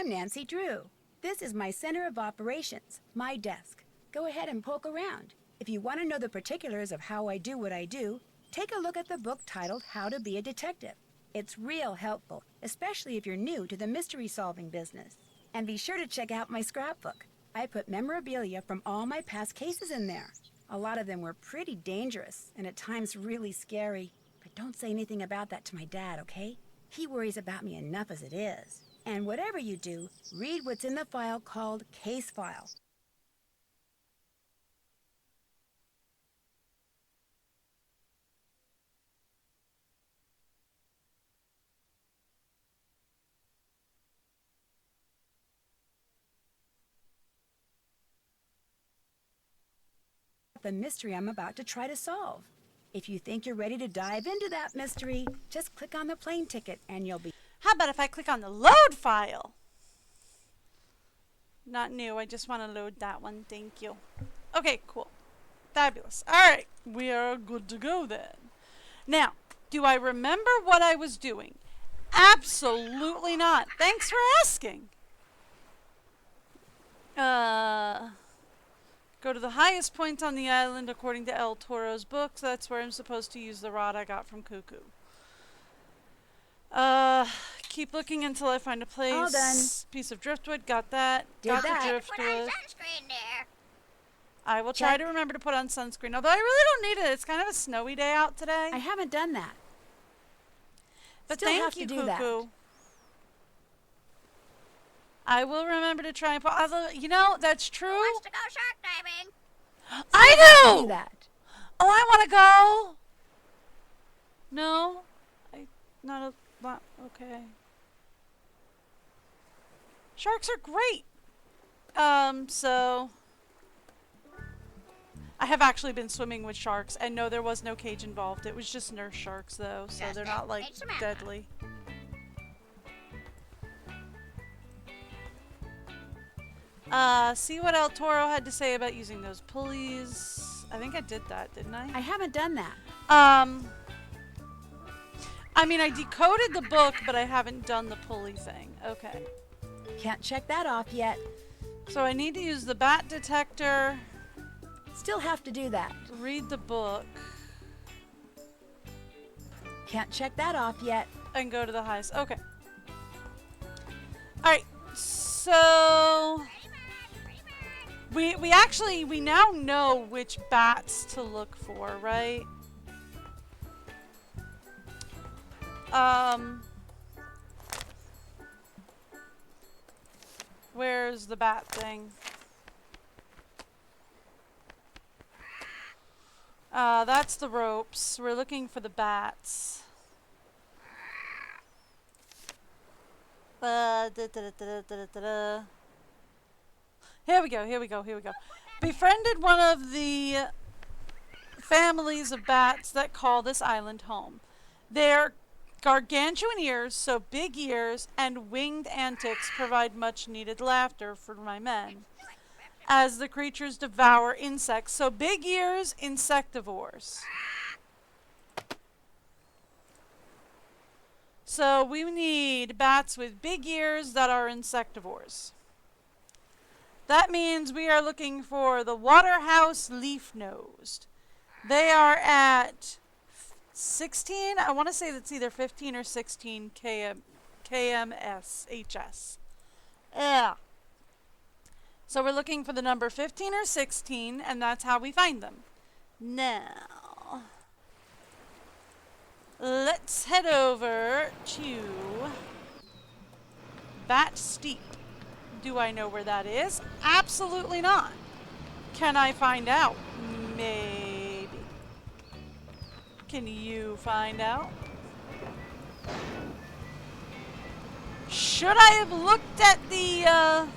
I'm Nancy Drew. This is my center of operations, my desk. Go ahead and poke around. If you want to know the particulars of how I do what I do, take a look at the book titled How to Be a Detective. It's real helpful, especially if you're new to the mystery-solving business. And be sure to check out my scrapbook. I put memorabilia from all my past cases in there. A lot of them were pretty dangerous and at times really scary. But don't say anything about that to my dad, okay? He worries about me enough as it is. And whatever you do, read what's in the file called Case File. The mystery I'm about to try to solve. If you think you're ready to dive into that mystery, just click on the plane ticket and you'll be... How about if I click on the load file? Not new, I just want to load that one, thank you. Okay, cool. Fabulous. Alright, we are good to go then. Now, do I remember what I was doing? Absolutely not. Thanks for asking. Go to the highest point on the island according to El Toro's books. That's where I'm supposed to use the rod I got from Cuckoo. Keep looking until I find a place. All done. Piece of driftwood. Got that. Did got that. the driftwood. Put on sunscreen there. I will try to remember to put on sunscreen. Although I really don't need it. It's kind of a snowy day out today. I haven't done that. But Still thank have you, to do that. Cuckoo. I will remember to try and put... Although, you know, that's true. Who wants to go shark diving? I Do do! that. Oh, I want to go. No, not okay. Sharks are great. So I have actually been swimming with sharks, and no, there was no cage involved. It was just nurse sharks, though, so Just they're it. not like It's Samantha. deadly. See what El Toro had to say about using those pulleys. I think I did that, didn't I? I haven't done that. I mean, I decoded the book, but I haven't done the pulley thing. Okay. Can't check that off yet. So I need to use the bat detector, Still have to do that. read the book, Can't check that off yet. and go to the highest. Okay. Alright, so we now know which bats to look for, right? Where's the bat thing? That's the ropes. We're looking for the bats. Here we go, here we go, here we go. Befriended one of the families of bats that call this island home. Their gargantuan ears, so big ears, and winged antics provide much needed laughter for my men, as the creatures devour insects. So big ears, insectivores. So we need bats with big ears that are insectivores. That means we are looking for the Waterhouse leaf-nosed. They are at 16, I want to say that's either 15 or 16 KMS. Yeah. So we're looking for the number 15 or 16, and that's how we find them. Now, let's head over to Bat Steep. Do I know where that is? Absolutely not. Can I find out? Maybe. Can you find out? Should I have looked at the,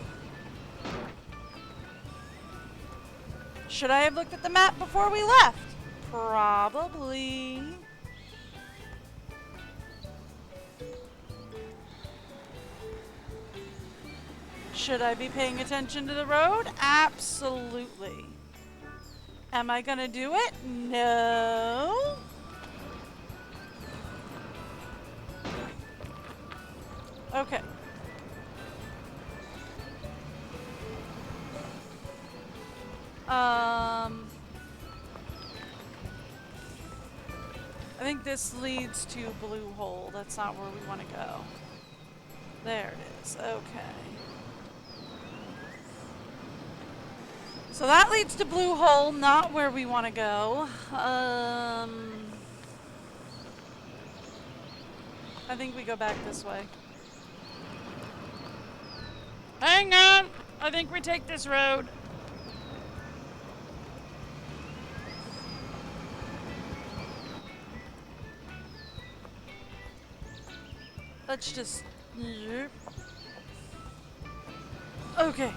Should I have looked at the map before we left? Probably. Should I be paying attention to the road? Absolutely. Am I gonna do it? No. Okay. I think this leads to Blue Hole. That's not where we want to go. There it is. Okay. So that leads to Blue Hole, not where we want to go. I think we go back this way. Hang on! I think we take this road. Let's just... Okay.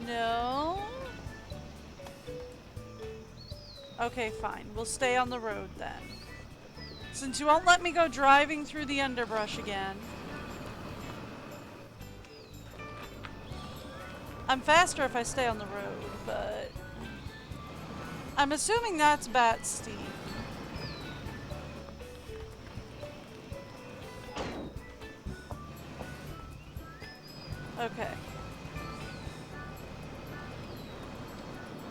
No. Okay, fine. We'll stay on the road then. Since you won't let me go driving through the underbrush again. I'm faster if I stay on the road, but... I'm assuming that's Bat Steep. Okay.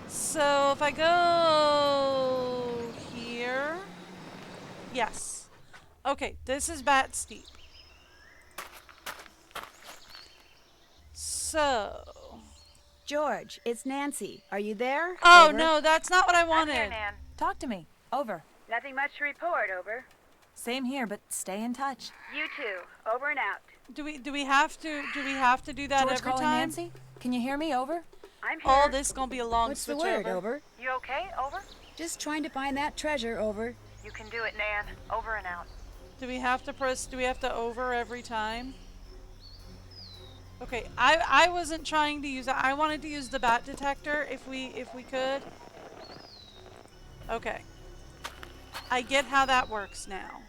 So if I go here... Yes. Okay, this is Bat Steep. So... George, it's Nancy. Are you there? Oh, Over. no, that's not what I wanted. I'm here, Nan. Talk to me. Over. Nothing much to report. Over. Same here, but stay in touch. You too. Over and out. Do we have to do that George every calling time? Nancy? Can you hear me? Over. I'm here. Oh, this is gonna be a long What's the switch word? over. Over. You okay? Over. Just trying to find that treasure. Over. You can do it, Nan. Over and out. Do we have to over every time? Okay, I wasn't trying to use it. I wanted to use the bat detector if we could. Okay. I get how that works now.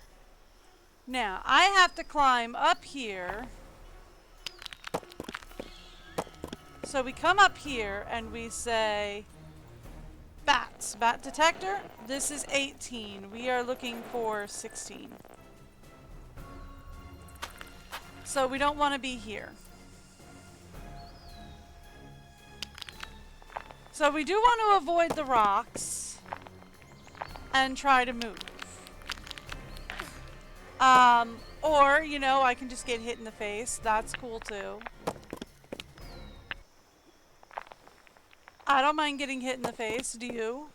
Now, I have to climb up here. So we come up here and we say bats, bat detector. This is 18. We are looking for 16. So we don't want to be here. So we do want to avoid the rocks and try to move. Or, you know, I can just get hit in the face. That's cool too. I don't mind getting hit in the face. Do you?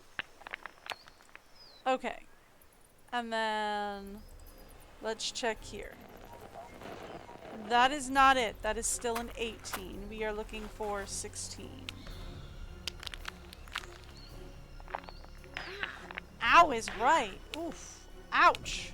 Okay. And then let's check here. That is not it. That is still an 18. We are looking for 16. Ow is right. Oof. Ouch.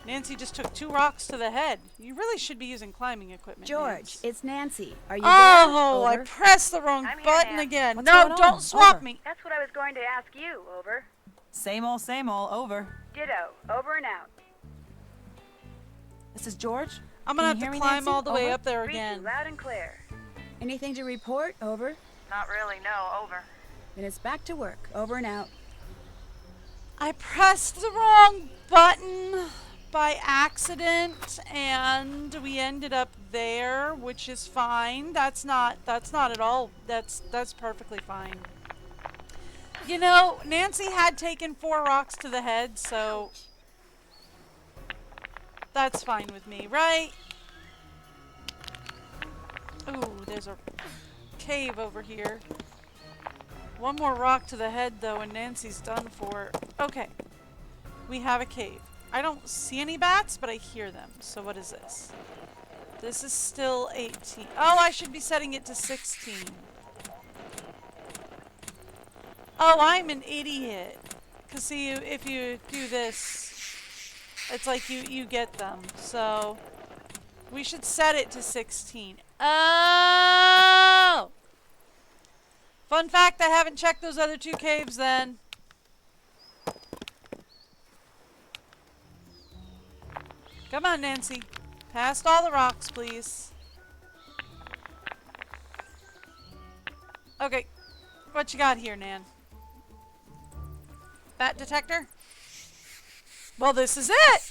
Nancy just took 2 rocks to the head. You really should be using climbing equipment. George, Nance. it's Nancy. Are you Oh, there? I Over. pressed the wrong I'm here, button Nan. again. What's No, going on? don't swap Over. me. That's what I was going to ask you. Over. Same old, over. Ditto. Over and out. This is George. I'm gonna Can have you to hear me, climb Nancy? all the way Over. up there Read you again. loud and clear. Anything to report? Over. Not really, no, over. Then it's back to work. Over and out. I pressed the wrong button by accident and we ended up there, which is fine. That's not at all. That's perfectly fine. You know, Nancy had taken 4 rocks to the head, so that's fine with me, right? Ooh, there's a cave over here. 1 more rock to the head, though, and Nancy's done for. Okay. We have a cave. I don't see any bats, but I hear them. So what is this? This is still 18. Oh, I should be setting it to 16. Oh, I'm an idiot. Because see, if you do this, it's like you get them. So we should set it to 16. Oh! Fun fact, I haven't checked those other 2 caves then. Come on, Nancy. Past all the rocks, please. Okay. What you got here, Nan? Bat detector? Well, this is it!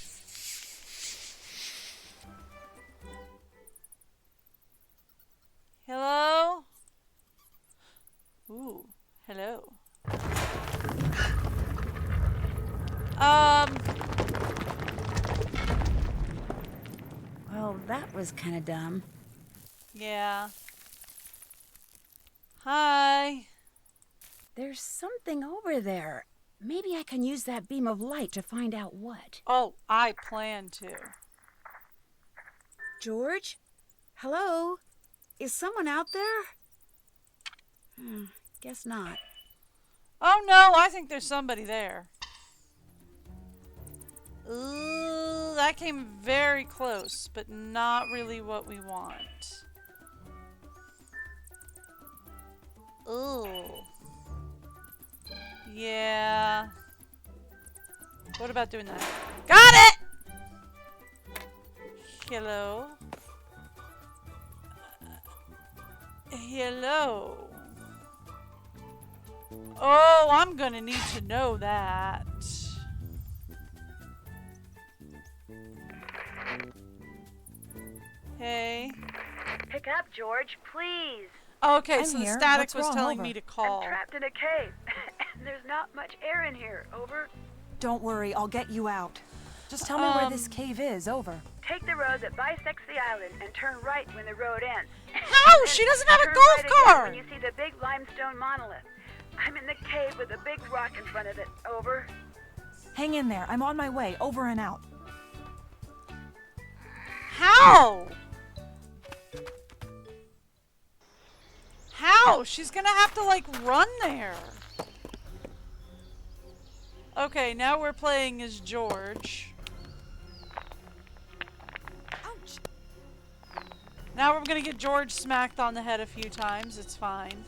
Hello. Well, that was kind of dumb. Yeah. Hi. There's something over there. Maybe I can use that beam of light to find out what. Oh, I plan to. George? Hello? Is someone out there? Guess not. Oh no, I think there's somebody there. Ooh, that came very close, but not really what we want. Ooh. Yeah. What about doing that? Got it! Hello. Hello. Oh, I'm gonna need to know that. Hey. Pick up, George, please. Okay, I'm so the here. static What's was wrong? telling Over. me to call. I'm trapped in a cave, and there's not much air in here. Over. Don't worry, I'll get you out. Just tell me where this cave is. Over. Take the road that bisects the island and turn right when the road ends. How? She doesn't have a Turn golf right again cart! when you see the big limestone monolith. I'm in the cave with a big rock in front of it. Over. Hang in there. I'm on my way. Over and out. How? How? She's gonna have to, like, run there. Okay, now we're playing as George. Ouch. Now we're gonna get George smacked on the head a few times. It's fine.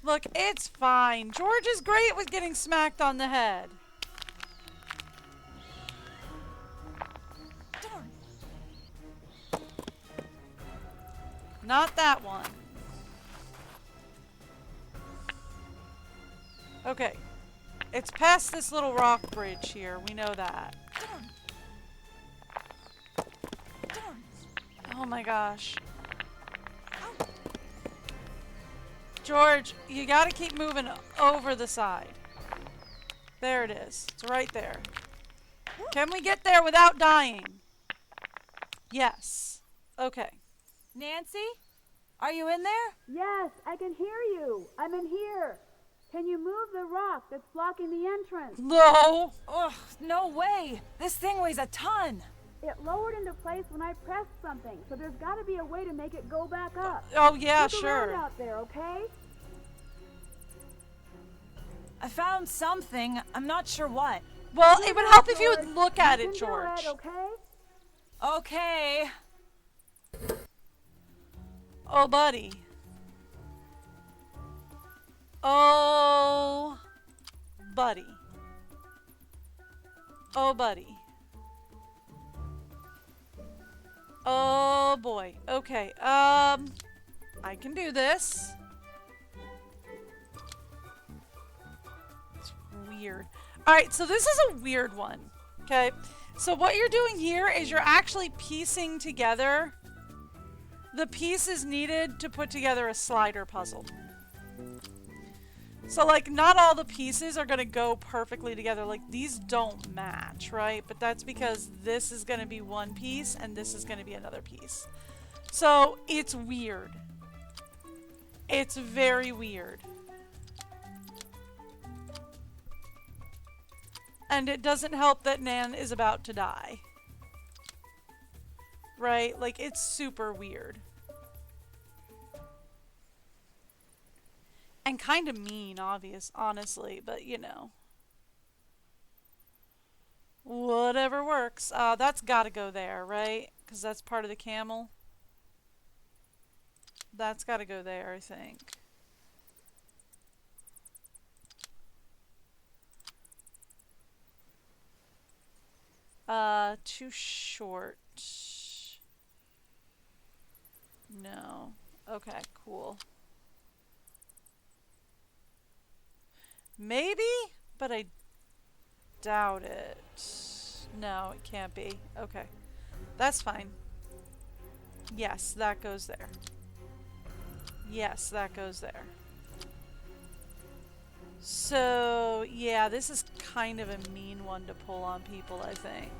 Look, it's fine. George is great with getting smacked on the head. Darn. Not that one. Okay. It's past this little rock bridge here. We know that. Darn. Darn. Oh my gosh. Ow. George, you gotta keep moving over the side. There it is. It's right there. Can we get there without dying? Yes. Okay. Nancy? Are you in there? Yes, I can hear you. I'm in here. Can you move the rock that's blocking the entrance? No. Ugh, no way. This thing weighs a ton. It lowered into place when I pressed something, so there's got to be a way to make it go back up. Oh yeah, Look around sure. out there, okay? I found something. I'm not sure what. Well, it would help if you George. would look at You it, can do George. it, okay? Okay. Oh, buddy. Oh, buddy. Oh, buddy. Oh, boy. Okay, I can do this. It's weird. Alright, so this is a weird one. Okay, so what you're doing here is you're actually piecing together the pieces needed to put together a slider puzzle. So, like, not all the pieces are going to go perfectly together. Like, these don't match, right? But that's because this is going to be one piece and this is going to be another piece. So, it's weird. It's very weird. And it doesn't help that Nan is about to die. Right? Like, it's super weird. And kind of mean, honestly, but you know. Whatever works. That's gotta go there, right? Because that's part of the camel. That's gotta go there, I think. Too short. No. Okay, cool. Maybe, but I doubt it. No, it can't be. Okay. That's fine. Yes, that goes there. Yes, that goes there. So, yeah, this is kind of a mean one to pull on people, I think.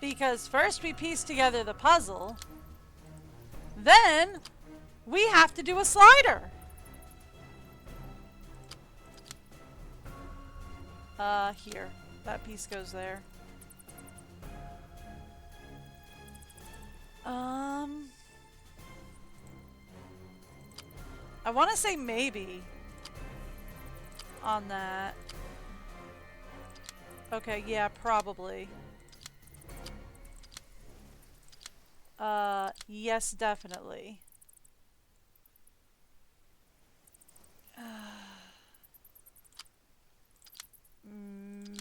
Because first we piece together the puzzle, then we have to do a slider. Here. That piece goes there. I want to say maybe on that. Okay, yeah, probably. Yes, definitely.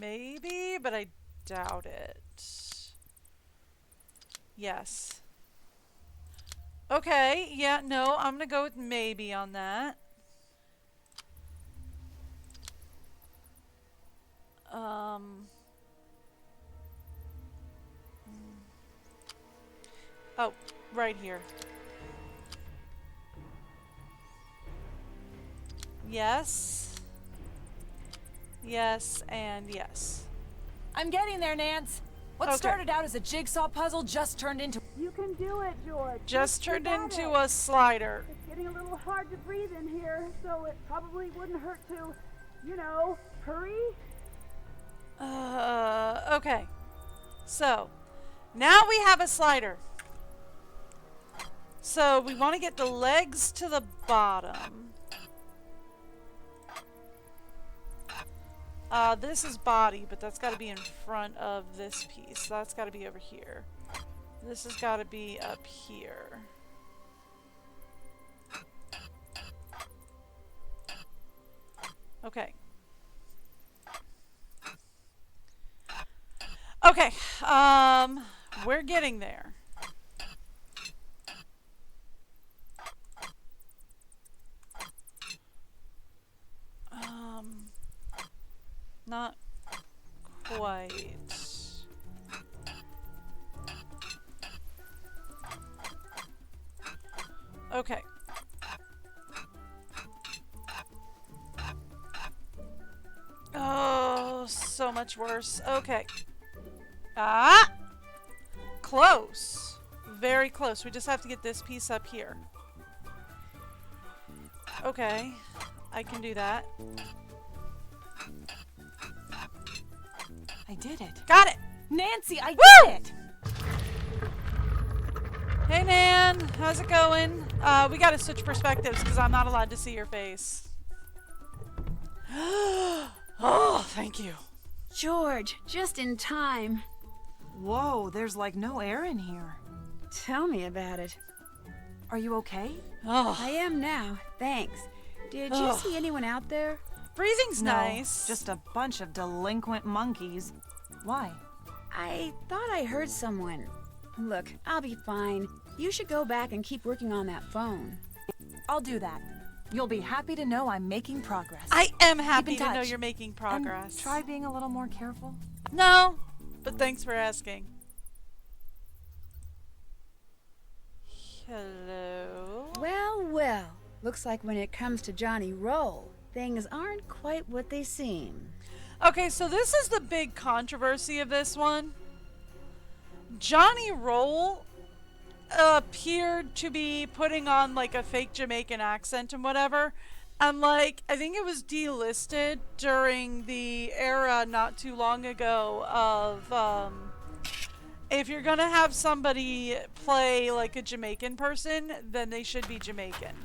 Maybe, but I doubt it. Yes. Okay, yeah, no, I'm gonna go with maybe on that. Oh, right here. Yes. Yes, and yes. I'm getting there, Nance. What Okay. started out as a jigsaw puzzle just turned into... You can do it, George. Just You turned got into it. a slider. It's getting a little hard to breathe in here, so it probably wouldn't hurt to, you know, hurry. Okay. So, now we have a slider. So, we want to get the legs to the bottom. This is body, but that's got to be in front of this piece. So that's got to be over here. This has got to be up here. Okay. Okay, we're getting there. Not quite. Okay. Oh, so much worse. Okay. Ah! Close. Very close. We just have to get this piece up here. Okay. I can do that. I did it. Got it! Nancy, I Woo! did it! Hey, Nan. How's it going? We gotta switch perspectives because I'm not allowed to see your face. Oh, thank you. George, just in time. Whoa, there's like no air in here. Tell me about it. Are you okay? Oh, I am now, thanks. Did you Ugh. see anyone out there? breathing's No, nice. just a bunch of delinquent monkeys. Why? I thought I heard someone. Look, I'll be fine. You should go back and keep working on that phone. I'll do that. You'll be happy to know I'm making progress. I am happy Keep in to know touch. you're making And progress. try being a little more careful. No, but thanks for asking. Hello? Well, well. Looks like when it comes to Johnny Roll, things aren't quite what they seem. Okay, so this is the big controversy of this one. Johnny Roll appeared to be putting on like a fake Jamaican accent and whatever. And like, I think it was delisted during the era not too long ago of if you're gonna have somebody play like a Jamaican person, then they should be Jamaican.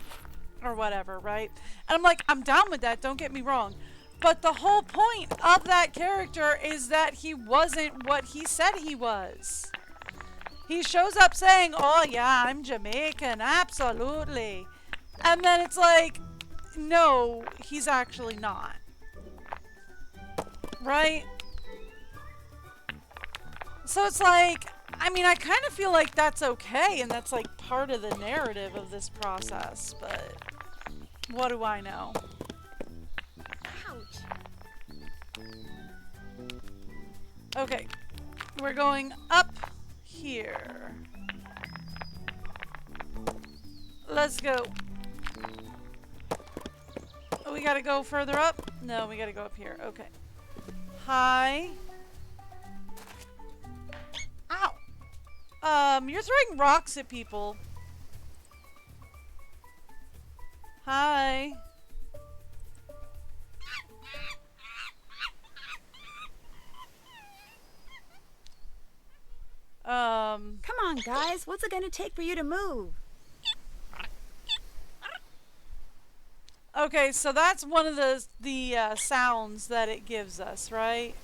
Or whatever, right? And I'm like, I'm down with that, don't get me wrong. But the whole point of that character is that he wasn't what he said he was. He shows up saying, oh yeah, I'm Jamaican, absolutely. And then it's like, no, he's actually not. Right? So it's like, I mean, I kind of feel like that's okay, and that's like part of the narrative of this process, but what do I know? Okay. We're going up here. Let's go. Oh, we gotta go further up? No, we gotta go up here. Okay. Hi. Ow. You're throwing rocks at people. Hi. Come on, guys. What's it going to take for you to move? Okay, so that's one of the sounds that it gives us, right?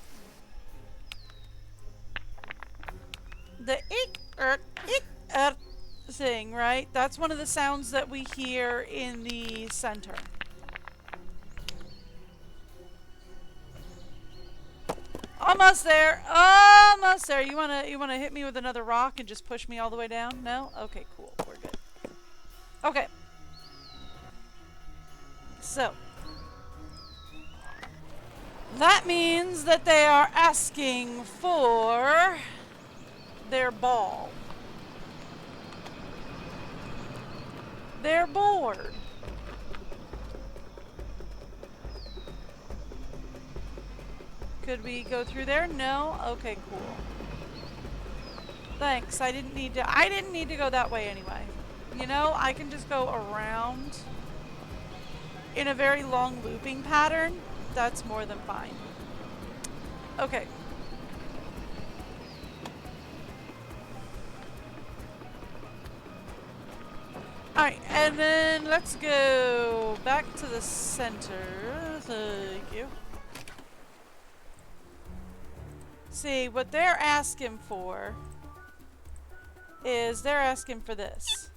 The eek, thing, right? That's one of the sounds that we hear in the center. Almost there. Almost there. You wanna hit me with another rock and just push me all the way down? No? Okay, cool. We're good. Okay. So that means that they are asking for their ball. They're bored. Could we go through there? No? Okay, cool. Thanks. I didn't need to go that way anyway. You know, I can just go around in a very long looping pattern. That's more than fine. Okay. Alright, and then let's go back to the center. Thank you. See, what they're asking for is they're asking for this.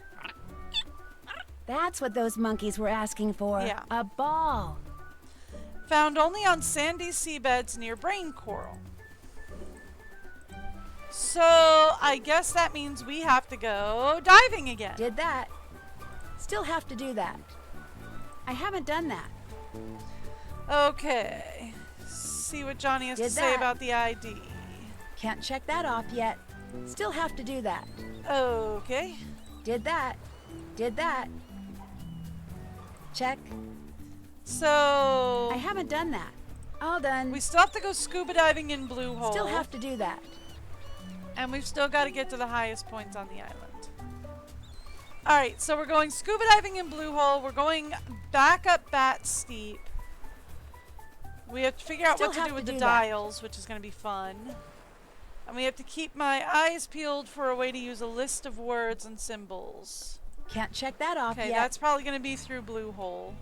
That's what those monkeys were asking for. Yeah. A ball. Found only on sandy seabeds near brain coral. So, I guess that means we have to go diving again. Did that. Still have to do that. I haven't done that. Okay. See what Johnny has to say about the ID. Can't check that off yet. Still have to do that. Okay. Did that. Did that. Check. So I haven't done that. All done. we still have to go scuba diving in Blue Hole. Still have to do that. And we've still got to get to the highest points on the island. Alright, so we're going scuba diving in Blue Hole. We're going back up Bat Steep. We have to figure out Still what to have do to with do the that. dials, which is going to be fun. And we have to keep my eyes peeled for a way to use a list of words and symbols. Can't check that off Okay, yet. that's probably going to be through Blue Hole.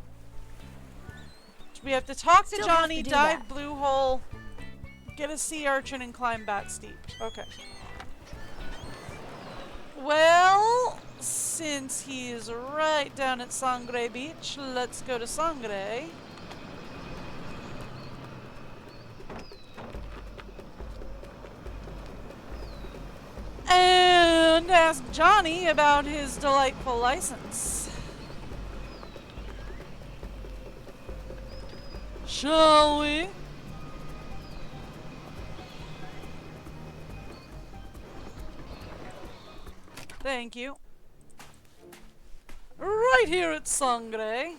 We have to talk to Still have Johnny, to do dive that. Blue Hole, get a sea urchin, and climb Bat Steep. Okay. Well, since he's right down at Sangre Beach, let's go to Sangre. And ask Johnny about his delightful license. Shall we? Thank you. Right here at Sangre.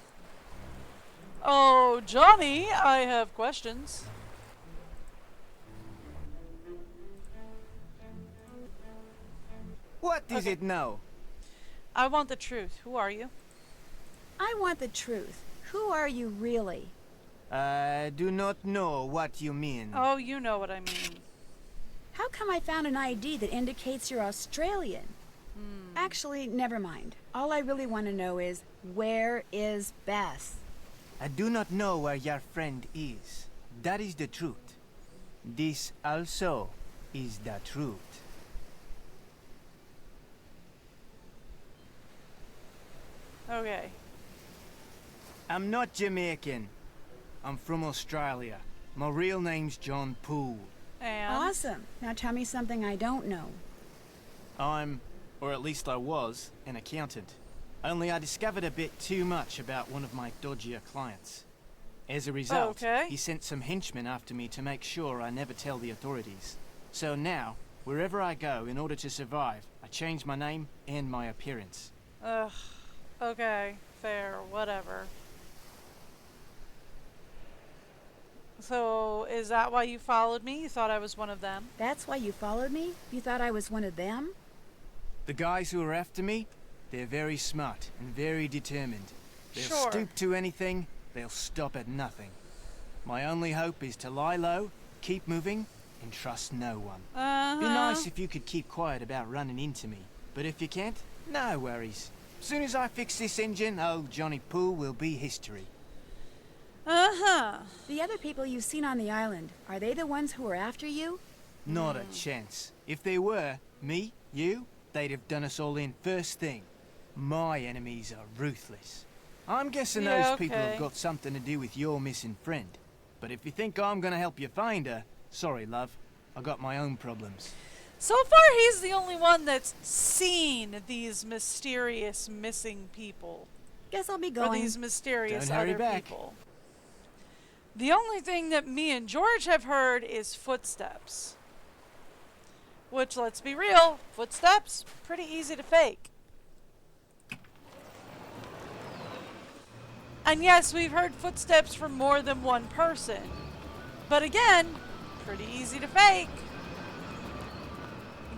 Oh, Johnny, I have questions. What is it now? I want the truth. Who are you? I want the truth. Who are you really? I do not know what you mean. Oh, you know what I mean. How come I found an ID that indicates you're Australian? Actually, never mind. All I really want to know is, where is Beth? I do not know where your friend is. That is the truth. This also is the truth. Okay. I'm not Jamaican. I'm from Australia. My real name's John Poole. And Awesome. Now tell me something I don't know. I'm, or at least I was, an accountant. Only I discovered a bit too much about one of my dodgier clients. As a result, Okay. he sent some henchmen after me to make sure I never tell the authorities. So now, wherever I go, in order to survive, I change my name and my appearance. Ugh. Okay. Fair. Whatever. So, is that why you followed me? You thought I was one of them? That's why you followed me? You thought I was one of them? The guys who are after me, they're very smart and very determined. They'll Sure. stoop to anything, they'll stop at nothing. My only hope is to lie low, keep moving, and trust no one. Be nice if you could keep quiet about running into me. But if you can't, no worries. As soon as I fix this engine, old Johnny Poole will be history. The other people you've seen on the island, are they the ones who are after you? Not a chance. If they were, me, you, they'd have done us all in first thing. My enemies are ruthless. I'm guessing Yeah, those people okay. have got something to do with your missing friend. But if you think I'm gonna help you find her, sorry, love. I got my own problems. So far, he's the only one that's seen these mysterious missing people. Guess I'll be Or going. these mysterious Don't hurry other back. people. The only thing that me and George have heard is footsteps. Which, let's be real, footsteps, pretty easy to fake. And yes, we've heard footsteps from more than one person. But again, pretty easy to fake.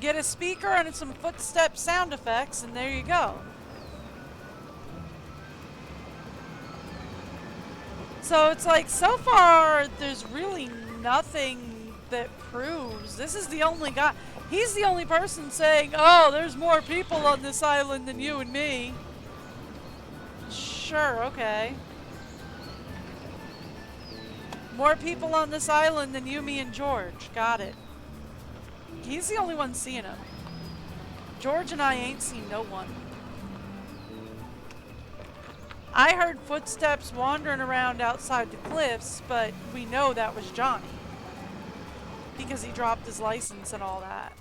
Get a speaker and some footstep sound effects, and there you go. So it's like, so far, there's really nothing that proves. This is the only guy. He's the only person saying, oh, there's more people on this island than you and me. Sure, okay. More people on this island than you, me, and George. Got it. He's the only one seeing him. George and I ain't seen no one. I heard footsteps wandering around outside the cliffs, but we know that was Johnny. Because he dropped his license and all that.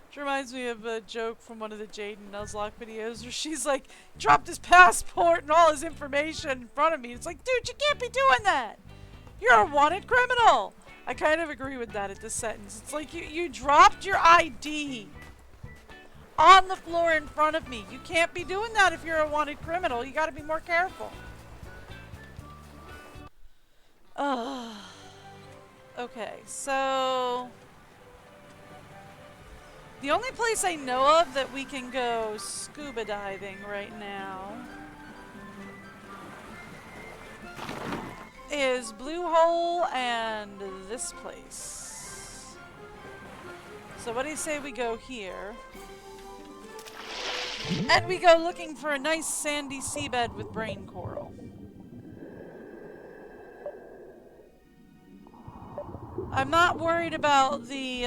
Which reminds me of a joke from one of the Jaden Nuzlocke videos where she's like, dropped his passport and all his information in front of me. It's like, dude, you can't be doing that. You're a wanted criminal. I kind of agree with that at this sentence. It's like you dropped your ID on the floor in front of me. You can't be doing that if you're a wanted criminal. You got to be more careful. Okay, so the only place I know of that we can go scuba diving right now is Blue Hole and this place. So what do you say we go here? And we go looking for a nice sandy seabed with brain coral. I'm not worried about the,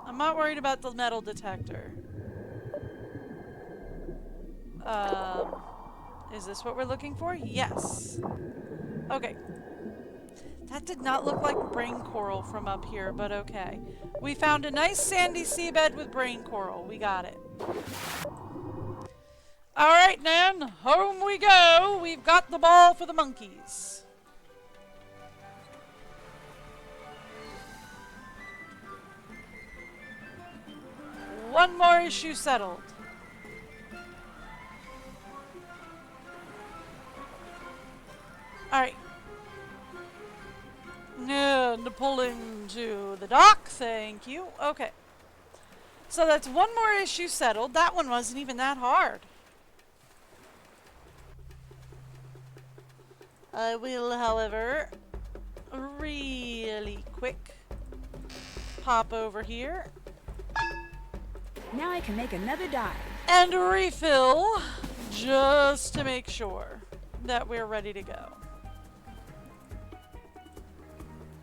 I'm not worried about the metal detector. Is this what we're looking for? Yes. Okay. That did not look like brain coral from up here, but okay. We found a nice sandy seabed with brain coral. We got it. Alright, Nan. Home we go. We've got the ball for the monkeys. One more issue settled. Alright. And pulling to the dock, thank you. Okay. So that's one more issue settled. That one wasn't even that hard. I will, however, really quick pop over here Now I can make another dive. and refill just to make sure that we're ready to go.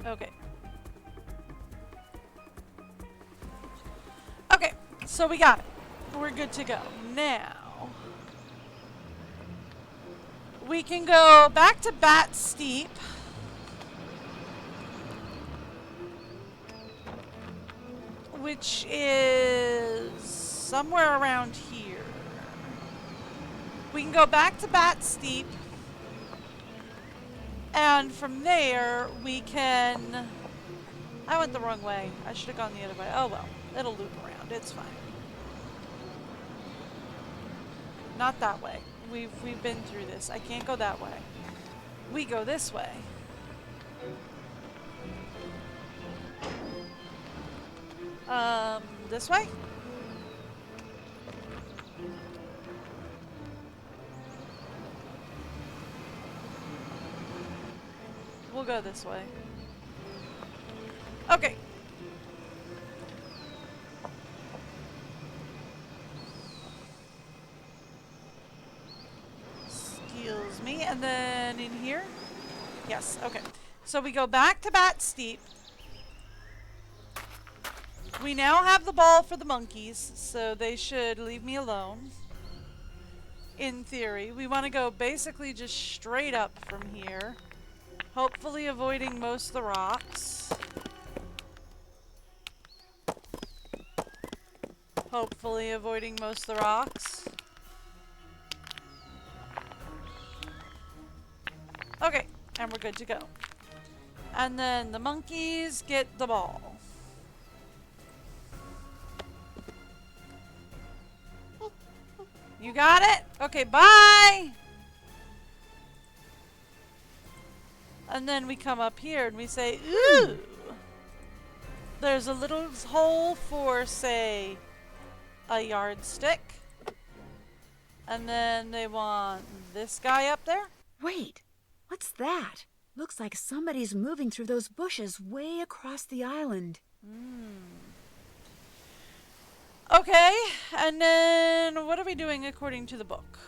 Okay. Okay, so we got it. We're good to go. Now, we can go back to Bat Steep. Which is somewhere around here. We can go back to Bat Steep. And from there, we can... I went the wrong way. I should have gone the other way. Oh well, it'll loop around. It's fine. Not that way. We've been through this. I can't go that way. We go this way. This way? We'll go this way. Okay. Excuse me. And then in here? Yes, okay. So we go back to Bat Steep. We now have the ball for the monkeys, so they should leave me alone. In theory. We want to go basically just straight up from here. Hopefully avoiding most of the rocks. Hopefully avoiding most of the rocks. Okay, and we're good to go. And then the monkeys get the ball. You got it? Okay, bye! And then we come up here and we say, ooh! There's a little hole for, say, a yardstick. And then they want this guy up there. Wait, what's that? Looks like somebody's moving through those bushes way across the island. Okay, and then what are we doing according to the book?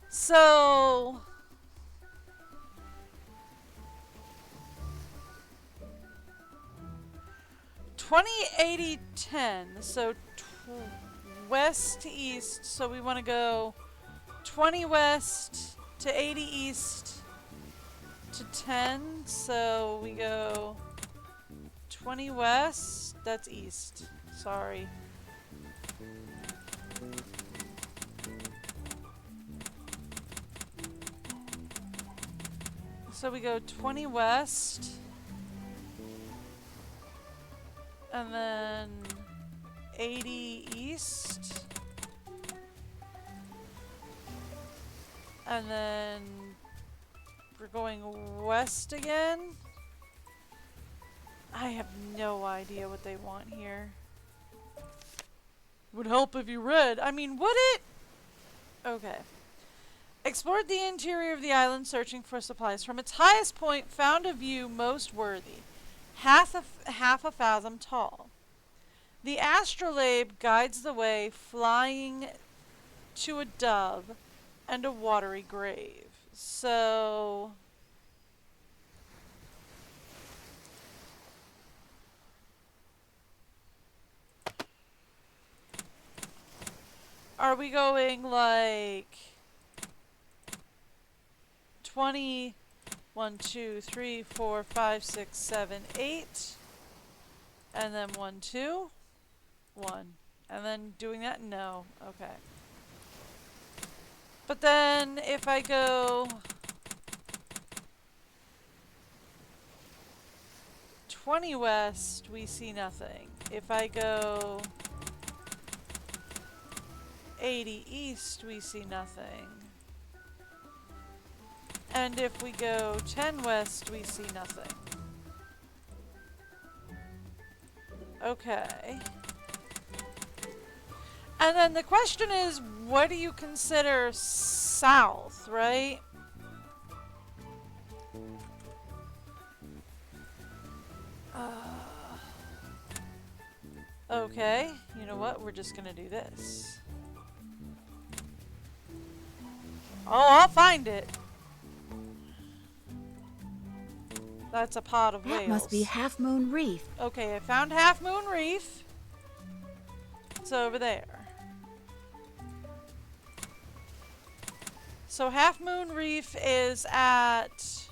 So... 20-80-10, so west to east, so we want to go 20 west to 80 east to 10, so we go 20 west, that's east, sorry. So we go 20 west, and then 80 east, and then we're going west again. I have no idea what they want here. Would help if you read. I mean, would it? Okay. Explored the interior of the island searching for supplies. From its highest point, found a view most worthy. Half a fathom tall. The astrolabe guides the way, flying to a dove and a watery grave. So... are we going like 20, 1, 2, 3, 4, 5, 6, 7, 8, and then 1, 2, 1, and then doing that? No. Okay. But then if I go 20 west, we see nothing. If I go 80 east, we see nothing. And if we go 10 west, we see nothing. Okay. And then the question is, what do you consider south, right? Okay, you know what? We're just gonna do this. Oh, I'll find it. That's a pot of whales. That must be Half Moon Reef. Okay, I found Half Moon Reef. It's over there. So Half Moon Reef is at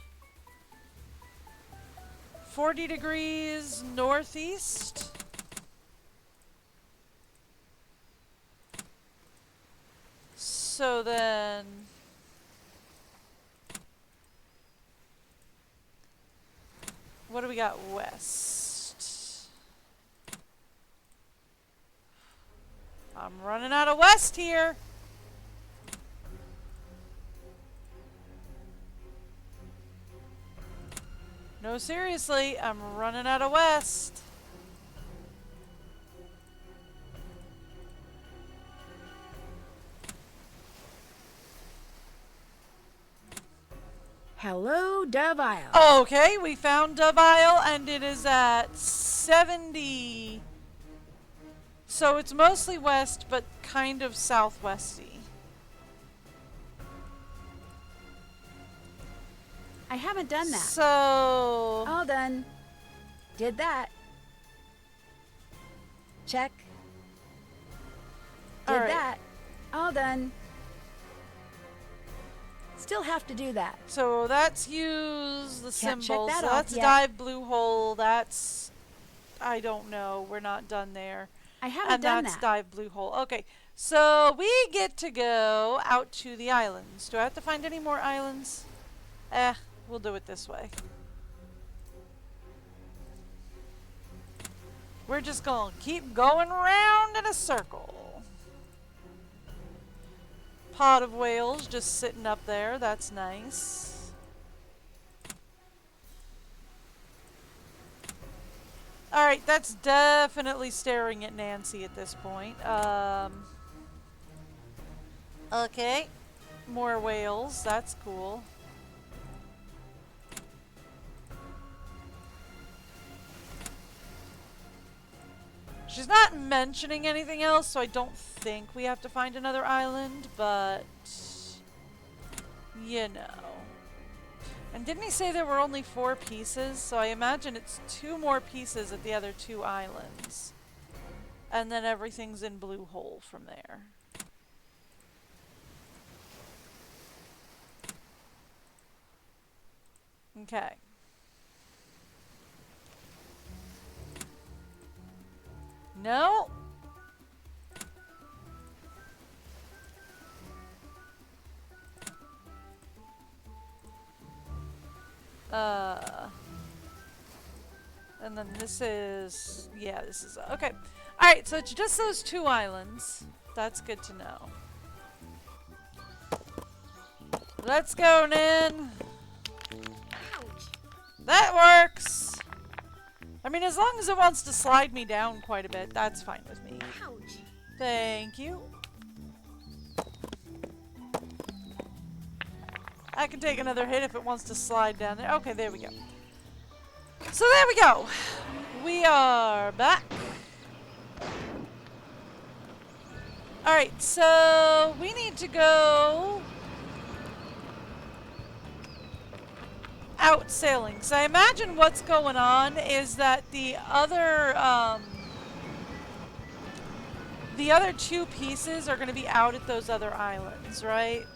40 degrees northeast. So then... what do we got west? I'm running out of west here. No, seriously, I'm running out of west. Hello, Dove Isle. Okay, we found Dove Isle, and it is at 70. So it's mostly west, but kind of southwesty. I haven't done that. So... All done. Did that. Check. Did All right. that. All done. Still have to do that. So that's use the Can't check symbols. that So off that's yet. dive blue hole. That's... I don't know. We're not done there. I haven't And done that's that. dive blue hole. Okay, so we get to go out to the islands. Do I have to find any more islands? We'll do it this way. We're just gonna keep going round in a circle. Pot of whales just sitting up there. That's nice. Alright, that's definitely staring at Nancy at this point. Okay. More whales. That's cool. She's not mentioning anything else, so I don't think we have to find another island, but... you know. And didn't he say there were only 4 pieces? So I imagine it's 2 more pieces at the other 2 islands. And then everything's in blue hole from there. Okay. No. And then this is, yeah, this is, okay. Alright, so it's just those 2 islands. That's good to know. Let's go, Nan. That works. I mean, as long as it wants to slide me down quite a bit, that's fine with me. Thank you. I can take another hit if it wants to slide down there. Okay, there we go. So there we go. We are back. Alright, so we need to go out sailing. So I imagine what's going on is that the other 2 pieces are going to be out at those other islands, right?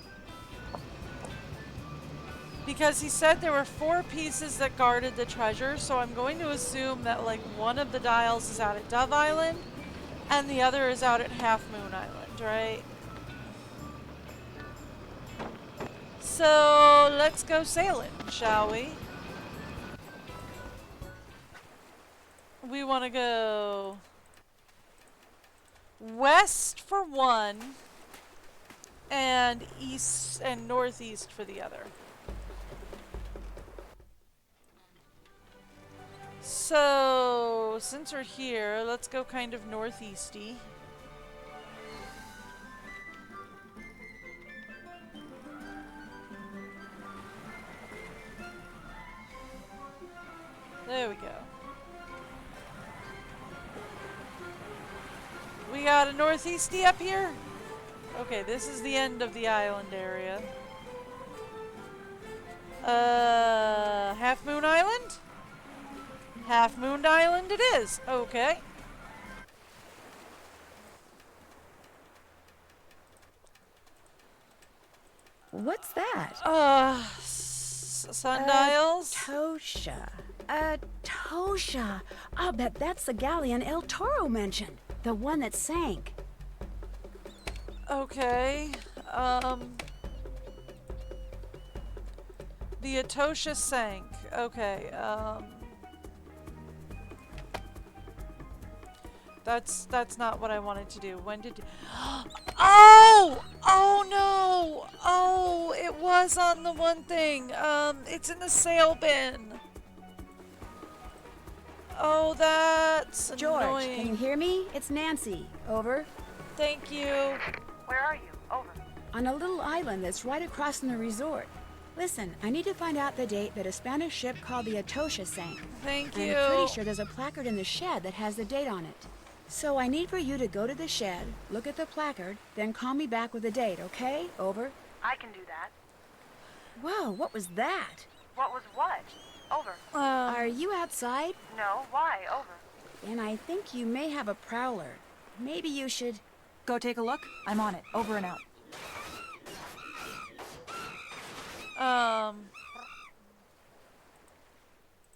Because he said there were 4 pieces that guarded the treasure, so I'm going to assume that like one of the dials is out at Dove Island and the other is out at Half Moon Island, right? So let's go sailing, shall we? We want to go west for one and east and northeast for the other. So, since we're here, let's go kind of northeasty. There we go. We got a northeasty up here? Okay, this is the end of the island area. Half Moon Island? Half Moon Island it is. Okay. What's that? Sundials? Tosha. Tosha. I'll bet that's the galleon El Toro mentioned. The one that sank. Okay. The Etosha sank. Okay, That's not what I wanted to do. When did... Oh! Oh no! Oh, it was on the one thing. It's in the sale bin. Oh, that's George, annoying. can you hear me? It's Nancy. Over. Thank you. Where are you? Over. On a little island that's right across from the resort. Listen, I need to find out the date that a Spanish ship called the Etosha sank. Thank you. I'm pretty sure there's a placard in the shed that has the date on it. So I need for you to go to the shed, look at the placard, then call me back with the date, okay? Over. I can do that. Whoa, what was that? What was what? Over. Are you outside? No, why? Over. And I think you may have a prowler. Maybe you should... Go take a look. I'm on it. Over and out.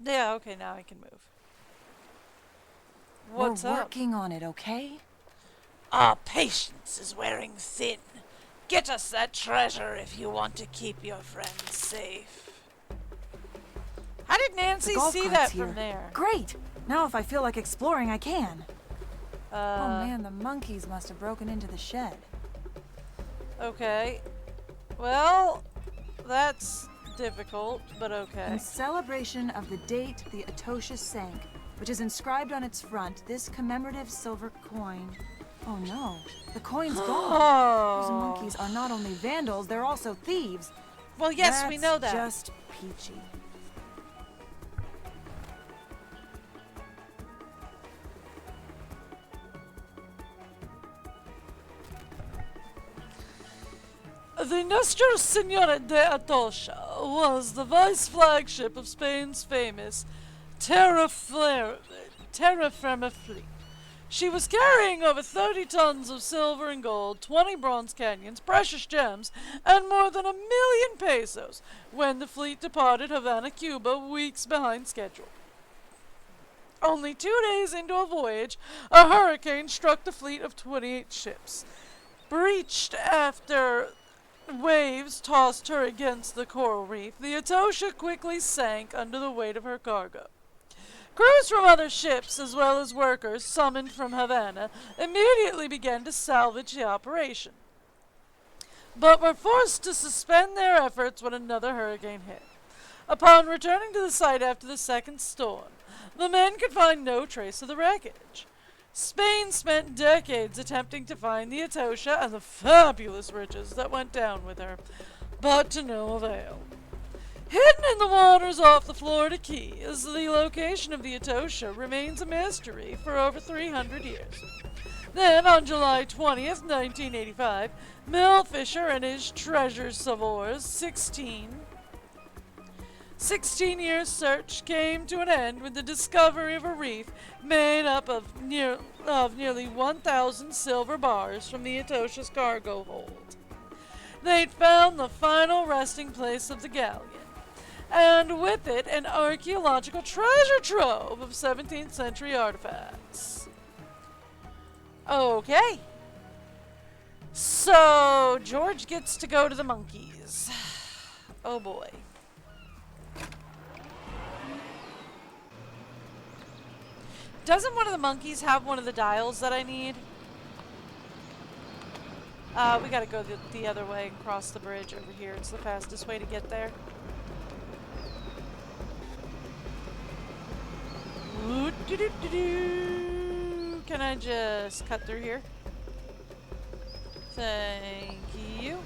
Yeah, okay, now I can move. What's We're up? working on it, okay? Our patience is wearing thin. Get us that treasure if you want to keep your friends safe. How did Nancy The golf see cart's that here. from there? Great! Now if I feel like exploring, I can. Oh Uh, man, the monkeys must have broken into the shed. okay. Well, that's difficult, but okay. In celebration of the date the Etosha sank, which is inscribed on its front, this commemorative silver coin... Oh no, the coin's gone. Those Oh. monkeys are not only vandals, they're also thieves. Well, yes, we know that. That's just peachy. The Nuestra Senora de Atocha was the vice flagship of Spain's famous Terra Firma fleet. She was carrying over 30 tons of silver and gold, 20 bronze canyons, precious gems, and more than 1,000,000 pesos when the fleet departed Havana, Cuba, weeks behind schedule. Only 2 days into a voyage, a hurricane struck the fleet of 28 ships. Breached after waves tossed her against the coral reef, the Etosha quickly sank under the weight of her cargo. Crews from other ships, as well as workers summoned from Havana, immediately began to salvage the operation, but were forced to suspend their efforts when another hurricane hit. Upon returning to the site after the second storm, the men could find no trace of the wreckage. Spain spent decades attempting to find the Etosha and the fabulous riches that went down with her, but to no avail. Hidden in the waters off the Florida Keys, the location of the Etosha remains a mystery for over 300 years. Then, on July 20th, 1985, Mel Fisher and his treasure savors, 16-year search came to an end with the discovery of a reef made up of nearly 1,000 silver bars from the Etosha's cargo hold. They'd found the final resting place of the galleon, and with it an archaeological treasure trove of 17th century artifacts. Okay. So, George gets to go to the monkeys. Oh boy. Doesn't one of the monkeys have one of the dials that I need? We gotta go the other way and cross the bridge over here. It's the fastest way to get there. Ooh-doo-doo-doo-doo. Can I just cut through here? Thank you.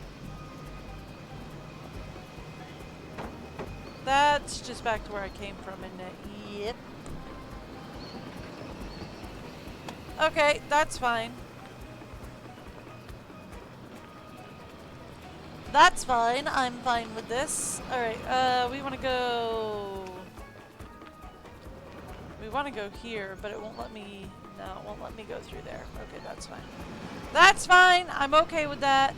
That's just back to where I came from, isn't it? Yep. Okay, that's fine. That's fine. I'm fine with this. Alright, we want to go... We want to go here, but it won't let me... No, it won't let me go through there. Okay, that's fine. That's fine! I'm okay with that.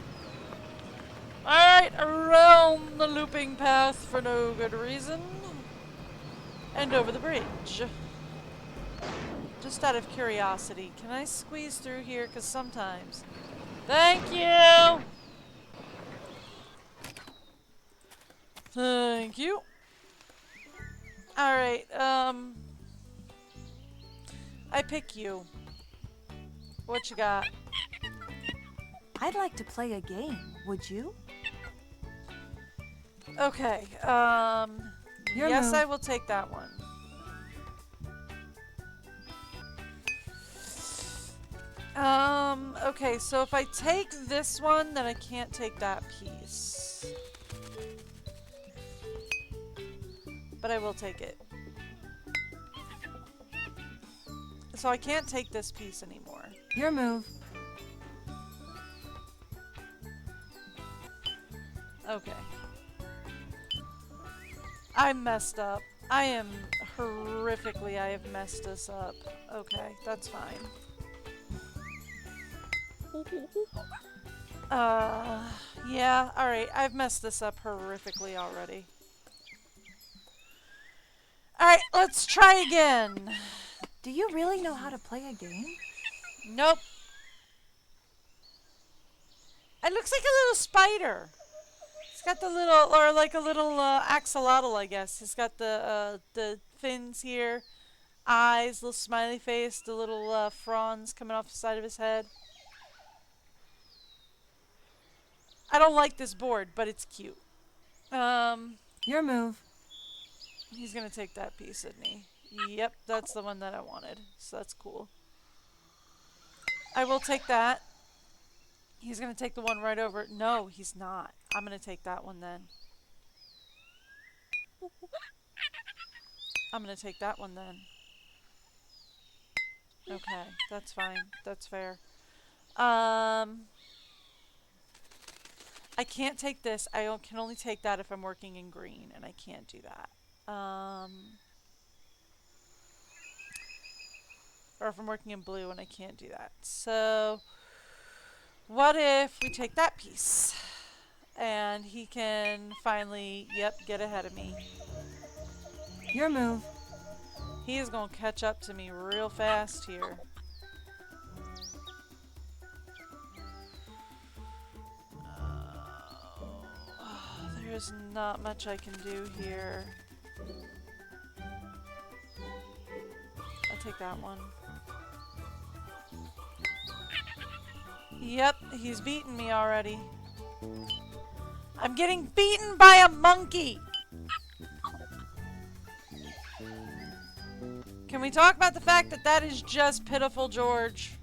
Alright, around the looping path for no good reason. And over the bridge. Just out of curiosity, can I squeeze through here? Because sometimes... Thank you! Thank you. Alright, I pick you. What you got? I'd like to play a game. Would you? Okay, Your yes, move. I will take that one. Okay, so if I take this one, then I can't take that piece. But I will take it. So I can't take this piece anymore. Your move. Okay. I messed up. I have messed this up. Okay, that's fine. Yeah, alright, I've messed this up horrifically already. Alright, let's try again. Do you really know how to play a game? Nope. It looks like a little spider. It's got the little, or like a little axolotl, I guess. It's got the fins here, eyes, little smiley face, the little fronds coming off the side of his head. I don't like this board, but it's cute. Your move. He's gonna take that piece, isn't he? Yep, that's the one that I wanted. So that's cool. I will take that. He's gonna take the one right over. No, he's not. I'm gonna take that one then. I'm gonna take that one then. Okay, that's fine. That's fair. I can't take this. I can only take that if I'm working in green, and I can't do that. Or if I'm working in blue, and I can't do that. So, what if we take that piece? And he can finally, yep, get ahead of me. Your move. He is going to catch up to me real fast here. There's not much I can do here. I'll take that one. Yep, he's beaten me already. I'm getting beaten by a monkey! Can we talk about the fact that that is just pitiful, George?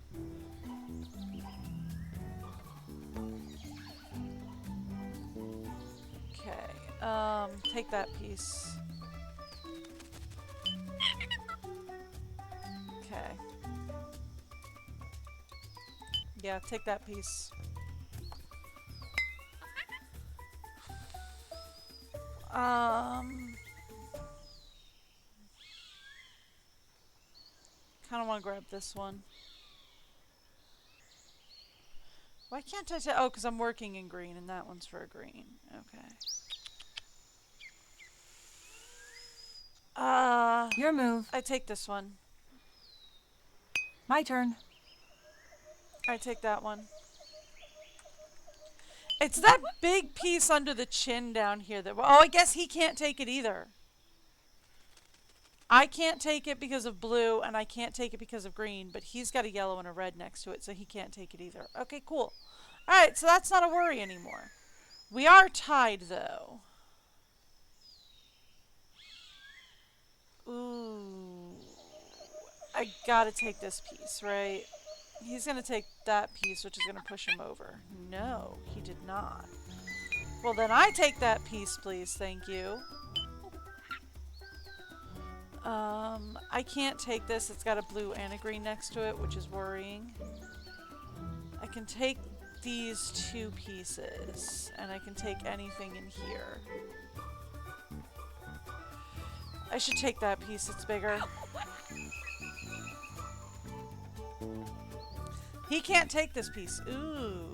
Okay, take that piece. Okay. Yeah, take that piece. Kind of want to grab this one. Why can't I say? Oh, because I'm working in green, and that one's for a green. Okay. Your move. I take this one. My turn. I take that one. It's that big piece under the chin down here that... Oh, I guess he can't take it either. I can't take it because of blue, and I can't take it because of green, but he's got a yellow and a red next to it, so he can't take it either. Okay, cool. Alright, so that's not a worry anymore. We are tied, though. Ooh. I gotta take this piece, right? He's gonna take that piece, which is gonna push him over. No, he did not. Well, then I take that piece, please. Thank you. I can't take this. It's got a blue and a green next to it, which is worrying. I can take these two pieces, and I can take anything in here. I should take that piece. It's bigger. He can't take this piece. Ooh.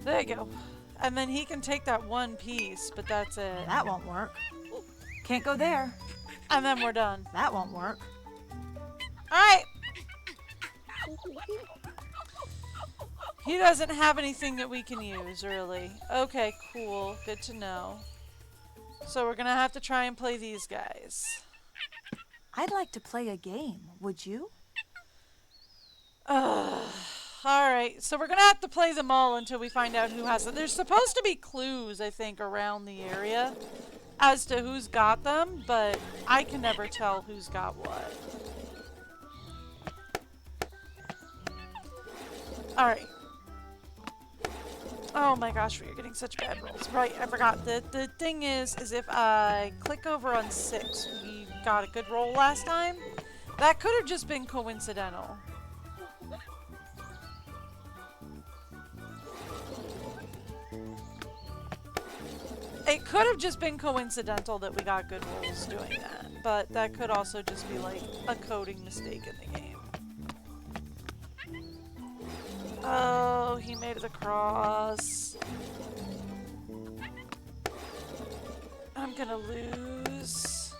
There you go. And then he can take that one piece, but that's it. That won't work. Can't go there. And then we're done. That won't work. Alright. He doesn't have anything that we can use, really. Okay, cool. Good to know. So we're gonna have to try and play these guys. I'd like to play a game. Would you? Alright, so we're gonna have to play them all until we find out who has it. There's supposed to be clues, I think, around the area as to who's got them, but I can never tell who's got what. Alright. Oh my gosh, we're getting such bad rolls. Right, I forgot. The thing is if I click over on 6, we got a good roll last time. That could have just been coincidental. It could have just been coincidental that we got good rolls doing that, but that could also just be like a coding mistake in the game. Oh, he made it across. I'm gonna lose.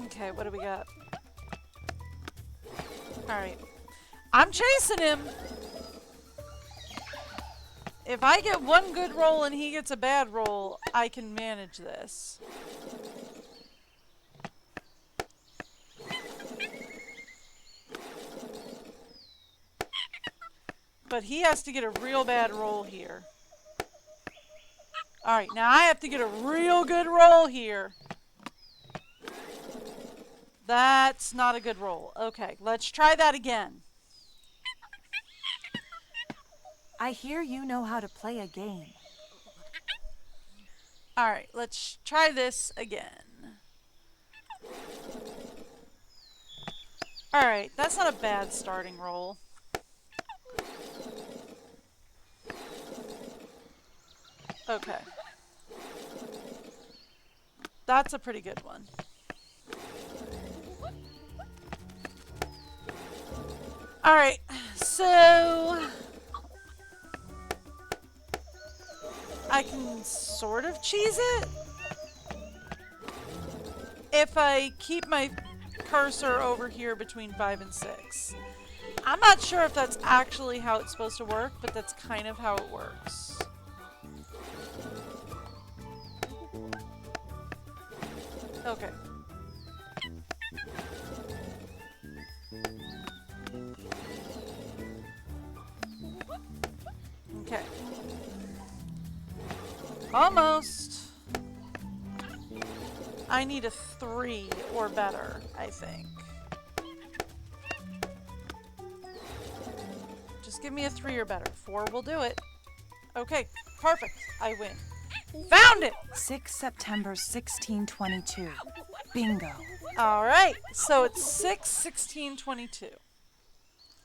Okay, what do we got? Alright. I'm chasing him! If I get one good roll and he gets a bad roll, I can manage this. But he has to get a real bad roll here. Alright, now I have to get a real good roll here. That's not a good roll. Okay, let's try that again. I hear you know how to play a game. Alright, let's try this again. Alright, that's not a bad starting roll. Okay. That's a pretty good one. Alright, so I can sort of cheese it if I keep my cursor over here between 5 and 6. I'm not sure if that's actually how it's supposed to work, but that's kind of how it works. Okay. Okay. Almost. I need a 3 or better, I think. Just give me a 3 or better. 4 will do it. Okay, perfect. I win. Found it! 6 September 1622. Bingo. Alright, so it's 6/16/22.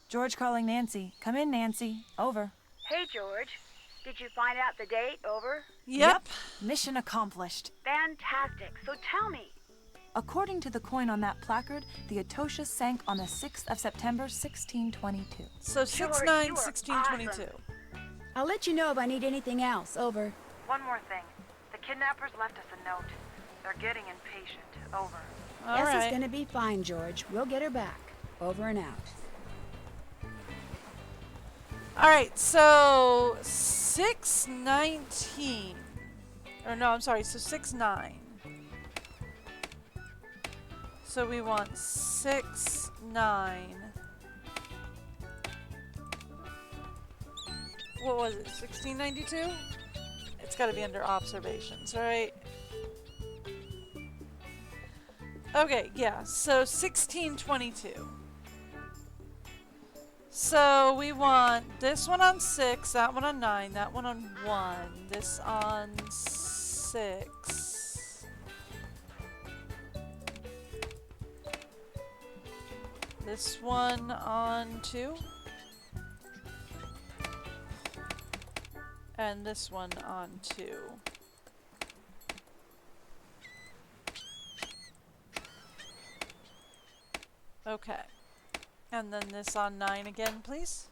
George calling Nancy. Come in, Nancy. Over. Hey, George. Did you find out the date? Over? Yep. Mission accomplished. Fantastic. So tell me. According to the coin on that placard, the Atosha sank on the 6th of September 1622. So George, 6/9/16/22. you are I'll let you know if I need anything else. Over. One more thing. The kidnappers left us a note. They're getting impatient. Over. Yes, it's Alright. gonna be fine, George. We'll get her back. Over and out. Alright, so 6/19. Or no, I'm sorry, so 6/9. So we want 6/9. What was it? 1692? It's got to be under observations, right? Okay, yeah. So 1622. So we want this one on 6, that one on 9, that one on 1, this on 6. This one on 2. And this one on 2. Okay. And then this on 9 again, please.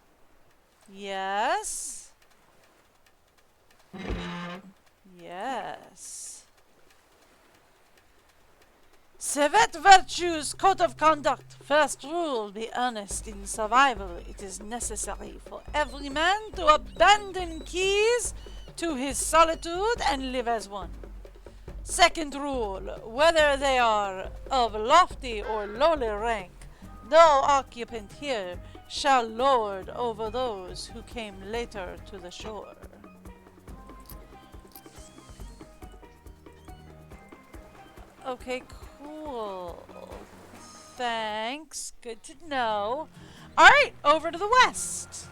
Yes. Yes. Civet virtues, code of conduct. First rule, be earnest in survival. It is necessary for every man to abandon keys to his solitude and live as one. Second rule, whether they are of lofty or lowly rank, no occupant here shall lord over those who came later to the shore. Okay, cool. Thanks. Good to know. Alright, over to the west.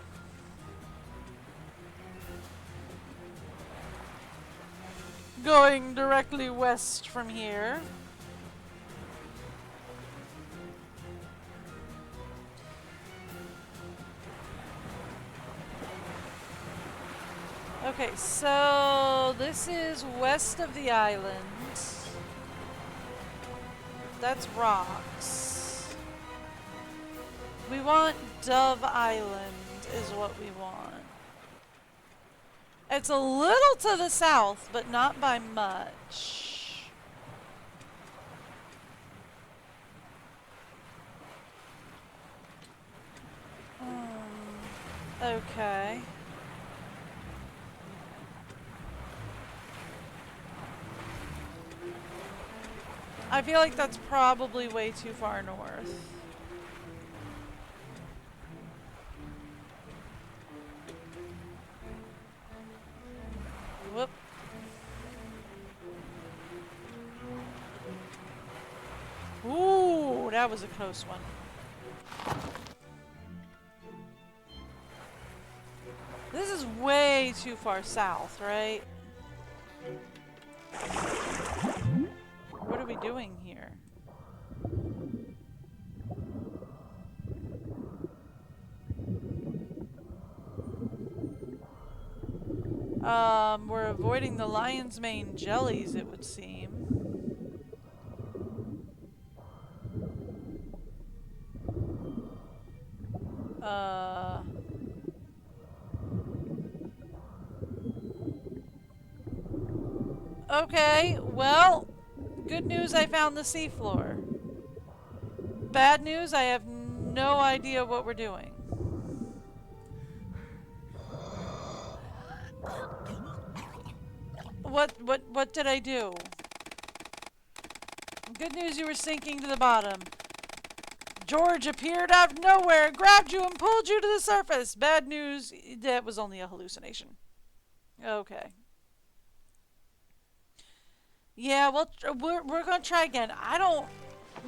Going directly west from here. Okay, so this is west of the island. That's rocks. We want Dove Island is what we want. It's a little to the south, but not by much. Okay. I feel like that's probably way too far north. Whoop. Ooh, that was a close one. This is way too far south, right? What are we doing here? We're avoiding the lion's mane jellies, it would seem. Okay, well, good news, I found the seafloor. Bad news, I have no idea what we're doing. What did I do? Good news, you were sinking to the bottom. George appeared out of nowhere, grabbed you, and pulled you to the surface. Bad news, that was only a hallucination. Okay. Yeah, well, we're going to try again. I don't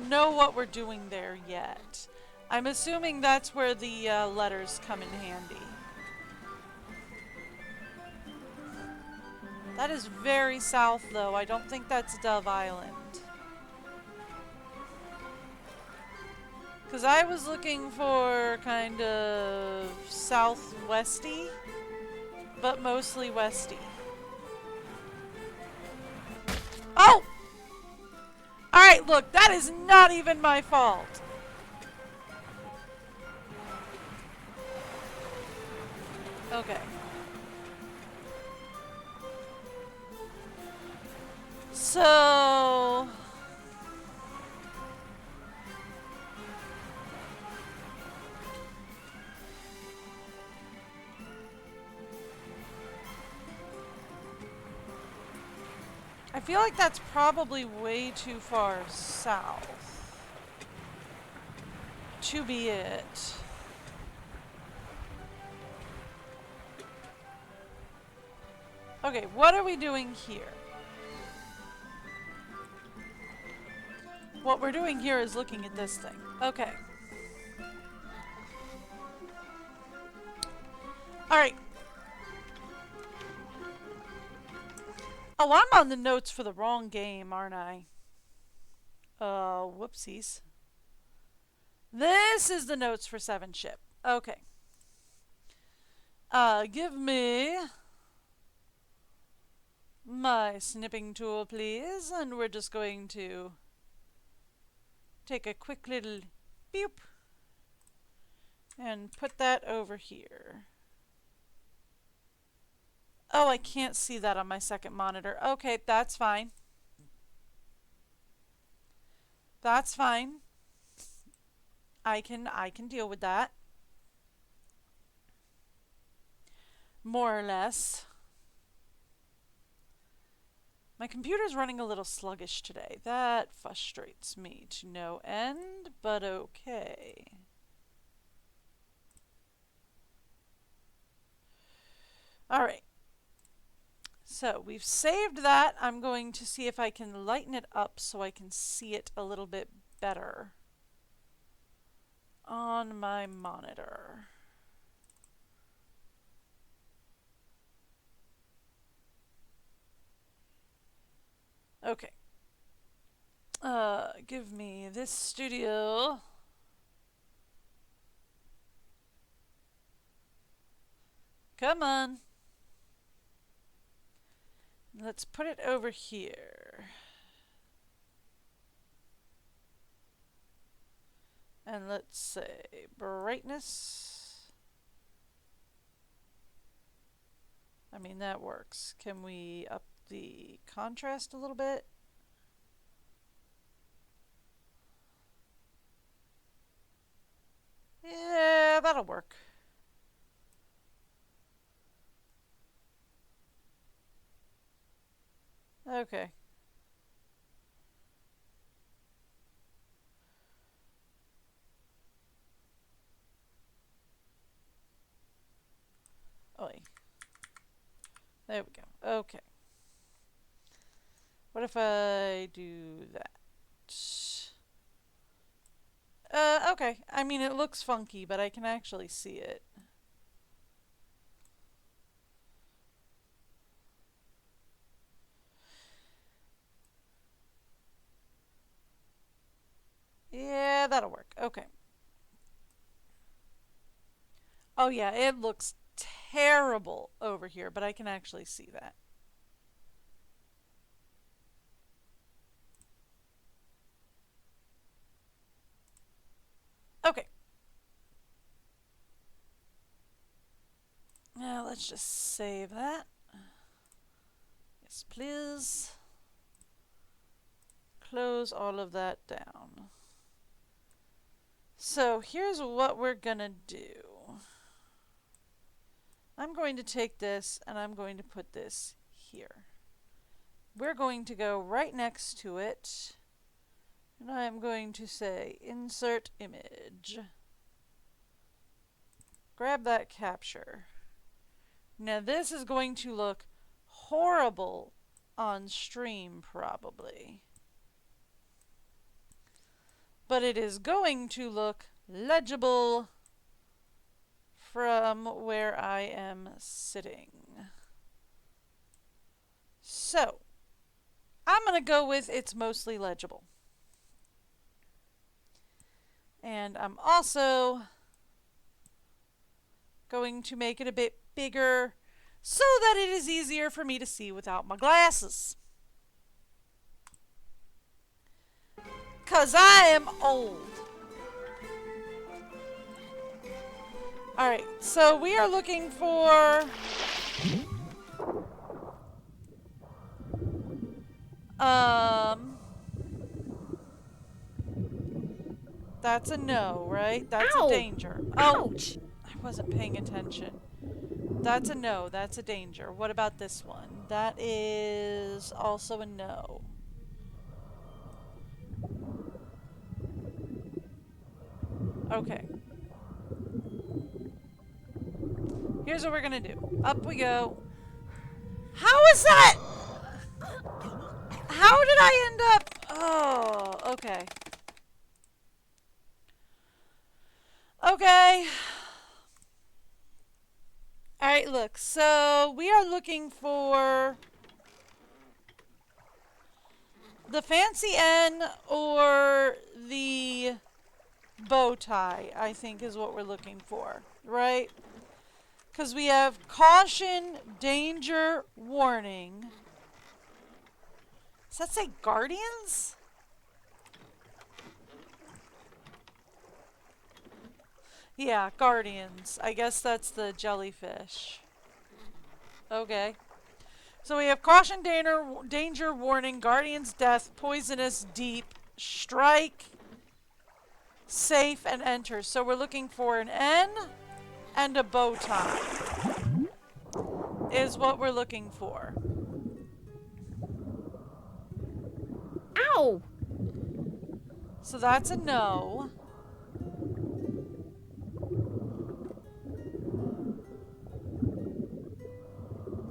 know what we're doing there yet. I'm assuming that's where the letters come in handy. That is very south, though. I don't think that's Dove Island. Because I was looking for kind of southwesty, but mostly westy. Oh! Alright, look, that is not even my fault. Okay. So... I feel like that's probably way too far south to be it. Okay, what are we doing here? What we're doing here is looking at this thing. Okay. Alright. Oh, I'm on the notes for the wrong game, aren't I? Whoopsies. This is the notes for 7 ship. Okay. Give me my snipping tool, please. And we're just going to take a quick little beep and put that over here. Oh, I can't see that on my second monitor. Okay, that's fine. That's fine. I can deal with that. More or less. My computer's running a little sluggish today. That frustrates me to no end, but okay. Alright. So we've saved that. I'm going to see if I can lighten it up so I can see it a little bit better on my monitor. Okay. Give me this studio. Come on. Let's put it over here. And let's say brightness. I mean, that works. Can we up the contrast a little bit? Yeah, that'll work. Okay. Oi. There we go. Okay. What if I do that? Okay. I mean, it looks funky, but I can actually see it. Yeah, that'll work. Okay. Oh yeah, it looks terrible over here, but I can actually see that. Okay. Now let's just save that. Yes, please. Close all of that down. So here's what we're gonna do. I'm going to take this and I'm going to put this here. We're going to go right next to it. And I'm going to say insert image. Grab that capture. Now this is going to look horrible on stream probably. But it is going to look legible from where I am sitting. So, I'm going to go with it's mostly legible. And I'm also going to make it a bit bigger so that it is easier for me to see without my glasses. 'Cause I am old. Alright, so we are looking for that's a no, right? That's Ow! a danger. Ouch! I wasn't paying attention. That's a no, that's a danger. What about this one? That is also a no. Okay. Here's what we're gonna do. Up we go. How is that? How did I end up? Oh, okay. Okay. Alright, look. So, we are looking for the fancy N or the bow tie, I think is what we're looking for. Right? Because we have caution, danger, warning. Does that say guardians? Yeah, guardians. I guess that's the jellyfish. Okay. So we have caution, danger, warning, guardian's death, poisonous, deep, strike, safe, and enter. So we're looking for an N and a bow tie is what we're looking for. Ow! So that's a no.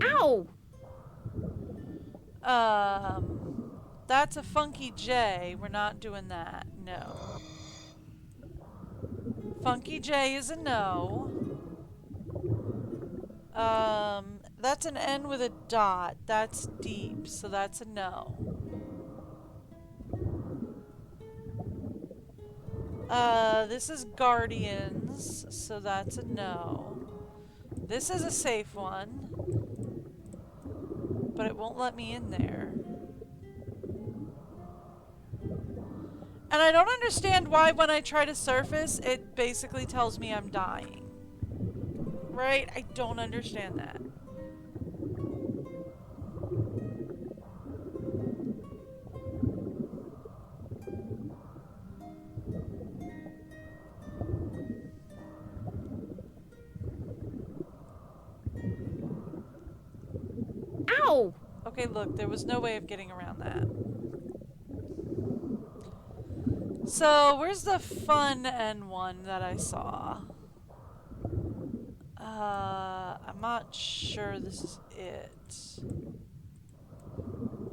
Ow! That's a funky J. We're not doing that. No. Funky J is a no. That's an N with a dot. That's deep, so that's a no. This is Guardians, so that's a no. This is a safe one, but it won't let me in there. And I don't understand why when I try to surface, it basically tells me I'm dying. Right? I don't understand that. Ow! Okay, look, there was no way of getting around that. So, where's the fun N1 that I saw? I'm not sure this is it.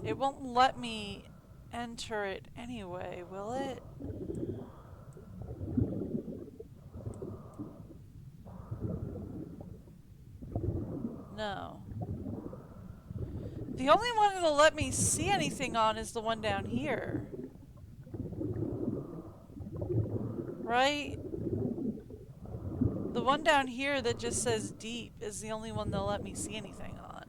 It won't let me enter it anyway, will it? No. The only one that'll let me see anything on is the one down here. Right? The one down here that just says deep is the only one they'll let me see anything on.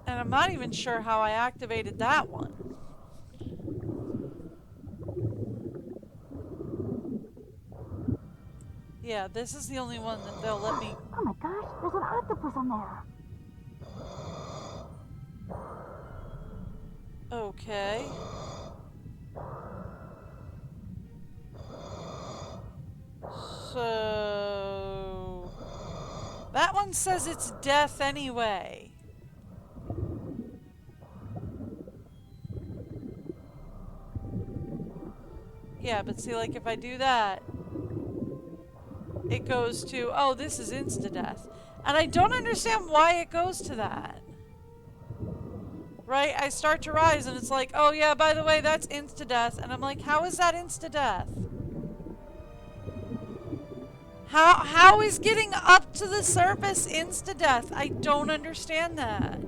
And I'm not even sure how I activated that one. Yeah, this is the only one that they'll let me... Oh my gosh, there's an octopus on there. Okay. So... that one says it's death anyway. Yeah, but see, like, if I do that, it goes to, oh, this is insta-death. And I don't understand why it goes to that. Right? I start to rise and it's like, oh yeah, by the way, that's insta-death. And I'm like, how is that insta-death? How is getting up to the surface insta-death? I don't understand that.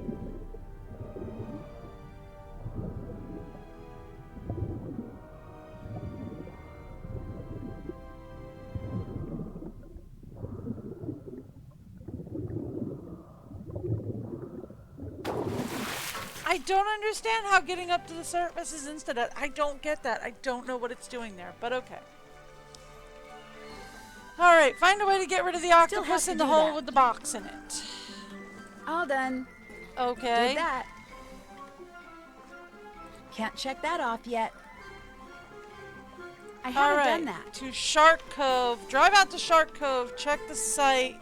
I don't understand how getting up to the surface is insta-death. I don't get that. I don't know what it's doing there, but okay. Alright, find a way to get rid of the octopus in the hole with the box in it. All done. Okay. Did that. Can't check that off yet. I haven't done that. To Shark Cove. Drive out to Shark Cove. Check the site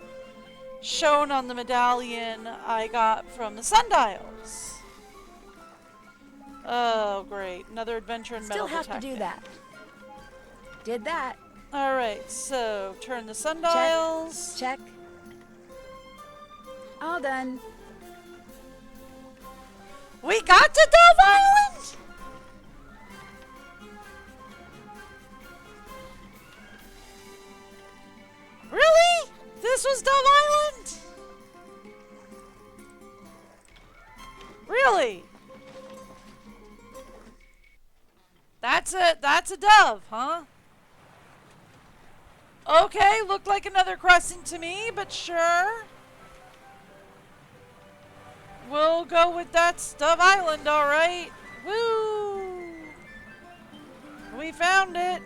shown on the medallion I got from the sundials. Oh, great. Another adventure in metal Still have detecting. to do that. Did that. Alright, so turn the sundials. Check. All done. We got to Dove Island? Really? This was Dove Island? Really? That's a dove, huh? Okay, looked like another crescent to me, but sure. We'll go with that's Dove Island, alright. Woo! We found it.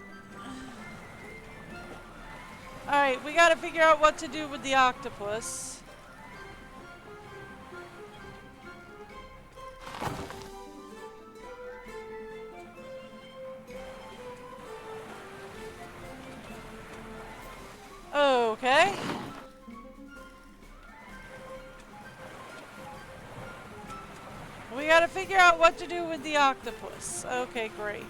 Alright, we gotta figure out what to do with the octopus. Okay. We gotta figure out what to do with the octopus. Okay, great.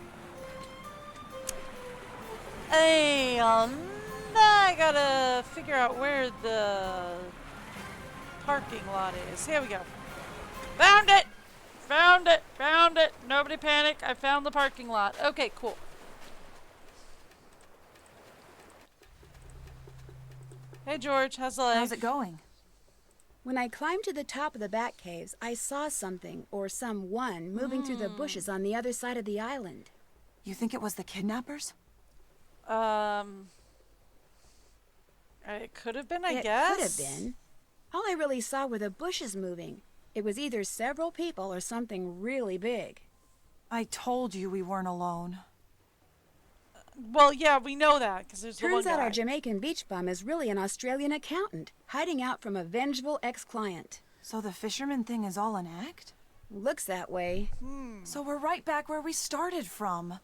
I gotta figure out where the parking lot is. Here we go. Found it! Found it! Found it! Nobody panic. I found the parking lot. Okay, cool. Hey, George. How's the leg? How's it going? When I climbed to the top of the bat caves, I saw something, or someone, moving through the bushes on the other side of the island. You think it was the kidnappers? It could have been, I guess. It could have been. All I really saw were the bushes moving. It was either several people or something really big. I told you we weren't alone. Well, yeah, we know that, because there's the one Turns out guy. our Jamaican beach bum is really an Australian accountant, hiding out from a vengeful ex-client. So the fisherman thing is all an act? Looks that way. So we're right back where we started from.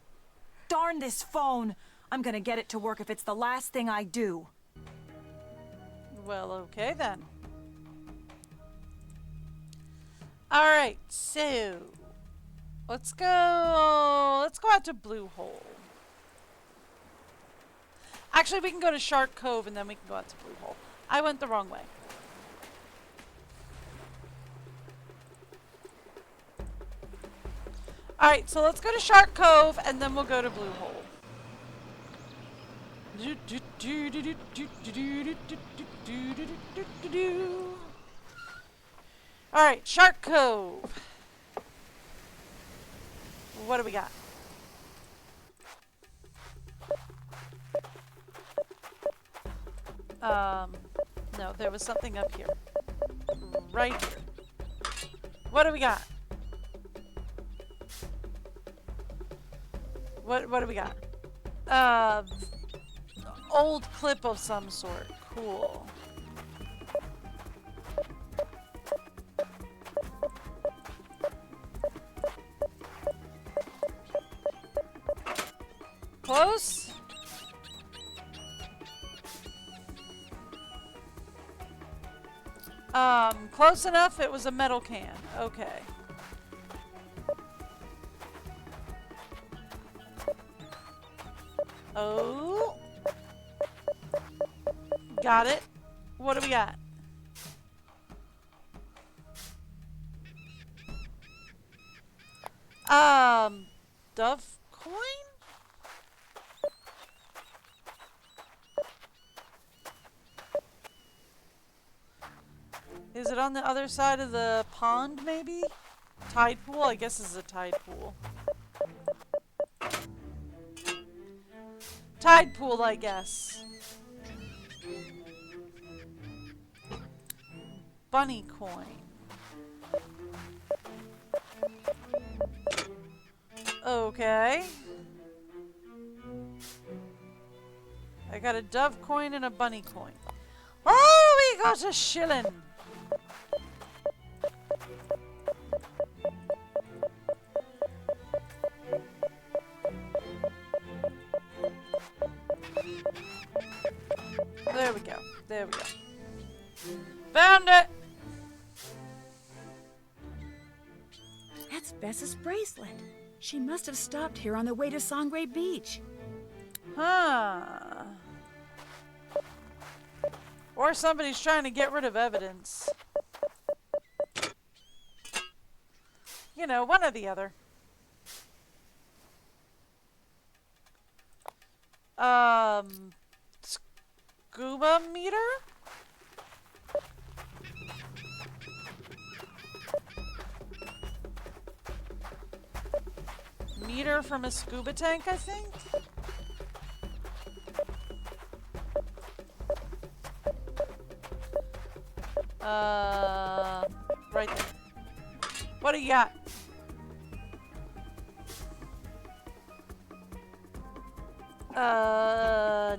Darn this phone! I'm gonna get it to work if it's the last thing I do. Well, okay then. Alright, so let's go out to Blue Hole. Actually, we can go to Shark Cove and then we can go out to Blue Hole. I went the wrong way. Alright, so let's go to Shark Cove and then we'll go to Blue Hole. Alright, Shark Cove. What do we got? No, there was something up here. Right here. What do we got? What do we got? Old clip of some sort. Cool. Close? Close enough. It was a metal can. Okay. Oh. Got it. What do we got? Dove coin? Is it on the other side of the pond, maybe? Tide pool? I guess this is a tide pool. Tide pool, I guess. Bunny coin. Okay. I got a dove coin and a bunny coin. Oh, we got a shilling. There we go. There we go. Found it! That's Bess's bracelet. She must have stopped here on the way to Sangre Beach. Huh. Or somebody's trying to get rid of evidence. You know, one or the other. Scuba meter? Meter from a scuba tank, I think? Right there. What do you got?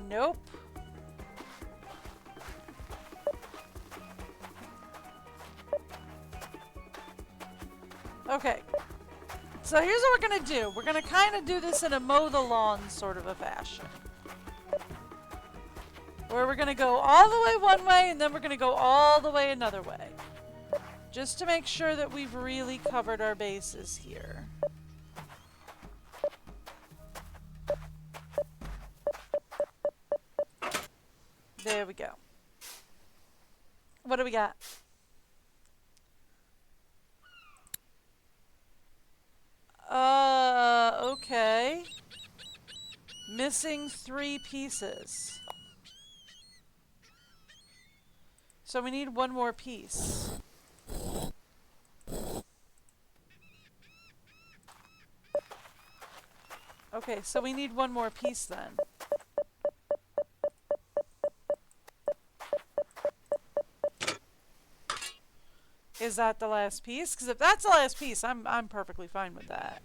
Nope. Okay. So here's what we're going to do. We're going to kind of do this in a mow the lawn sort of a fashion. Where we're going to go all the way one way and then we're going to go all the way another way. Just to make sure that we've really covered our bases here. There we go. What do we got? Okay. Missing 3 pieces. So we need 1 more piece. Okay, so we need 1 more piece then. Is that the last piece? Because if that's the last piece, I'm perfectly fine with that.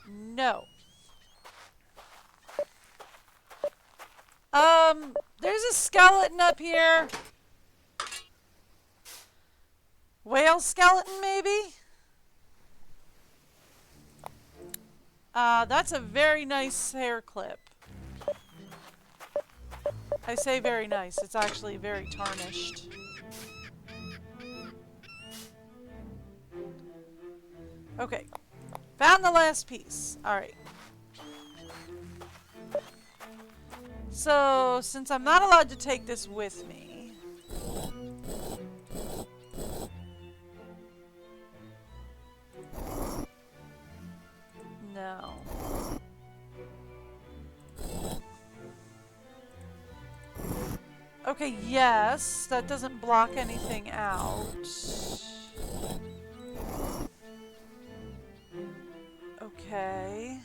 No. There's a skeleton up here. Whale skeleton, maybe? That's a very nice hair clip. I say very nice. It's actually very tarnished. Okay. Found the last piece. Alright. So, since I'm not allowed to take this with me... No. Okay, yes. That doesn't block anything out. Okay.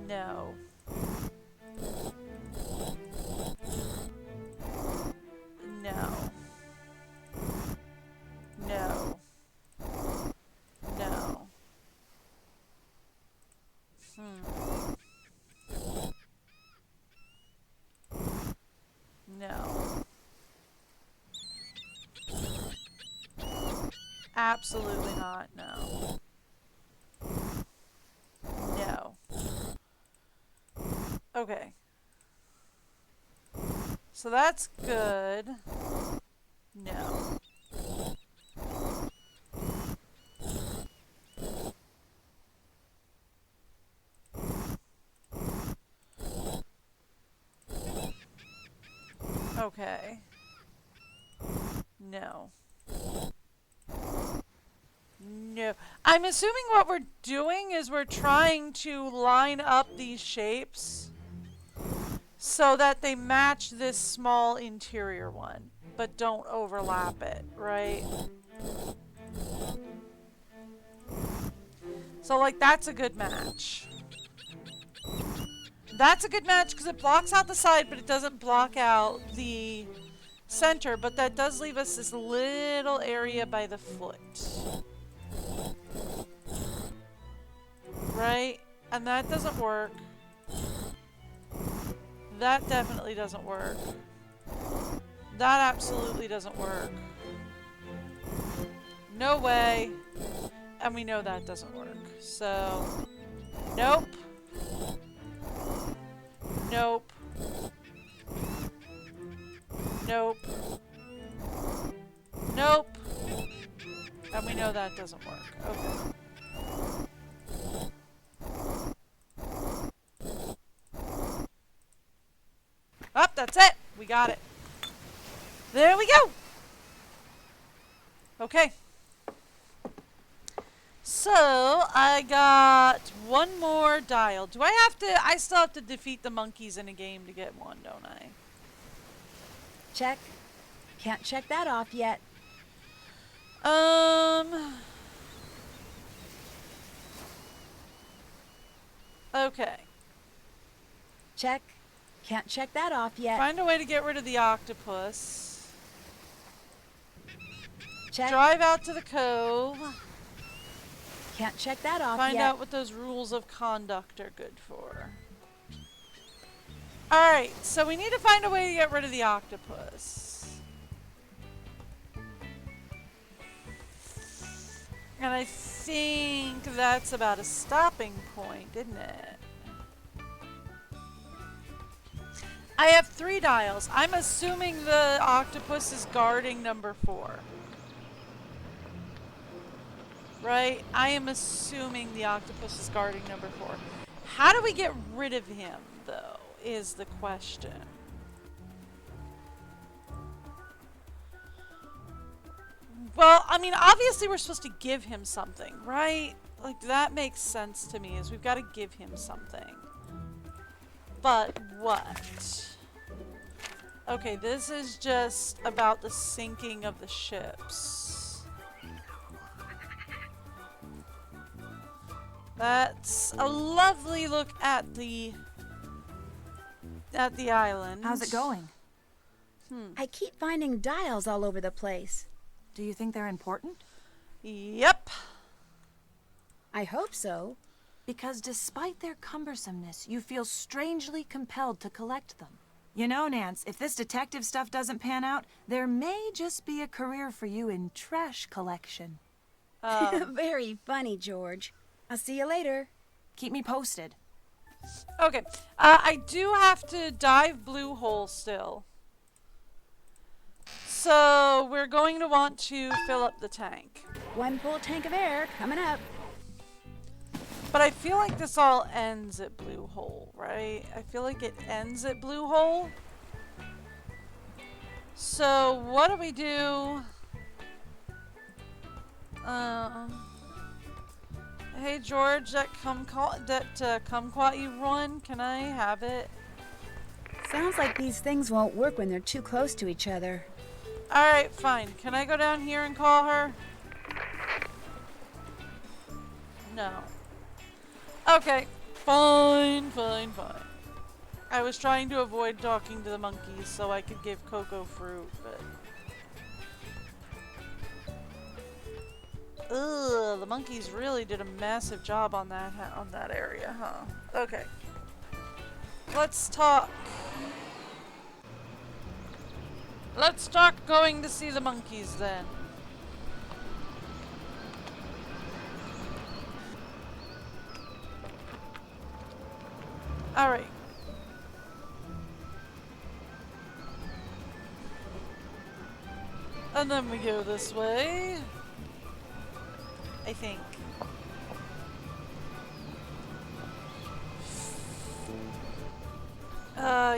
No. No. No. No. No. Absolutely not, no. No. Okay. So that's good. No. Okay. No. No. I'm assuming what we're doing is we're trying to line up these shapes so that they match this small interior one, but don't overlap it, right? So, like, that's a good match. That's a good match because it blocks out the side, but it doesn't block out the center, but that does leave us this little area by the foot. Right? And that doesn't work. That definitely doesn't work. That absolutely doesn't work. No way. And we know that doesn't work. So, nope. Nope. Nope. Nope. And we know that doesn't work. Okay. Up, that's it. We got it. There we go. Okay. So, I got 1 more dial. Do I have to... I still have to defeat the monkeys in a game to get 1, don't I? Check. Can't check that off yet. Okay. Check. Can't check that off yet. Find a way to get rid of the octopus. Check. Drive out to the cove. Can't check that off Find yet. out what those rules of conduct are good for. Alright, so we need to find a way to get rid of the octopus. And I think that's about a stopping point, isn't it? I have 3 dials. I'm assuming the octopus is guarding number 4. Right? I am assuming the octopus is guarding number 4. How do we get rid of him, though, is the question. Well, I mean, obviously we're supposed to give him something, right? Like, that makes sense to me, is we've got to give him something. But what? Okay, this is just about the sinking of the ships. That's a lovely look at the island. How's it going? I keep finding dials all over the place. Do you think they're important? Yep. I hope so. Because despite their cumbersomeness, you feel strangely compelled to collect them. You know, Nance, if this detective stuff doesn't pan out, there may just be a career for you in trash collection. Very funny, George. I'll see you later. Keep me posted. Okay. I do have to dive blue hole still. So we're going to want to fill up the tank. 1 full tank of air coming up. But I feel like this all ends at blue hole, right? I feel like it ends at blue hole. So what do we do? Hey George, that kumquat you won, can I have it? Sounds like these things won't work when they're too close to each other. Alright, fine. Can I go down here and call her? No. Okay. Fine. I was trying to avoid talking to the monkeys so I could give Coco fruit, but... Ugh, the monkeys really did a massive job on that area, huh? Okay. Let's talk. Let's start going to see the monkeys then. Alright. And then we go this way. I think.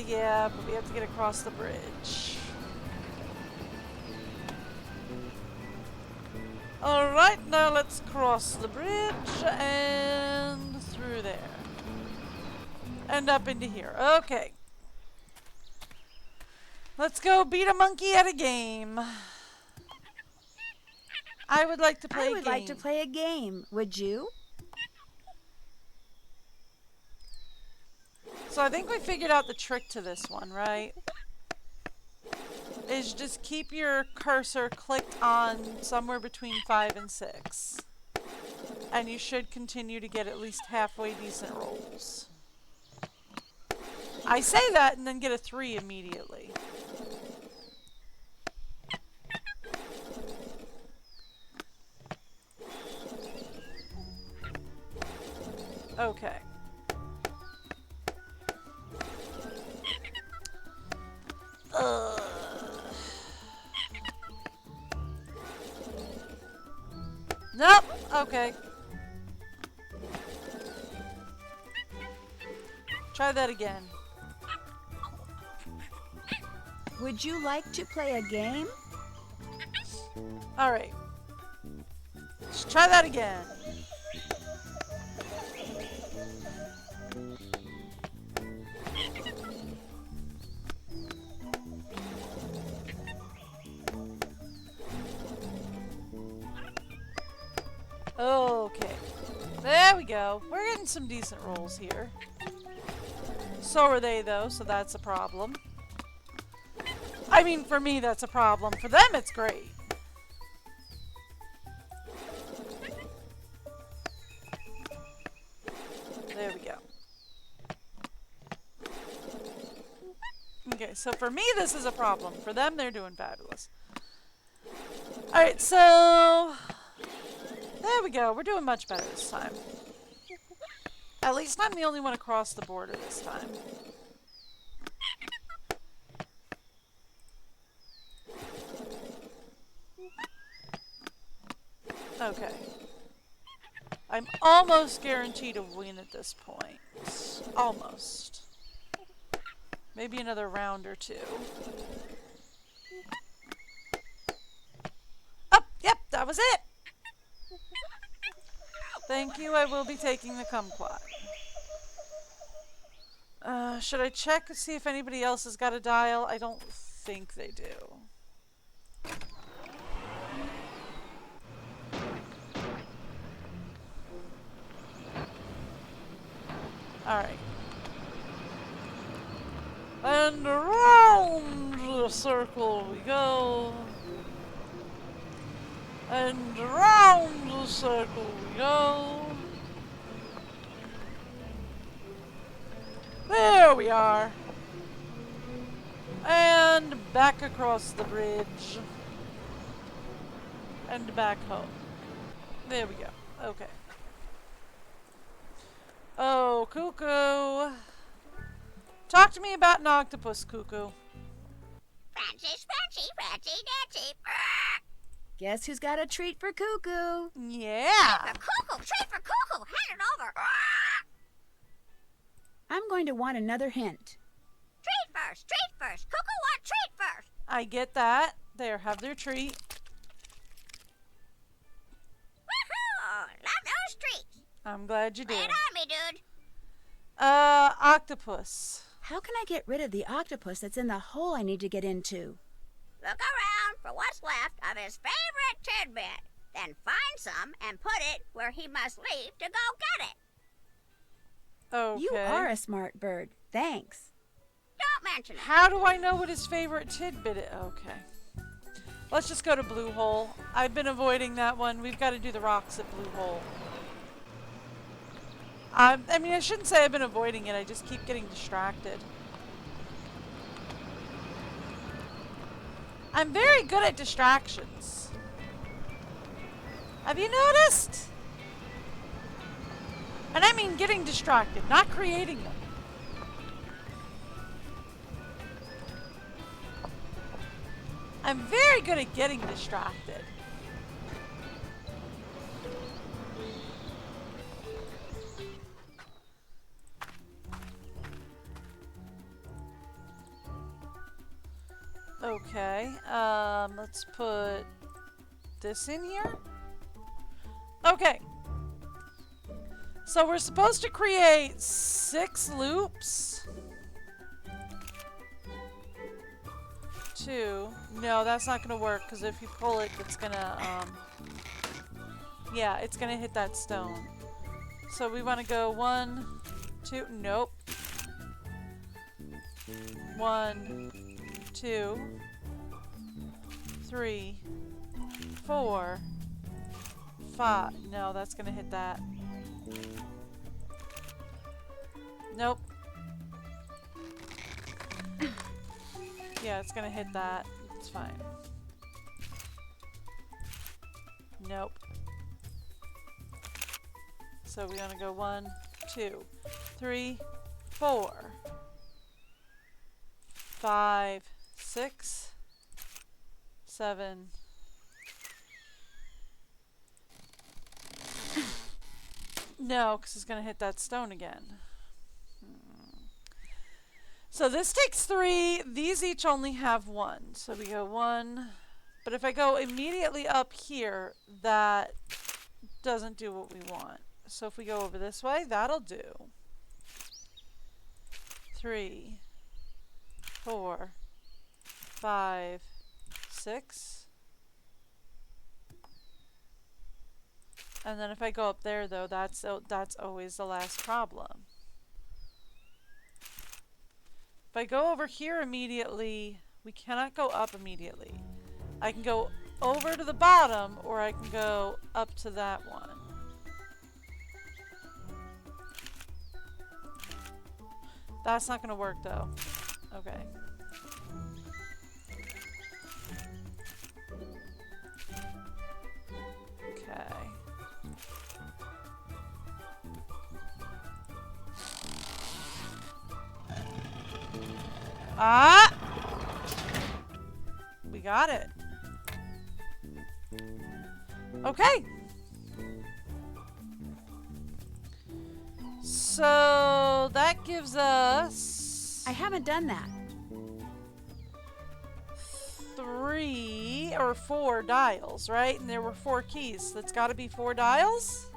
Yeah, but we have to get across the bridge. Alright, now let's cross the bridge and through there. And up into here. Okay. Let's go beat a monkey at a game. I would like to play a game. I would like to play a game. Would you? So I think we figured out the trick to this one, right? Is just keep your cursor clicked on somewhere between 5 and 6. And you should continue to get at least halfway decent rolls. I say that and then get a 3 immediately. Okay. Nope. Okay. Try that again. Would you like to play a game? Alright. Let's try that again. Okay. There we go. We're getting some decent rolls here. So are they, though, so that's a problem. I mean, for me, that's a problem. For them, it's great. There we go. Okay, so for me, this is a problem. For them, they're doing fabulous. Alright, so... There we go. We're doing much better this time. At least I'm the only one across the border this time. Okay. I'm almost guaranteed to win at this point. Almost. Maybe another round or two. Oh, yep, that was it. Thank you, I will be taking the kumquat. Should I check to see if anybody else has got a dial? I don't think they do. Alright. And around the circle we go. And around the circle we go. There we are. And back across the bridge. And back home. There we go. Okay. Oh, Cuckoo. Talk to me about an octopus, Cuckoo. Francie, Nancy. Guess who's got a treat for Cuckoo? Yeah. For Cuckoo, treat for Cuckoo. Hand it over. I'm going to want another hint. Treat first. Cuckoo want treat first. I get that. There, have their treat. Woohoo! Love those treats. I'm glad you Lay did. it on me, dude. Octopus. How can I get rid of the octopus that's in the hole I need to get into? Look around for what's left of his favorite tidbit. Then find some and put it where he must leave to go get it. Okay. You are a smart bird. Thanks. Don't mention it. How do I know what his favorite tidbit is? Okay. Let's just go to Blue Hole. I've been avoiding that one. We've got to do the rocks at Blue Hole. I mean, I shouldn't say I've been avoiding it. I just keep getting distracted. I'm very good at distractions. Have you noticed? And I mean getting distracted, not creating them. I'm very good at getting distracted. Okay, let's put this in here. Okay. So we're supposed to create 6 loops. 2. No, that's not gonna work, because if you pull it, it's gonna, yeah, it's gonna hit that stone. So we want to go 1, 2, nope. 1, 2, 3, 4, 5. No, that's gonna hit that. Nope. Yeah, it's gonna hit that. It's fine. Nope. So we wanna go 1, 2, 3, 4, 5, 6, 7. No, because it's gonna hit that stone again. So this takes 3. These each only have 1. So we go 1. But if I go immediately up here, that doesn't do what we want. So if we go over this way, that'll do. 3, 4, 5, 6. And then if I go up there, though, that's always the last problem. If I go over here immediately, we cannot go up immediately. I can go over to the bottom, or I can go up to that one. That's not going to work, though. Okay. Okay. Ah! We got it. Okay. So that gives us I haven't done that. 3 or 4 dials, right? And there were 4 keys. That's got to be 4 dials?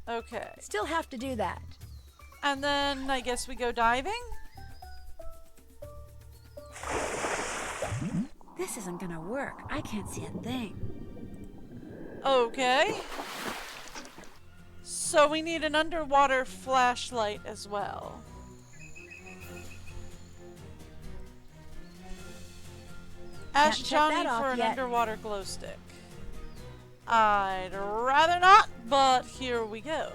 Okay. Still have to do that. And then I guess we go diving? This isn't gonna work. I can't see a thing. Okay. So we need an underwater flashlight as well. Ask Can't shut that Johnny off for an yet. underwater glow stick. I'd rather not, but here we go.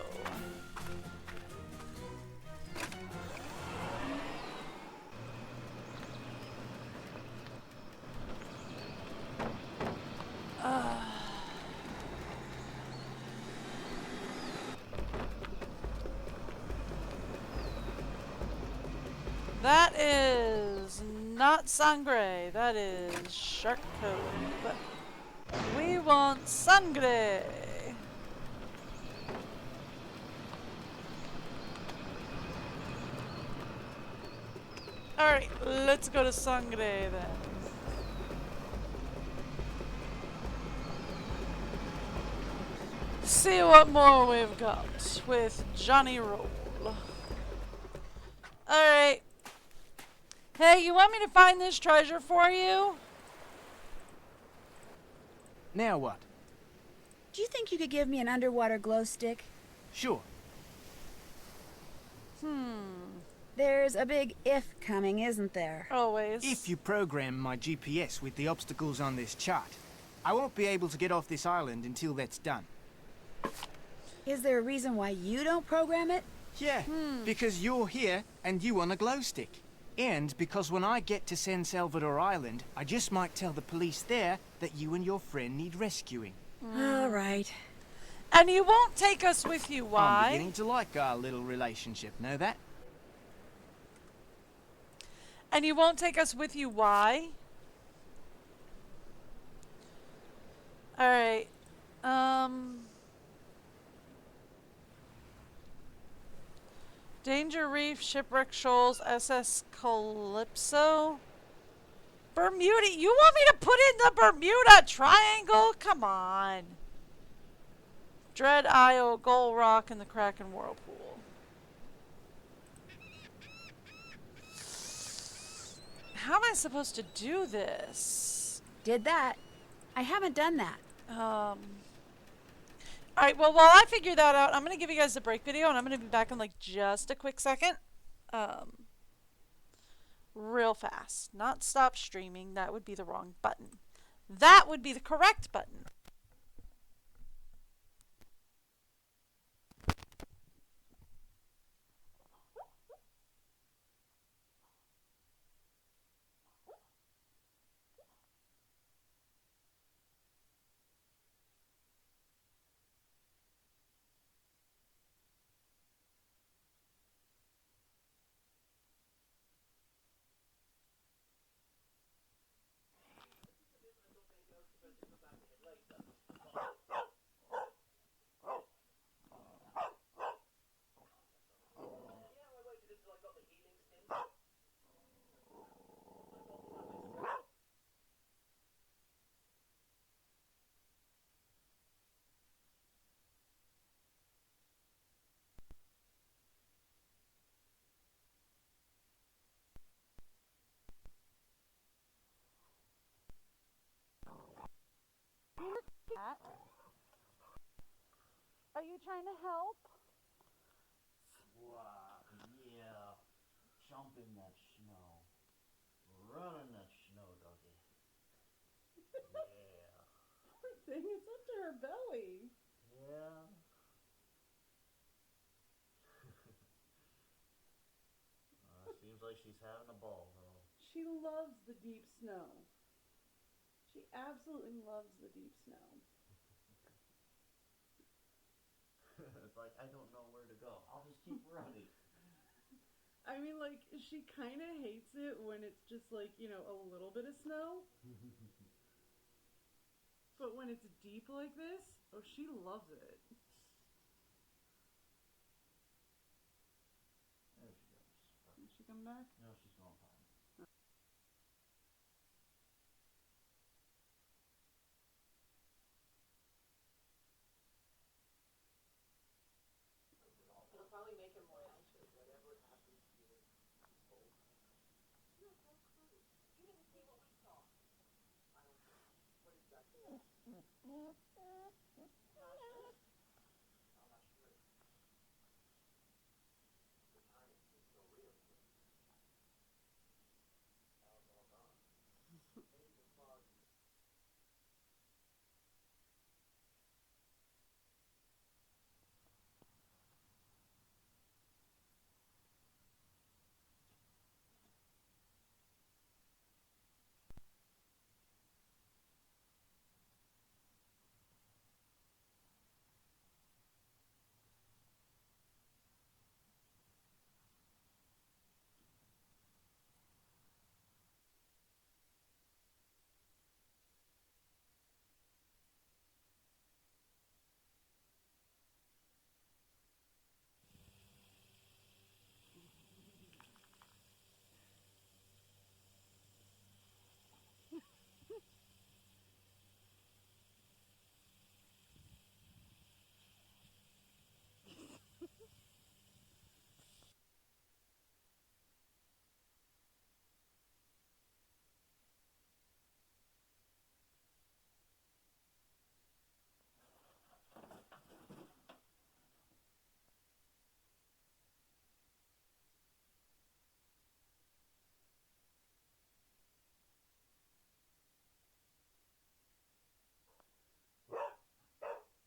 That is not sangre. That is shark code. We want sangre. Alright, let's go to sangre then. See what more we've got with Johnny Roll. Alright. Hey, you want me to find this treasure for you? Now what? Do you think you could give me an underwater glow stick? Sure. There's a big if coming, isn't there? Always. If you program my GPS with the obstacles on this chart, I won't be able to get off this island until that's done. Is there a reason why you don't program it? Yeah, because you're here and you want a glow stick. And because when I get to San Salvador Island, I just might tell the police there that you and your friend need rescuing. All right. And you won't take us with you, I'm why? beginning to like our little relationship, know that? And you won't take us with you, why? Alright. Danger Reef, Shipwreck Shoals, SS Calypso. Bermuda. You want me to put in the Bermuda Triangle? Come on. Dread Isle, Gull Rock, and the Kraken Whirlpool. How am I supposed to do this? Did that. I haven't done that. Alright, well, while I figure that out, I'm going to give you guys the break video, and I'm going to be back in, like, just a quick second. Real fast. Not stop streaming. That would be the wrong button. That would be the correct button. Are you trying to help? Wow, yeah. Jump in that snow. Run in that snow, doggy. Yeah. Poor thing, it's up to her belly. Yeah. Seems like she's having a ball, though. She loves the deep snow. She absolutely loves the deep snow. It's like, I don't know where to go. I'll just keep running. I mean, like, she kind of hates it when it's just, like, you know, a little bit of snow. But when it's deep like this, oh, she loves it. There she goes. Did she come back? No, she's going fine.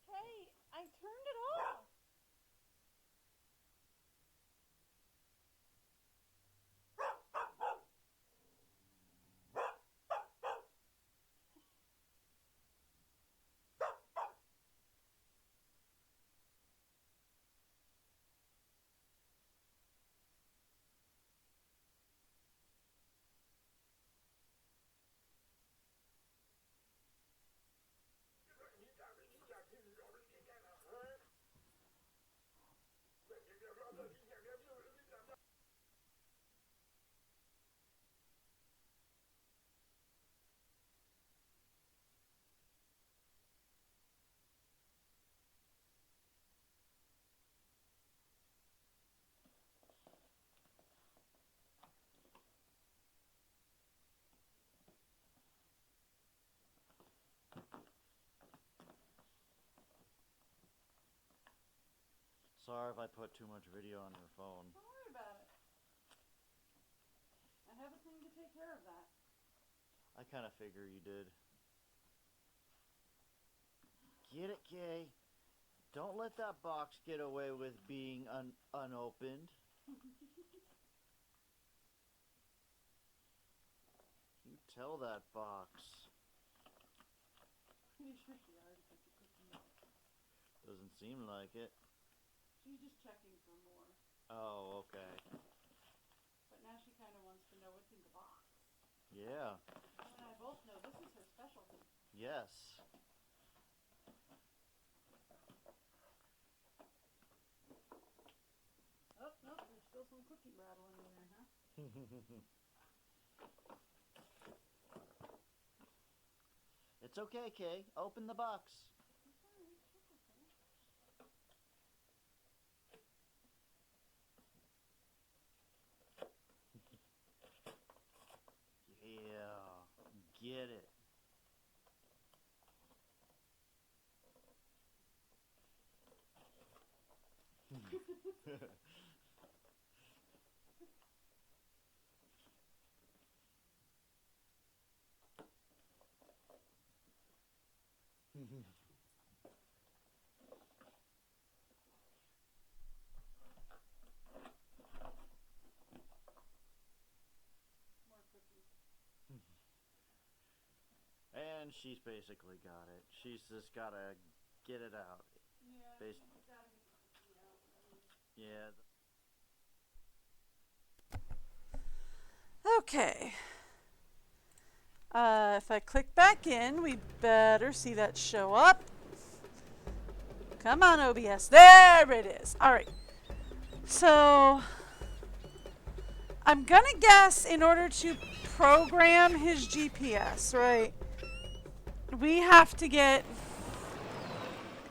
Hey, I turned it off. Sorry if I put too much video on your phone. Don't worry about it. I have a thing to take care of that. I kind of figure you did. Get it, Kay? Don't let that box get away with being unopened. You tell that box. Pretty sure she already put the cookie in. Doesn't seem like it. She's just checking for more. Oh, okay. But now she kind of wants to know what's in the box. Yeah. You and I both know this is her specialty. Yes. Oh, no, there's still some cookie rattling in there, huh? It's okay, Kay. Open the box. It's alright, it's okay. Yeah. Get it. More cookies. And she's basically got it. She's just gotta get it out. Yeah, Bas- she's gotta get the cookie out. I mean, Yeah. Okay. If I click back in, we better see that show up. Come on, OBS. There it is. All right. So, I'm going to guess in order to program his GPS, right, we have to get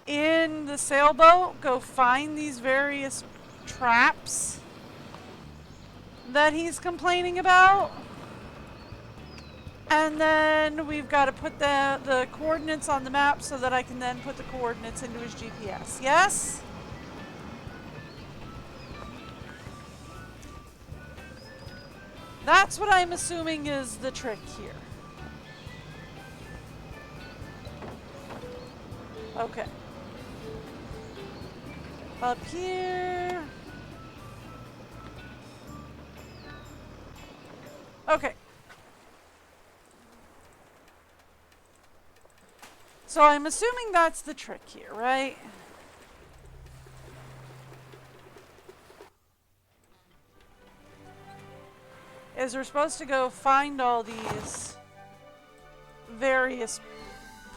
in the sailboat, go find these various traps that he's complaining about. And then we've got to put the coordinates on the map so that I can then put the coordinates into his GPS. Yes? That's what I'm assuming is the trick here. Okay. Up here. Okay. So I'm assuming that's the trick here, right? Is we're supposed to go find all these various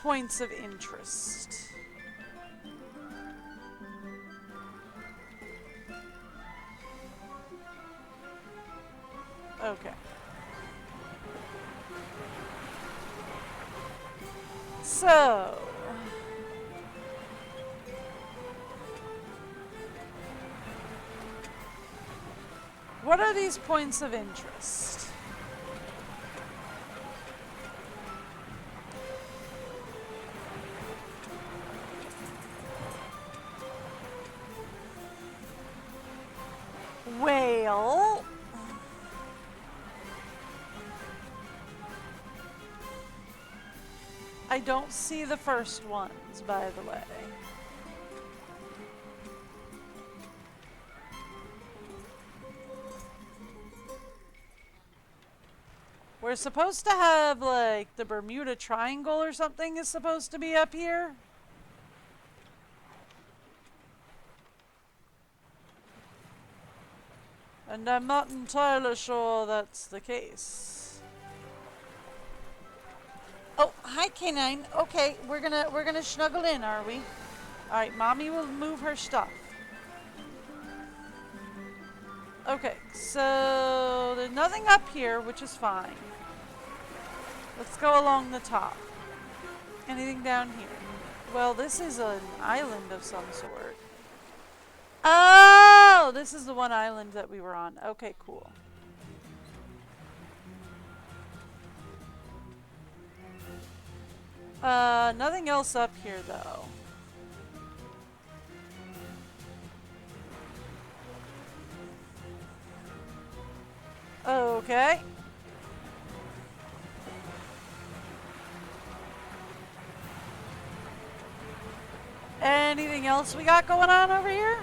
points of interest. Okay. So, what are these points of interest? Well, I don't see the first ones, by the way. We're supposed to have, like, the Bermuda Triangle or something is supposed to be up here. And I'm not entirely sure that's the case. Oh, hi Canine. Okay, we're gonna snuggle in, are we? Alright, Mommy will move her stuff. Okay, so there's nothing up here, which is fine. Let's go along the top. Anything down here? Well, this is an island of some sort. Oh, this is the one island that we were on. Okay, cool. Nothing else up here, though. Okay. Anything else we got going on over here?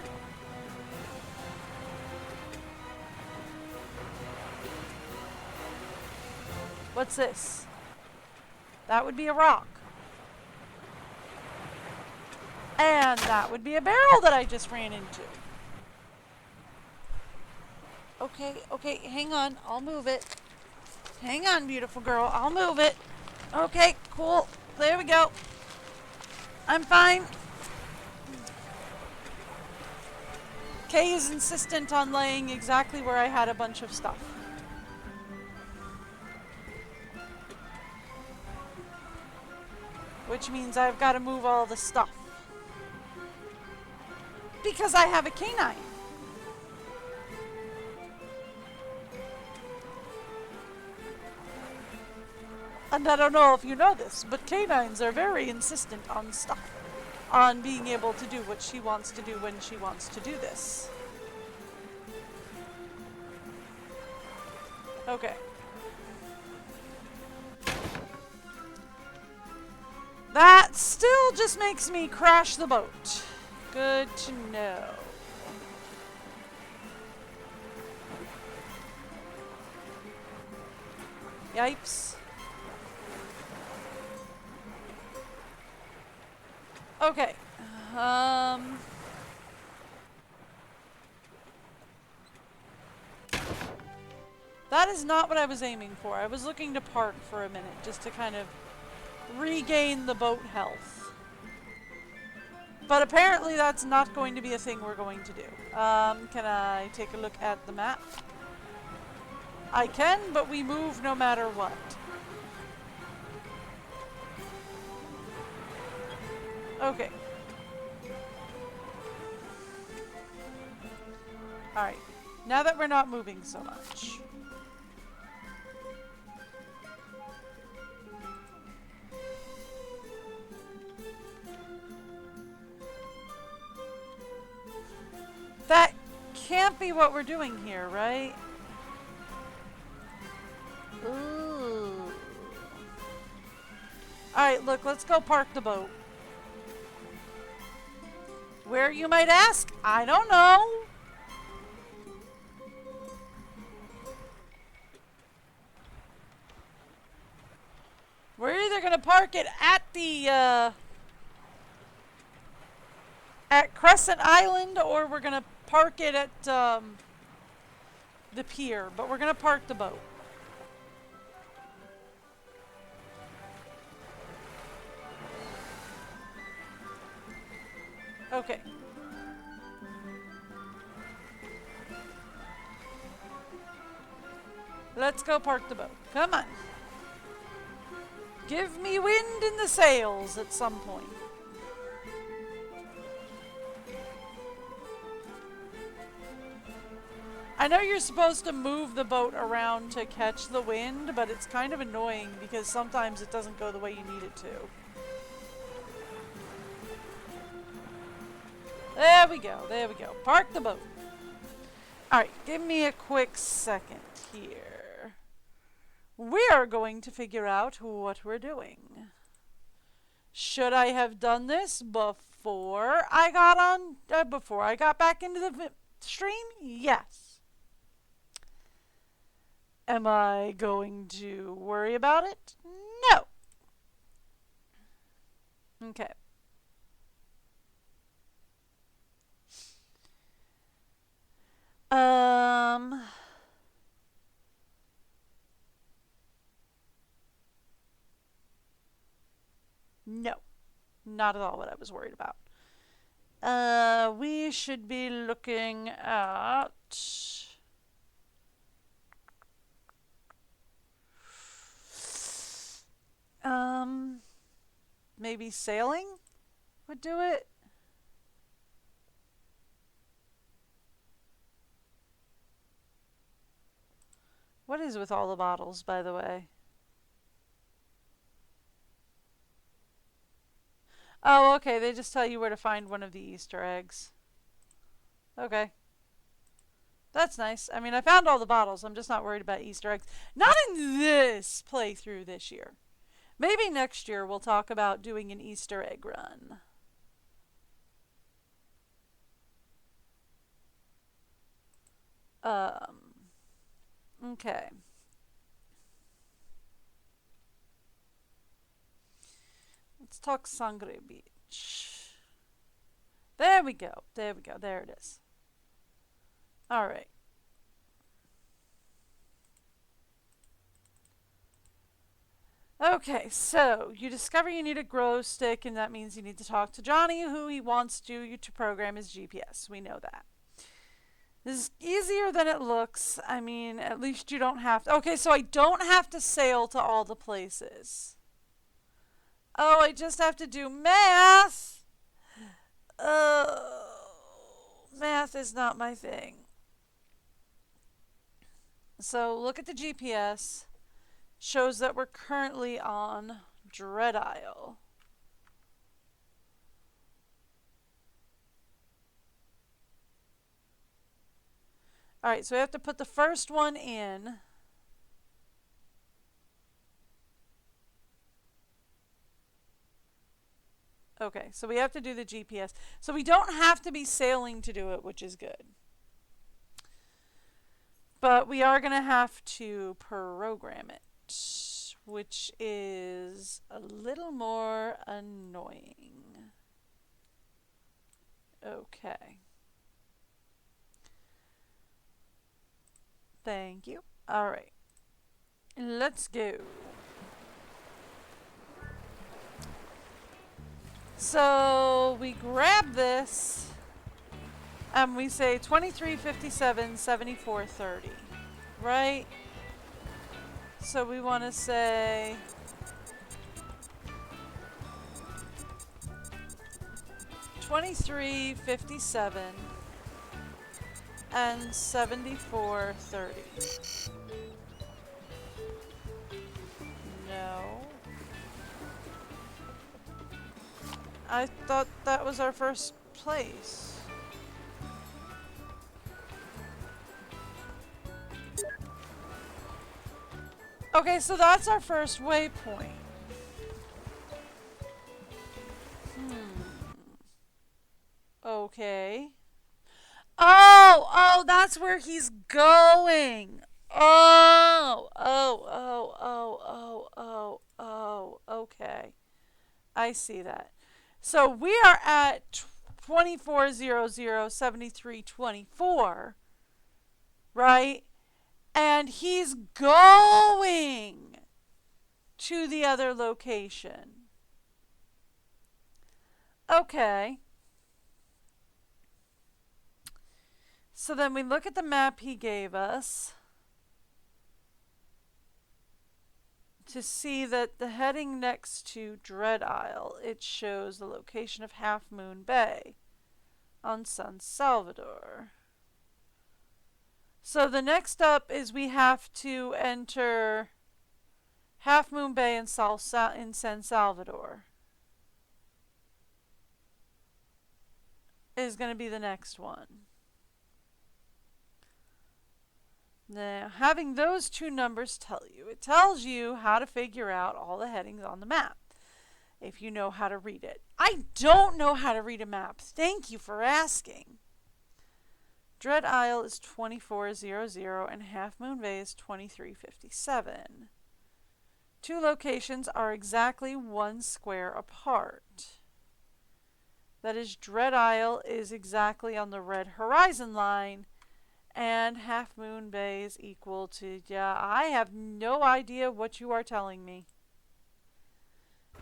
What's this? That would be a rock. And that would be a barrel that I just ran into. Okay, okay, hang on. I'll move it. Hang on, beautiful girl. I'll move it. Okay, cool. There we go. I'm fine. Kay is insistent on laying exactly where I had a bunch of stuff. Which means I've got to move all the stuff. Because I have a canine. And I don't know if you know this, but canines are very insistent on stuff. On being able to do what she wants to do when she wants to do this. Okay. That still just makes me crash the boat. Good to know. Yipes. Okay. That is not what I was aiming for. I was looking to park for a minute, just to kind of regain the boat health. But apparently that's not going to be a thing we're going to do. Can I take a look at the map? I can, but we move no matter what. Okay. Alright. Now that we're not moving so much. That can't be what we're doing here, right? Ooh. Alright, look, let's go park the boat. Where, you might ask? I don't know. We're either going to park it at the, at Crescent Island, or we're going to park it at, the pier. But we're going to park the boat. Okay. Let's go park the boat. Come on. Give me wind in the sails at some point. I know you're supposed to move the boat around to catch the wind, but it's kind of annoying because sometimes it doesn't go the way you need it to. There we go, there we go. Park the boat. Alright, give me a quick second here. We are going to figure out what we're doing. Should I have done this before I got on, before I got back into the stream? Yes. Am I going to worry about it? No. Okay. No. Not at all what I was worried about. We should be looking at... maybe sailing would do it. What is with all the bottles, by the way? Oh, okay. They just tell you where to find one of the Easter eggs. Okay. That's nice. I mean, I found all the bottles. I'm just not worried about Easter eggs. Not in this playthrough this year. Maybe next year we'll talk about doing an Easter egg run. Okay. Let's talk Sangre Beach. There we go. There we go. There it is. All right. Okay, so you discover you need a glow stick, and that means you need to talk to Johnny, who he wants you to program his GPS. We know that. This is easier than it looks. I mean, at least you don't have to... Okay, so I don't have to sail to all the places. Oh, I just have to do math. Math is not my thing. So look at the GPS. Shows that we're currently on Dread Isle. Alright, so we have to put the first one in. Okay, so we have to do the GPS. So we don't have to be sailing to do it, which is good. But we are going to have to program it, which is a little more annoying. Okay. Thank you. Alright. Let's go. So we grab this and we say 23, 57, 74, 30. Right? So we want to say 23, 57, and 74, 30. No. I thought that was our first place. Okay, so that's our first waypoint. Okay. Oh, that's where he's going. Okay. I see that. So we are at 24007324, right? And he's going to the other location. Okay. So then we look at the map he gave us to see that the heading next to Dread Isle, it shows the location of Half Moon Bay on San Salvador. So the next up is we have to enter Half Moon Bay in San Salvador. Is going to be the next one. Now, having those two numbers it tells you how to figure out all the headings on the map, if you know how to read it. I don't know how to read a map. Thank you for asking. Dread Isle is 2400 and Half Moon Bay is 2357. Two locations are exactly 1 square apart. That is, Dread Isle is exactly on the red horizon line, and Half Moon Bay is equal to, I have no idea what you are telling me.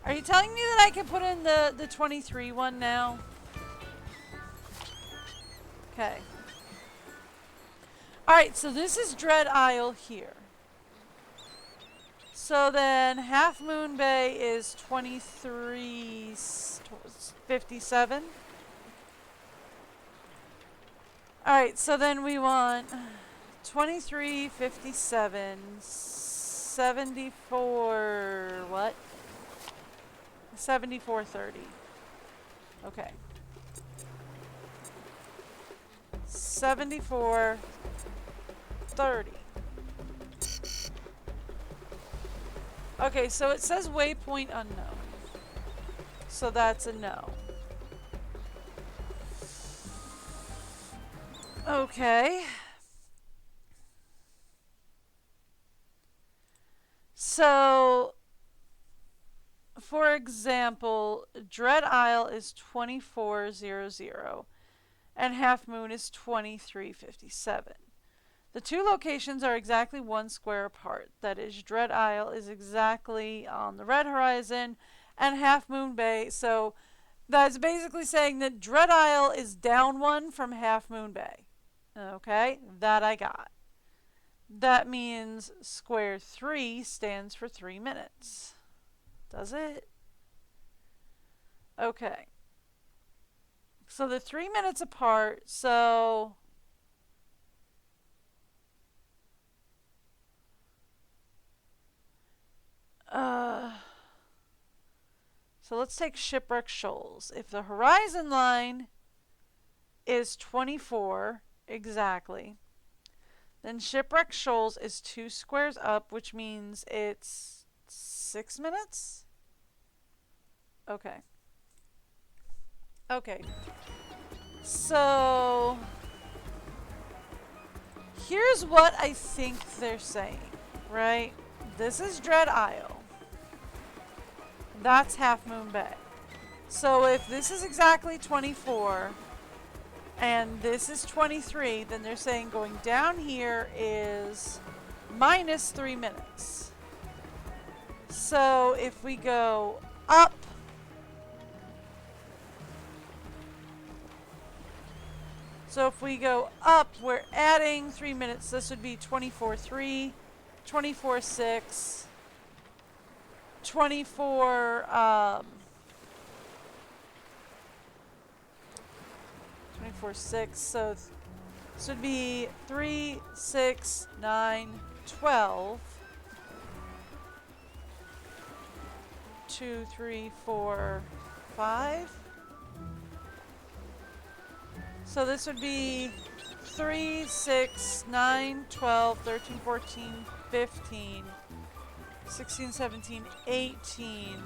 Are you telling me that I can put in the 23 one now? Okay. Alright, so this is Dread Isle here. So then Half Moon Bay is 2357. Alright, so then we want 2357, 74, what? 7430. Okay. 7430. Okay, so it says waypoint unknown. So that's a no. Okay. So, for example, Dread Isle is 2400 and Half Moon is 2357. The two locations are exactly 1 square apart. That is, Dread Isle is exactly on the red horizon and Half Moon Bay. So that's basically saying that Dread Isle is down 1 from Half Moon Bay. Okay, that I got. That means square 3 stands for 3 minutes. Does it? Okay. So they're 3 minutes apart, so let's take Shipwreck Shoals. If the horizon line is 24 exactly, then Shipwreck Shoals is 2 squares up, which means it's 6 minutes? Okay. Okay. So here's what I think they're saying, right? This is Dread Isle. That's Half Moon Bay. So if this is exactly 24 and this is 23, then they're saying going down here is minus 3 minutes. So if we go up, we're adding 3 minutes. This would be 24:3, 24:6, 24, 24:6. So this would be 3, 6, 9, 12. 2, 3, 4, 5. So this would be 3, 6, 9, 12, 13, 14, 15, 16, 17, 18.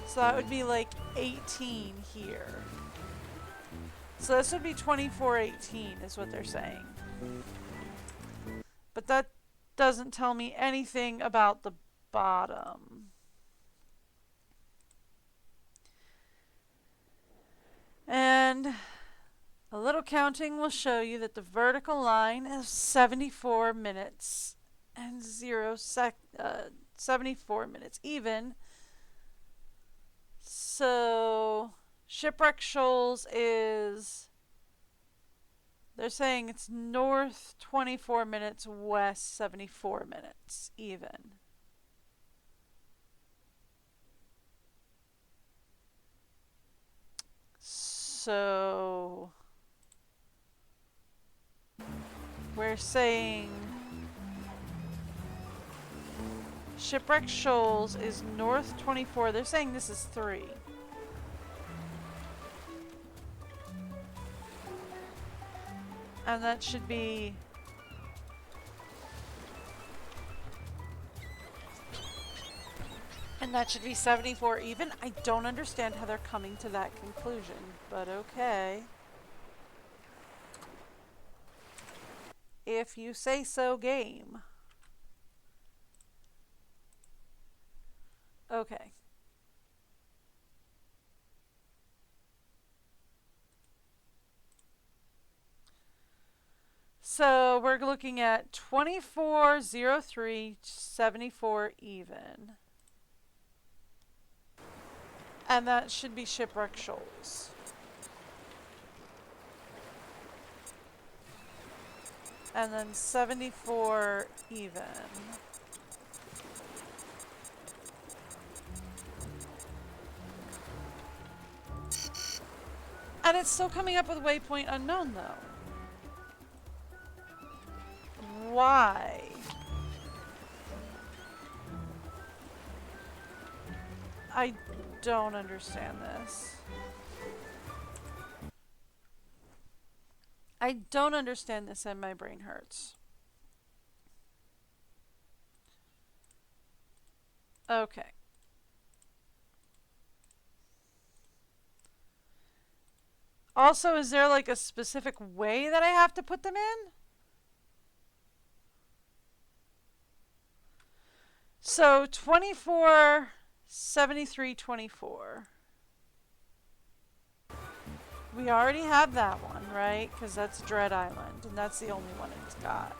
So that would be like 18 here. So this would be 24:18 is what they're saying. But that doesn't tell me anything about the bottom. And a little counting will show you that the vertical line is 74 minutes and 74 minutes even. So Shipwreck Shoals is, they're saying it's north 24 minutes, west 74 minutes even. So we're saying Shipwreck Shoals is north 24. They're saying this is 3. And that should be And that should be 74 even. I don't understand how they're coming to that conclusion, but okay. If you say so, game. Okay. So we're looking at 24:03, 74 even. And that should be Shipwreck Shoals. And then 74 even. And it's still coming up with waypoint unknown though. Why? I don't understand this. I don't understand this and my brain hurts. Okay. Also, is there like a specific way that I have to put them in? So 24, 73, 24. We already have that one, right? Because that's Dread Island, and that's the only one it's got.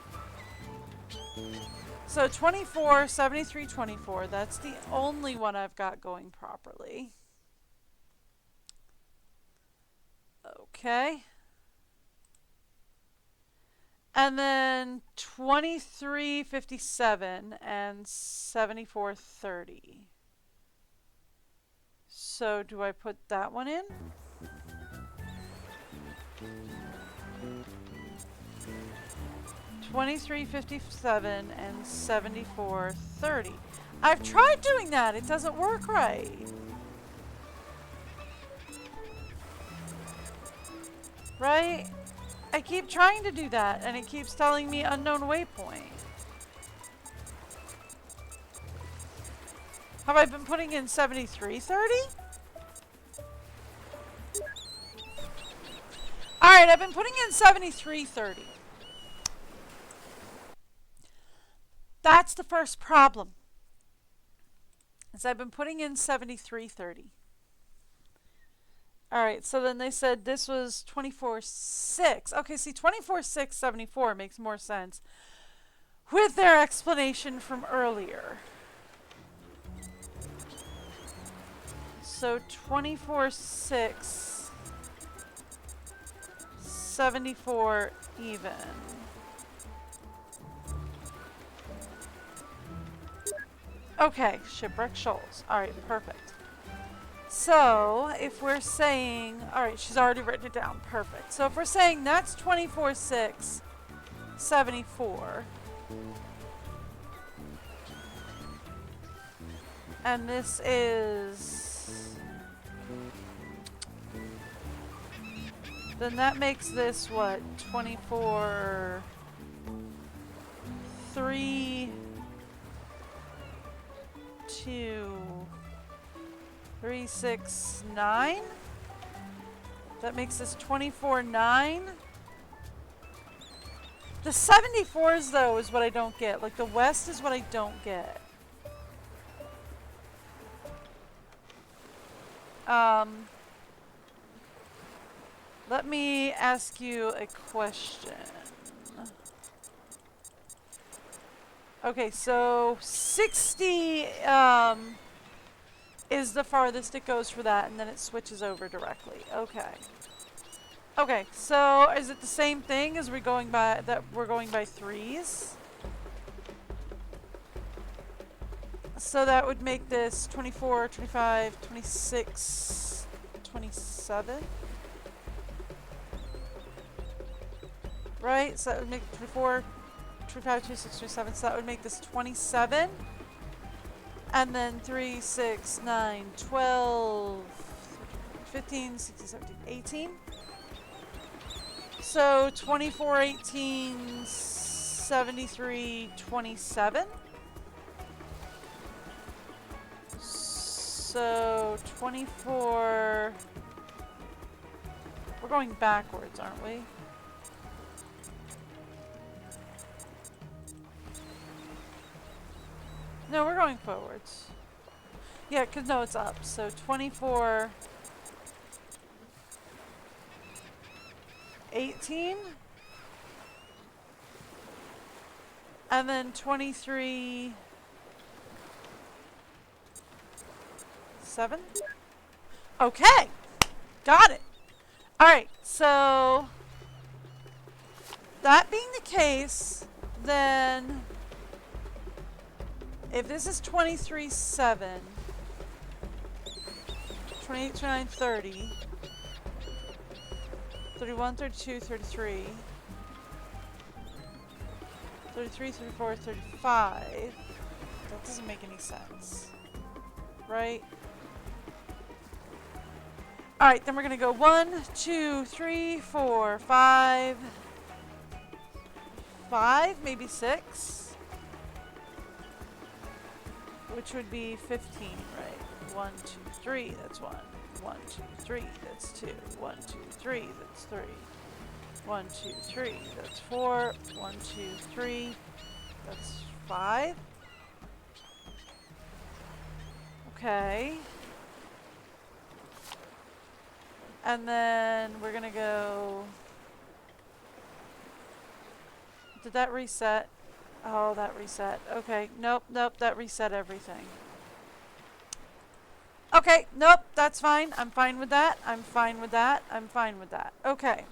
So 24, 73, 24, that's the only one I've got going properly. Okay. And then 23:57 and 74:30. So do I put that one in? 23:57 and 74:30. I've tried doing that. It doesn't work right. Right? I keep trying to do that, and it keeps telling me unknown waypoint. Have I been putting in 73:30? Alright, I've been putting in 73:30. That's the first problem. Is I've been putting in 73:30. Alright, so then they said this was 24:06. Okay, see, 24:06, 74 makes more sense. with their explanation from earlier. So 24/6, 74 even. Okay, Shipwreck Shoals. Alright, perfect. So, if we're saying, alright, she's already written it down. Perfect. So if we're saying that's 24/6, 74. And this is... Then that makes this, what, 24... 3... 2... 3, 6, 9? That makes this 24/9? The 74s, though, is what I don't get. Like, the west is what I don't get. Let me ask you a question. Okay, so 60 is the farthest it goes for that, and then it switches over directly. Okay. Okay, so is it the same thing as we're going by threes? So that would make this 24, 25, 26, 27. Right? So that would make 24, 25, 26, 27. So that would make this 27. And then 3, 6, 9, 12, 15, 16, 17, 18. So 24, 18, 73, 27. So 24... We're going backwards, aren't we? No, we're going forwards. Yeah, because no, it's up. So 24... 18? And then 23... 7? Okay! Got it! Alright, so... That being the case, then... If this is 23/7... 28, 29, 30... 31, 32, 33... 33, 34, 35... That doesn't make any sense. Right? Alright, then we're gonna go 1, 2, 3, 4, 5... 5, maybe 6? Which would be 15, right? 1, 2, 3, that's 1. 1, 2, 3, that's 2. 1, 2, 3, that's 3. 1, 2, 3, that's 4. 1, 2, 3, that's 5. Okay. And then we're gonna go... Did that reset? Oh, that reset. Okay, nope, nope, that reset everything. Okay, nope, that's fine. I'm fine with that. I'm fine with that. I'm fine with that. Okay.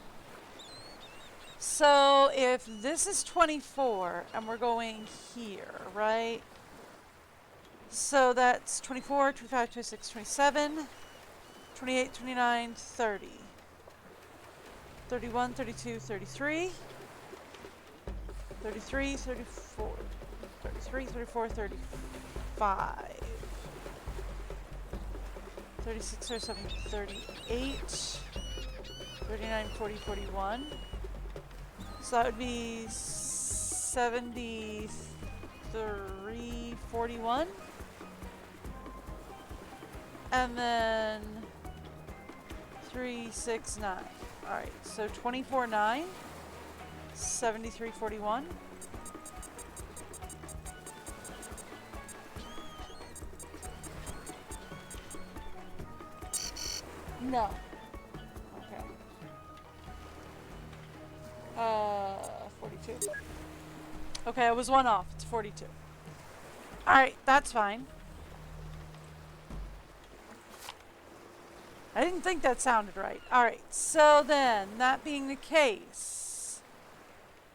So if this is 24 and we're going here, right? So that's 24, 25, 26, 27, 28, 29, 30, 31, 32, 33, 33, 34, 33, 34, 35, 36, 37, 38, 39, 40, 41. So that would be 73, 41. And then 3, 6, 9. Alright, so 24, 9. 73, 41. No. Okay. 42. Okay, I was one off. It's 42. Alright, that's fine. I didn't think that sounded right. Alright, so then, that being the case,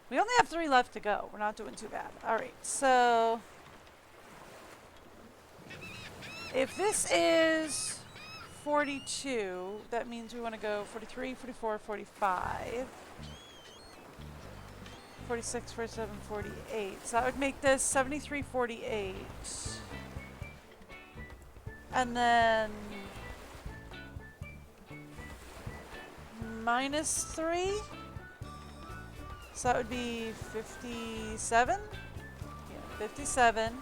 we only have 3 left to go. We're not doing too bad. Alright, so if this is 42, that means we want to go 43, 44, 45, 46, 47, 48. So that would make this 73, 48. And then minus 3. So that would be 57. Yeah, 57.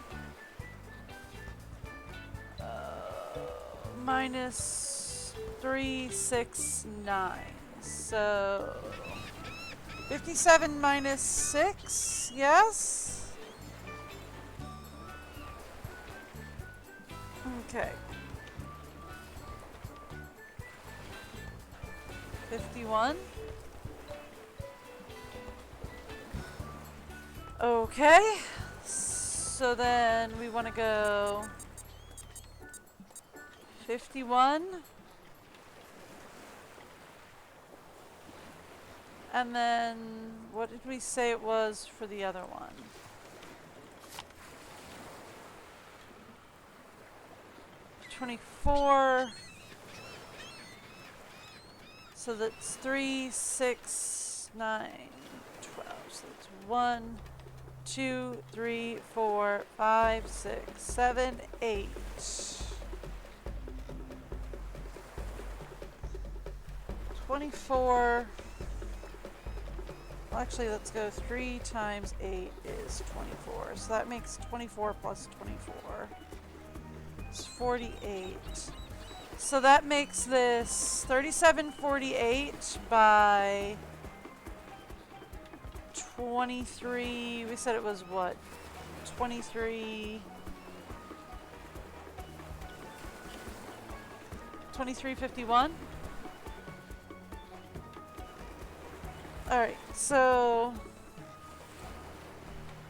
Minus 3, 6, 9. So 57 minus 6, yes? Okay. 51. Okay. So then we want to go 51. And then, what did we say it was for the other one? $24. So that's 3, 6, 9, 12. So that's 1, 2, 3, 4, 5, 6, 7, 8. 24. Well, actually, let's go 3 times 8 is 24. So that makes 24 plus 24. It's 48. So that makes this 3748 by 23. We said it was what? 23. 2351. Alright, so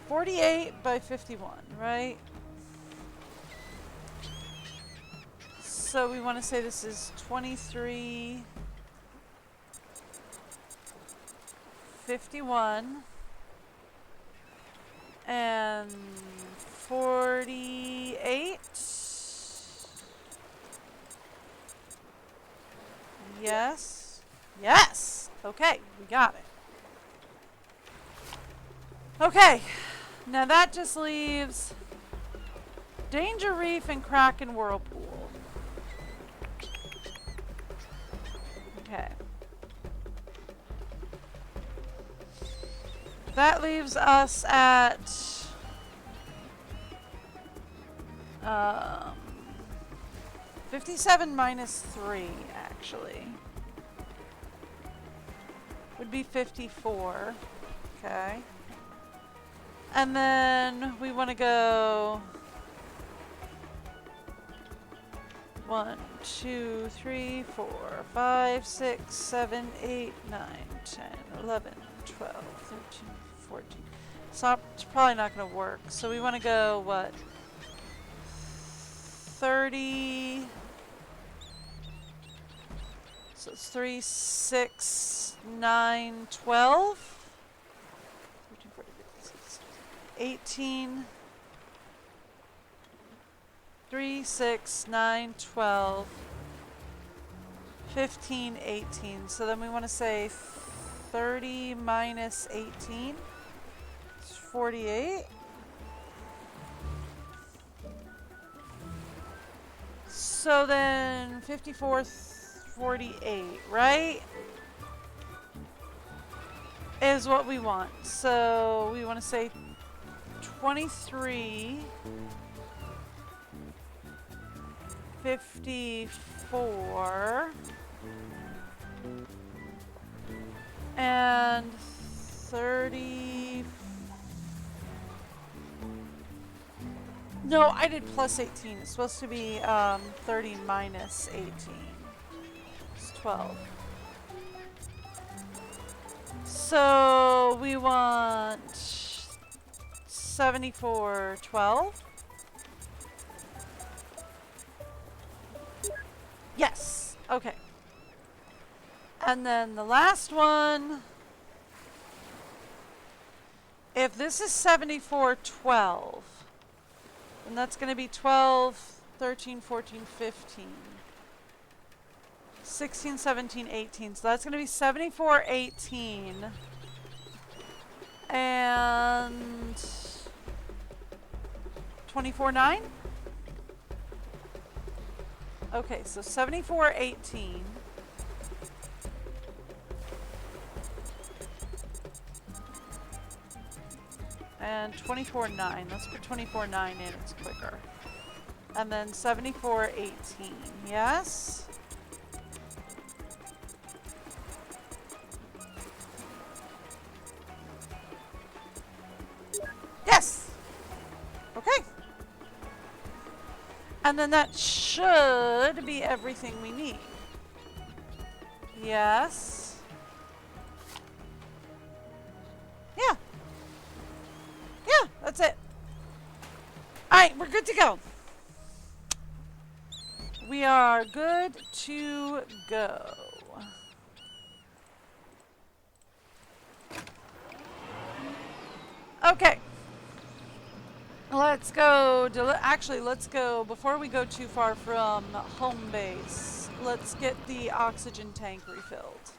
48 by 51, right? So we want to say this is 2351 and 48. Yes. Yes. Okay, we got it. Okay, now that just leaves Danger Reef and Kraken Whirlpool. Okay. That leaves us at 57 minus 3, actually. Would be 54. Okay. And then we want to go 1, 2, 3, 4, 5, 6, 7, 8, 9, 10, 11, 12, 13, 14. So it's probably not going to work. So we want to go, what? 30. So it's 3, 6, 9, 12. 13, 14, 15, 16, 18. 3, 6, 9, 12, 15, 18. So then we want to say 30 minus 18. It's 48. So then 54, 48, right? Is what we want. So we want to say 23, 54, and 30. No, I did plus 18. It's supposed to be 30 minus 18. It's 12. So we want 7412. Yes. Okay. And then the last one. If this is 7412, then that's going to be 12, 13, 14, 15. 16, 17, 18. So that's going to be 74, 18. And 24, 9? Okay, so 74, 18. And 24, 9. Let's put 24, 9 in. It's quicker. And then 74, 18. Yes? Yes! Okay. And then that should be everything we need. Yes. Yeah. Yeah, that's it. Alright, we're good to go. We are good to go. Okay. Let's go. Actually, let's go. Before we go too far from home base, let's get the oxygen tank refilled.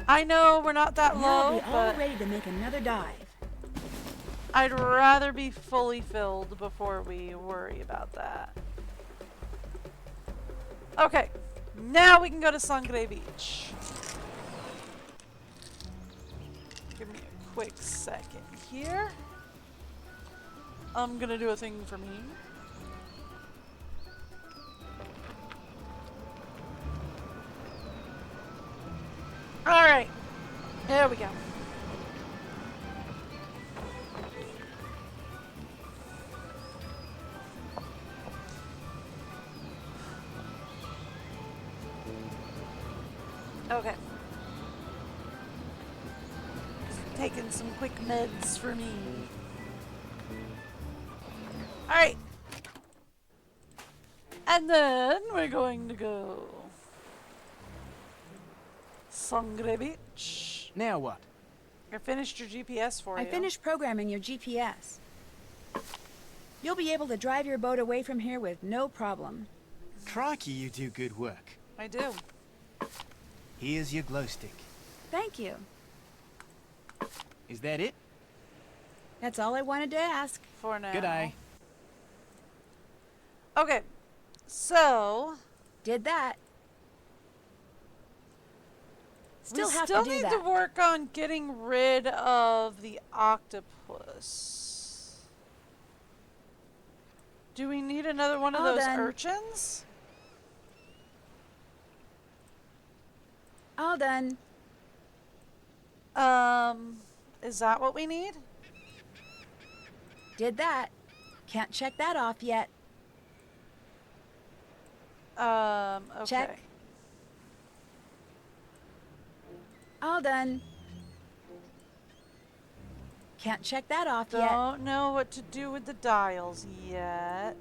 I know we're not that Now low, we're all but ready to make another dive. I'd rather be fully filled before we worry about that. Okay, now we can go to Sangre Beach. Give me a quick second here. I'm gonna do a thing for me. Alright, there we go. Okay. Taking some quick meds for me. Alright. And then we're going to go Sangre Beach. Now what? I finished your GPS for you. I finished programming your GPS. You'll be able to drive your boat away from here with no problem. Crikey, you do good work. I do. Here's your glow stick. Thank you. Is that it? That's all I wanted to ask. For now. Good day. Okay. So Did that. Still we have still to do need that. to work on getting rid of the octopus. Do we need another one of All those done. urchins? All done. Is that what we need? Did that. Can't check that off yet. Okay. Check. All done. Can't check that off yet. Don't know what to do with the dials yet.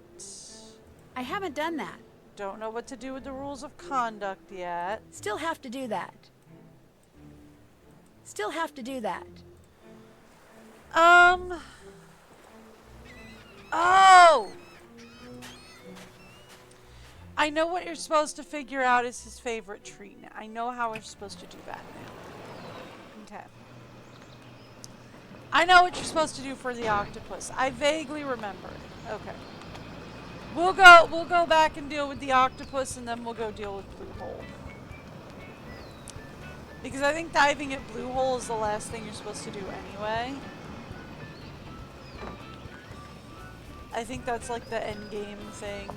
I haven't done that. Don't know what to do with the rules of conduct yet. Still have to do that. Still have to do that. Oh! I know what you're supposed to figure out is his favorite treat now. I know how we're supposed to do that now. Okay. I know what you're supposed to do for the octopus. I vaguely remember it. Okay. We'll go back and deal with the octopus, and then we'll go deal with Blue Hole. Because I think diving at Blue Hole is the last thing you're supposed to do anyway. I think that's like the end game thing.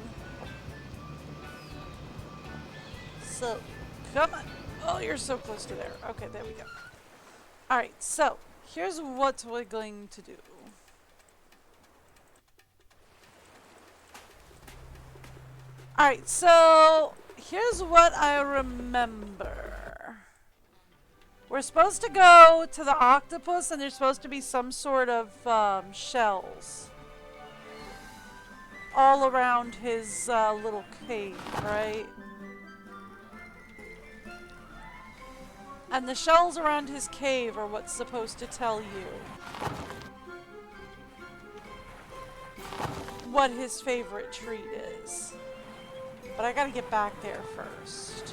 So, come on. Oh, you're so close to there. Okay, there we go. Alright, so, here's what we're going to do. Alright, so here's what I remember. We're supposed to go to the octopus, and there's supposed to be some sort of shells all around his little cave, right? And the shells around his cave are what's supposed to tell you what his favorite treat is. But I gotta get back there first.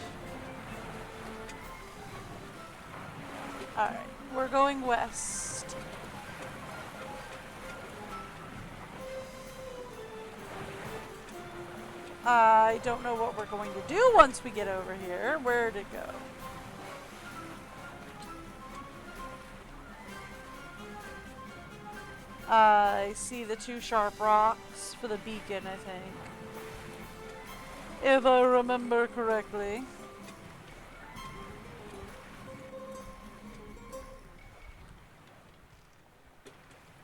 Alright, we're going west. I don't know what we're going to do once we get over here. Where'd it go? I see the 2 sharp rocks for the beacon, I think. If I remember correctly.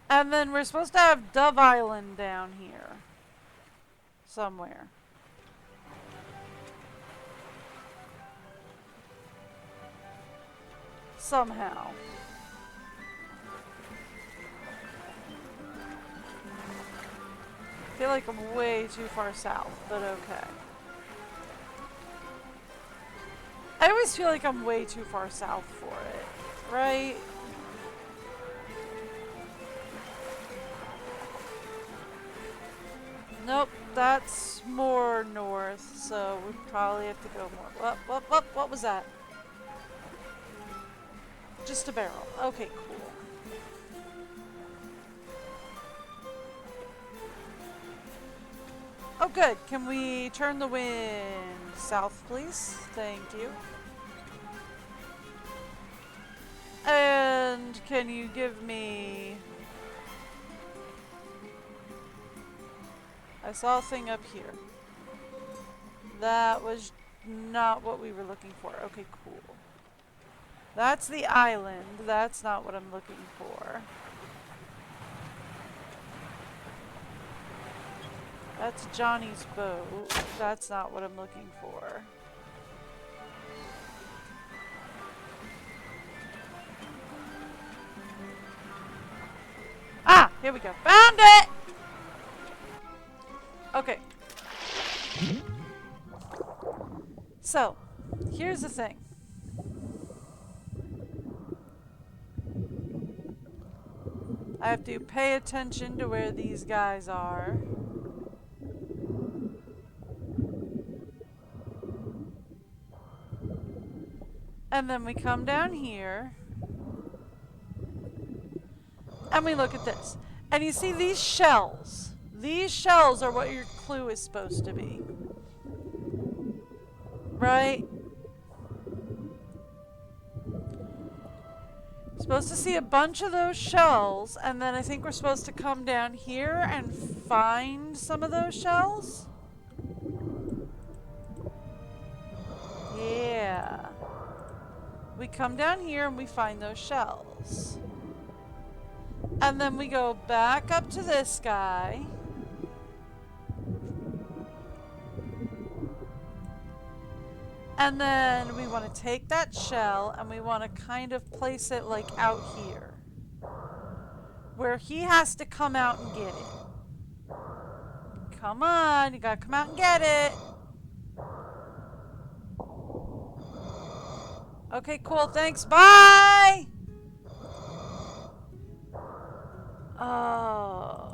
And then we're supposed to have Dove Island down here. Somewhere. Somehow. I feel like I'm way too far south, but okay. I always feel like I'm way too far south for it, right? Nope, that's more north, so we probably have to go more. What was that? Just a barrel. Okay, cool. Oh, good. Can we turn the wind south, please? Thank you. And can you give me... I saw a thing up here. That was not what we were looking for. Okay, cool. That's the island. That's not what I'm looking for. That's Johnny's boat. That's not what I'm looking for. Ah! Here we go. Found it! Okay. So, here's the thing. I have to pay attention to where these guys are. And then we come down here. And we look at this. And you see these shells. These shells are what your clue is supposed to be. Right? Supposed to see a bunch of those shells, and then I think we're supposed to come down here and find some of those shells. Yeah. We come down here and we find those shells. And then we go back up to this guy. And then we want to take that shell and we want to kind of place it like out here. Where he has to come out and get it. Come on, you gotta come out and get it. Okay, cool, thanks, bye! Oh.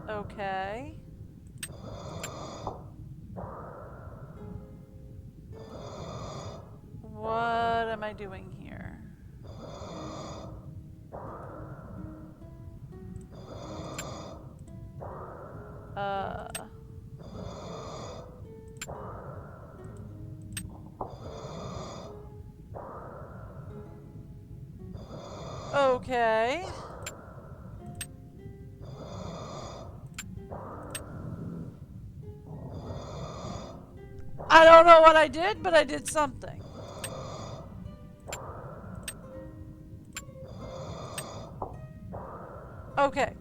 Okay. What am I doing here? Okay. I don't know what I did, but I did something. Okay.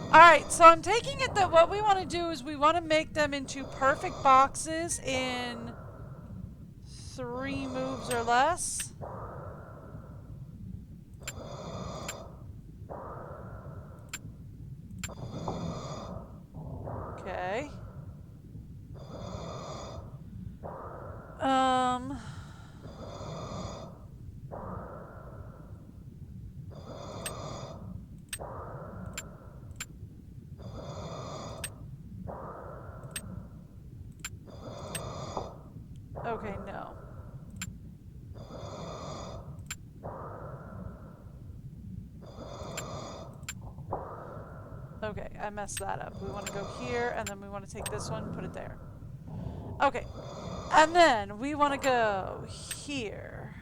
Alright, so I'm taking it that what we want to do is we want to make them into perfect boxes in 3 moves or less. Okay. Okay, no. Okay, I messed that up. We want to go here, and then we want to take this one, put it there. Okay, and then we want to go here.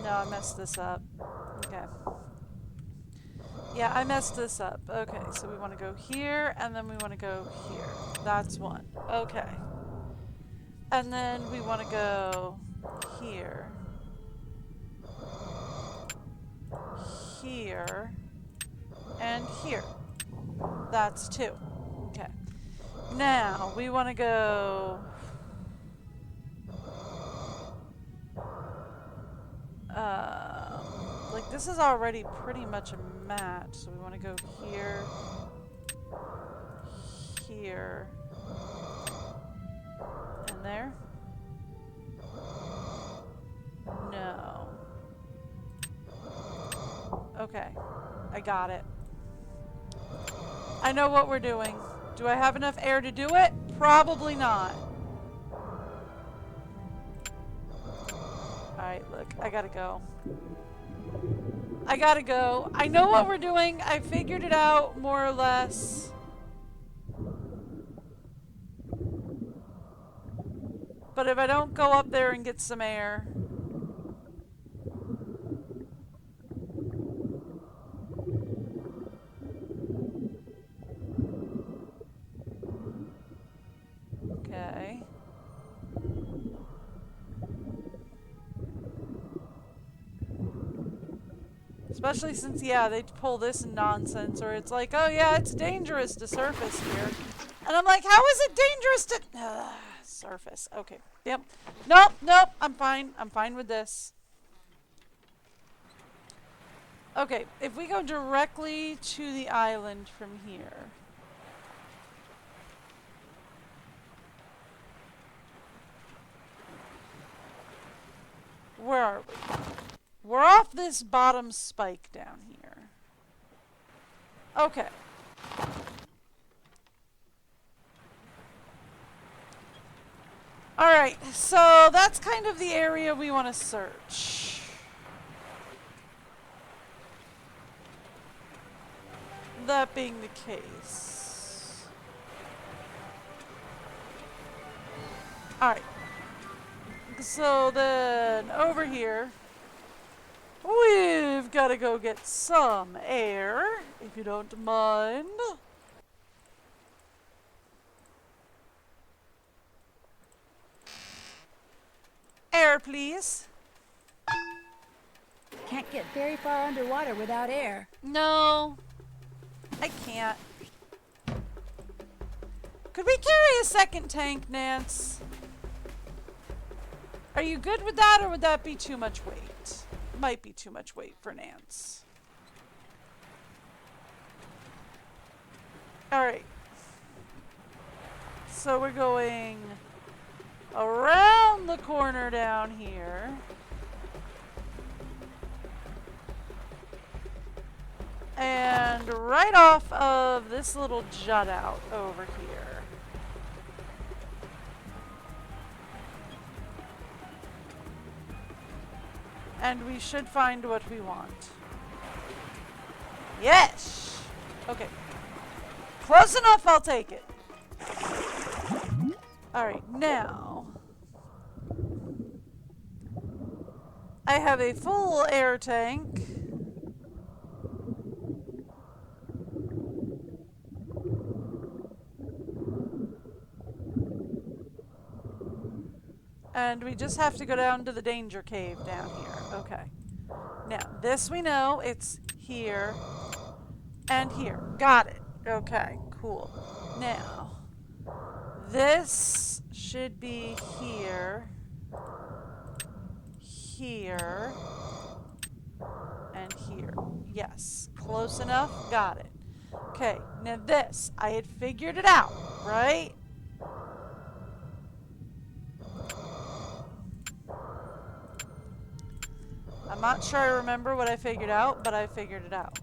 No, I messed this up. Okay. Yeah, I messed this up. Okay, so we want to go here, and then we want to go here. That's one. Okay. And then we want to go here. Here. And here. That's 2. Okay. Now, we want to go... like, this is already pretty much a match, so we want to go here, here, and there. No. Okay, I got it. I know what we're doing. Do I have enough air to do it? Probably not. Alright, look, I gotta go. I gotta go. I know what we're doing. I figured it out, more or less. But if I don't go up there and get some air... Okay. Especially since, yeah, they pull this nonsense, or it's like, oh yeah, it's dangerous to surface here. And I'm like, how is it dangerous to... surface. Okay. Yep. Nope, nope, I'm fine. I'm fine with this. Okay, if we go directly to the island from here... Where are we? We're off this bottom spike down here. Okay. Alright, so that's kind of the area we want to search. That being the case. Alright. So then, over here, we've got to go get some air, if you don't mind. Air, please. Can't get very far underwater without air. No, I can't. Could we carry a second tank, Nance? Are you good with that, or would that be too much weight? Might be too much weight for Nance. Alright. So we're going around the corner down here. And right off of this little jut out over here. And we should find what we want. Yes! Okay. Close enough, I'll take it. Alright, now. I have a full air tank. And we just have to go down to the danger cave down here. Okay. Now, this we know. It's here and here. Got it. Okay, cool. Now, this should be here, here, and here. Yes. Close enough. Got it. Okay, now this. I had figured it out, right? I'm not sure I remember what I figured out, but I figured it out.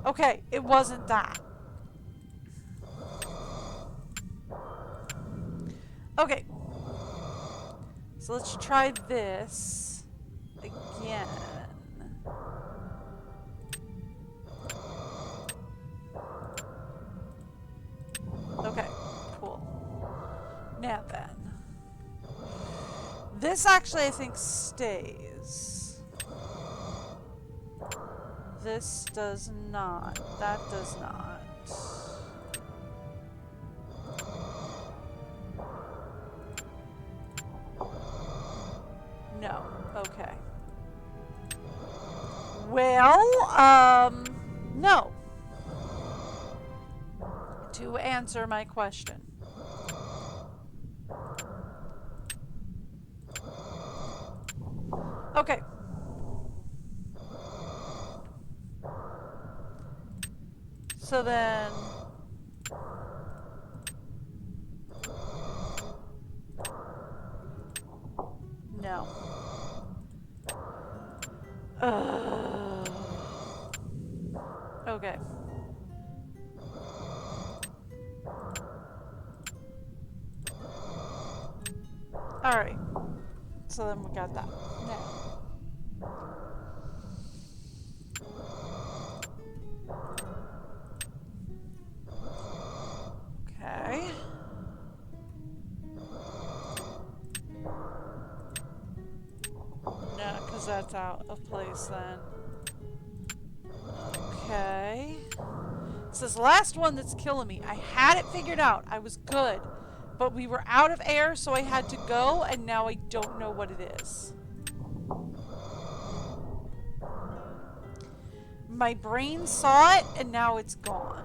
Okay, it wasn't that. Okay. So let's try this again. Okay, cool. Now then. This actually, I think, stays. This does not. That does not. No. Okay. Well, no. To answer my question. Okay. So then... No. Okay. Alright. So then we got that. Now. Okay. No, because that's out of place then. Okay. It's this last one that's killing me. I had it figured out. I was good. But we were out of air, so I had to go, and now I don't know what it is. My brain saw it, and now it's gone.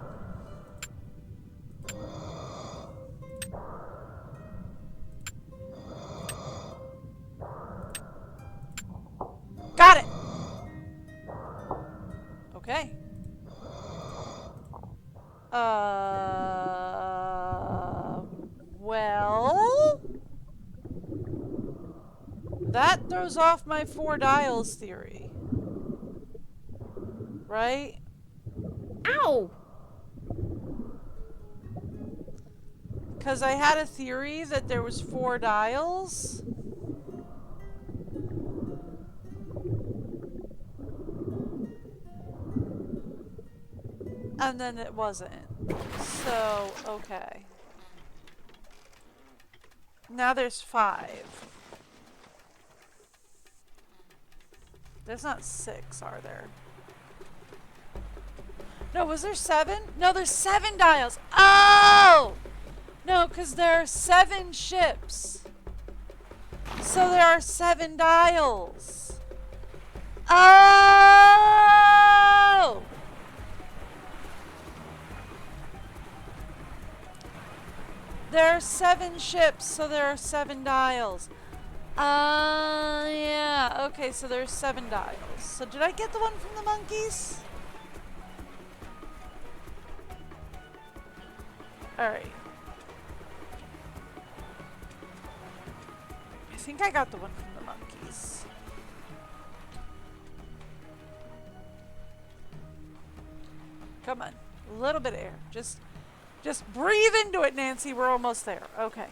Got it! Okay. Well... That throws off my 4 dials theory. Right? Ow! Because I had a theory that there was 4 dials. And then it wasn't. So, okay. Now there's 5. There's not 6, are there? No, was there 7? No, there's 7 dials. Oh! No, because there are 7 ships. So there are 7 dials. Oh! There are 7 ships, so there are 7 dials. Yeah. Okay, so there's 7 dials. So did I get the one from the monkeys? Alright. I think I got the one from the monkeys. Come on. A little bit of air. Just breathe into it, Nancy. We're almost there. Okay.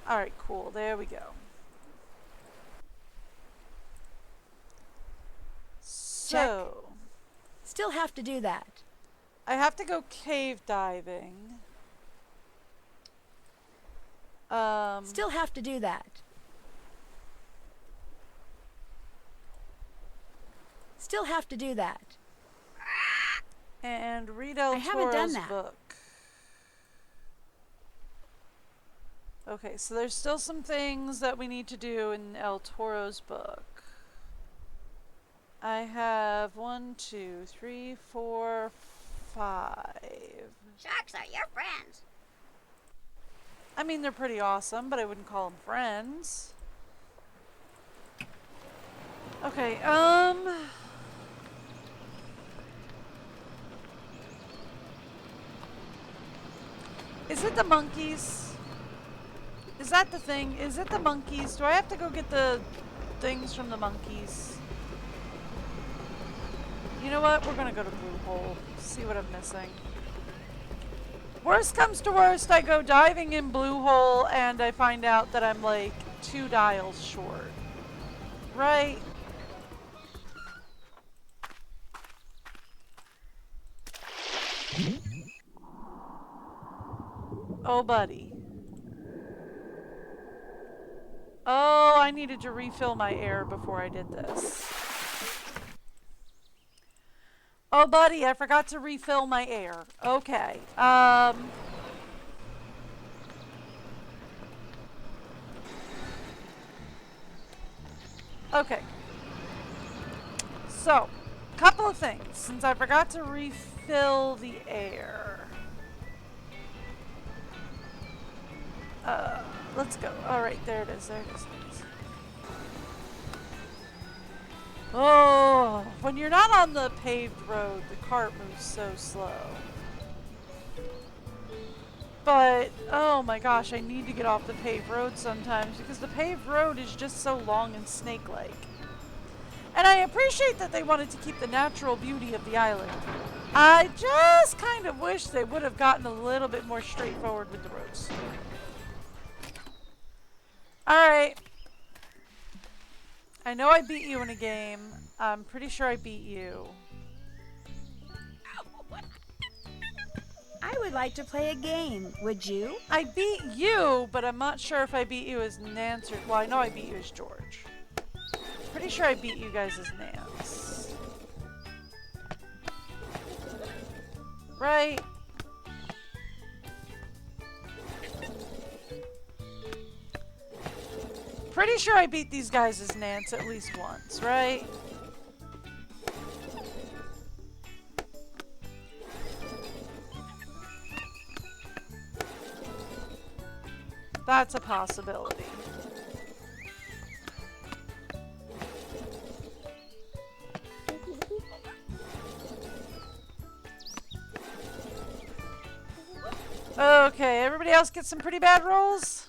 Alright, cool. There we go. So. Check. Still have to do that. I have to go cave diving. Still have to do that. Still have to do that. And read El I haven't done Toro's that. book. Okay, so there's still some things that we need to do in El Toro's book. I have 1, 2, 3, 4, 5. Sharks are your friends. I mean, they're pretty awesome, but I wouldn't call them friends. Okay, is it the monkeys? Is that the thing? Is it the monkeys? Do I have to go get the things from the monkeys? You know what? We're gonna go to Blue Hole. See what I'm missing. Worst comes to worst, I go diving in Blue Hole and I find out that I'm like 2 dials short. Right? Oh, buddy. Oh, I needed to refill my air before I did this. Oh, buddy, I forgot to refill my air. Okay. Okay. So, couple of things. Since I forgot to refill the air. Let's go. Alright, there it is. There it is. There it is. Oh, when you're not on the paved road, the cart moves so slow. But, oh my gosh, I need to get off the paved road sometimes because the paved road is just so long and snake-like. And I appreciate that they wanted to keep the natural beauty of the island. I just kind of wish they would have gotten a little bit more straightforward with the roads. Alright. I know I beat you in a game. I'm pretty sure I beat you. I would like to play a game. Would you? I beat you, but I'm not sure if I beat you as Nance or... Well, I know I beat you as George. Pretty sure I beat you guys as Nance. Right? Pretty sure I beat these guys as Nance at least once, right? That's a possibility. Okay, everybody else get some pretty bad rolls?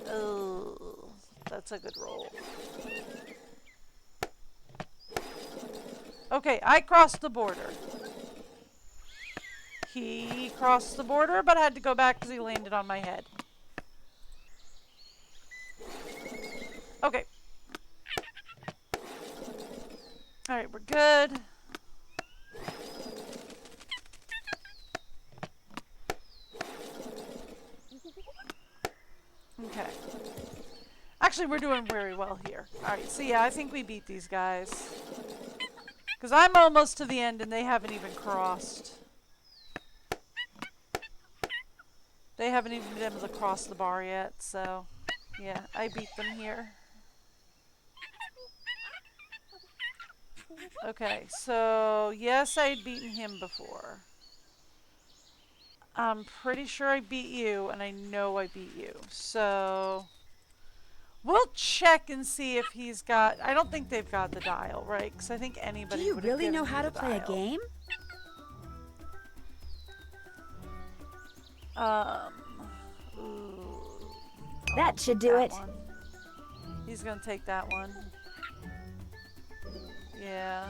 Oh, that's a good roll. Okay, I crossed the border. He crossed the border, but I had to go back because he landed on my head. Okay. Alright, we're good. Okay. Actually, we're doing very well here. Alright, so yeah, I think we beat these guys. Because I'm almost to the end and they haven't even crossed. They haven't even been able to cross the bar yet, so yeah, I beat them here. Okay, so yes, I had beaten him before. I'm pretty sure I beat you, and I know I beat you. So we'll check and see if he's got... I don't think they've got the dial, right? Because I think anybody Do you would have really given know me how to the play a dial. game? Ooh. That should do it. One. He's gonna take that one. Yeah.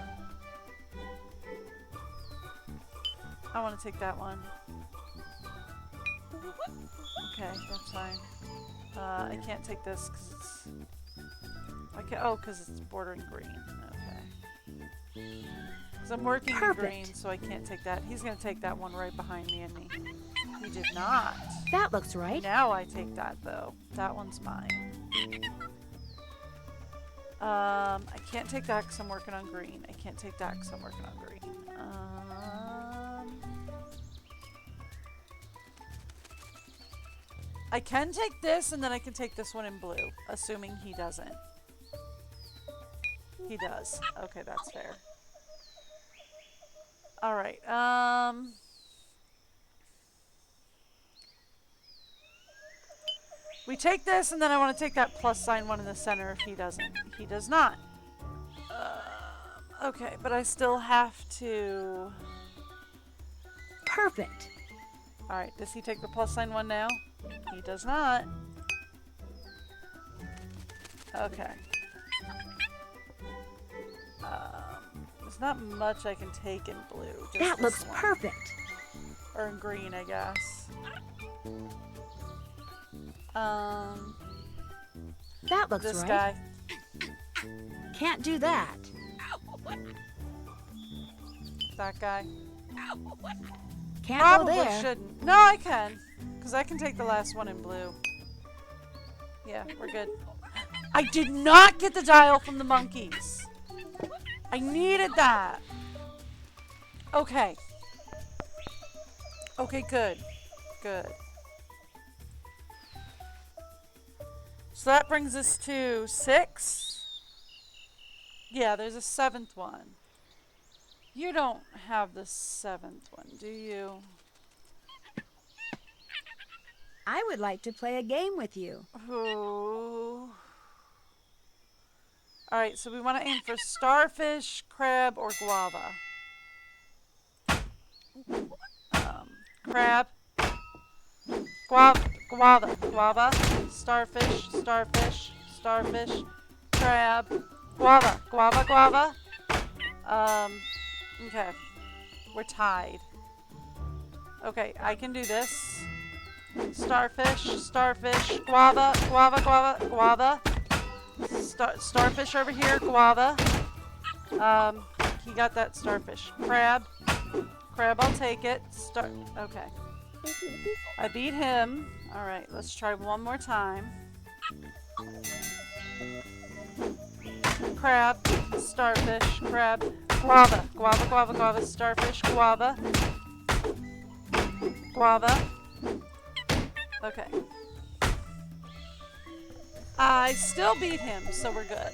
I want to take that one. Okay, that's fine. I can't take this because it's... I can't, oh, because it's bordering green. Okay. Because I'm working in green, so I can't take that. He's going to take that one right behind me, and he did not. That looks right. Now I take that, though. That one's mine. I can't take that because I'm working on green. I can't take that because I'm working on green. I can take this, and then I can take this one in blue, assuming he doesn't. He does. Okay, that's fair. Alright, we take this, and then I want to take that plus sign one in the center if he doesn't. He does not. Okay, but I still have to... Perfect. Alright, does he take the plus sign one now? He does not. Okay. There's not much I can take in blue. Just That looks one. perfect. Or in green, I guess. That looks This right. guy. Can't do that. That guy. Can't Probably go there. shouldn't. No, I can. Because I can take the last one in blue. Yeah, we're good. I did not get the dial from the monkeys. I needed that. Okay. Okay, good. Good. So that brings us to 6. Yeah, there's a 7th one. You don't have the 7th one, do you? I would like to play a game with you. Ooh. Alright, so we want to aim for starfish, crab, or guava. Crab. Guava. Starfish, crab. Guava. Okay. We're tied. Okay, I can do this. Starfish, guava. Starfish over here, guava. He got that starfish. Crab, I'll take it. Okay. I beat him. Alright, let's try one more time. Crab, starfish, crab, guava, starfish, guava. Okay. I still beat him, so we're good.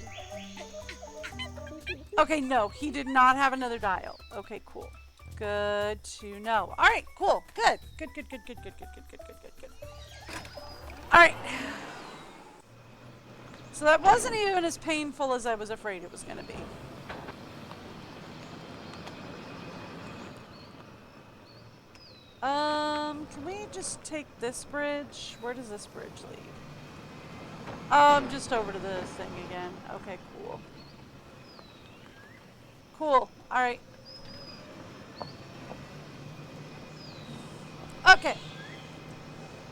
Okay, no, he did not have another dial. Okay, cool. Good to know. Alright, cool. Good. Good. Alright. So that wasn't even as painful as I was afraid it was going to be. Can we just take this bridge? Where does this bridge lead? Just over to the thing again. Okay, cool. Cool. Alright. Okay.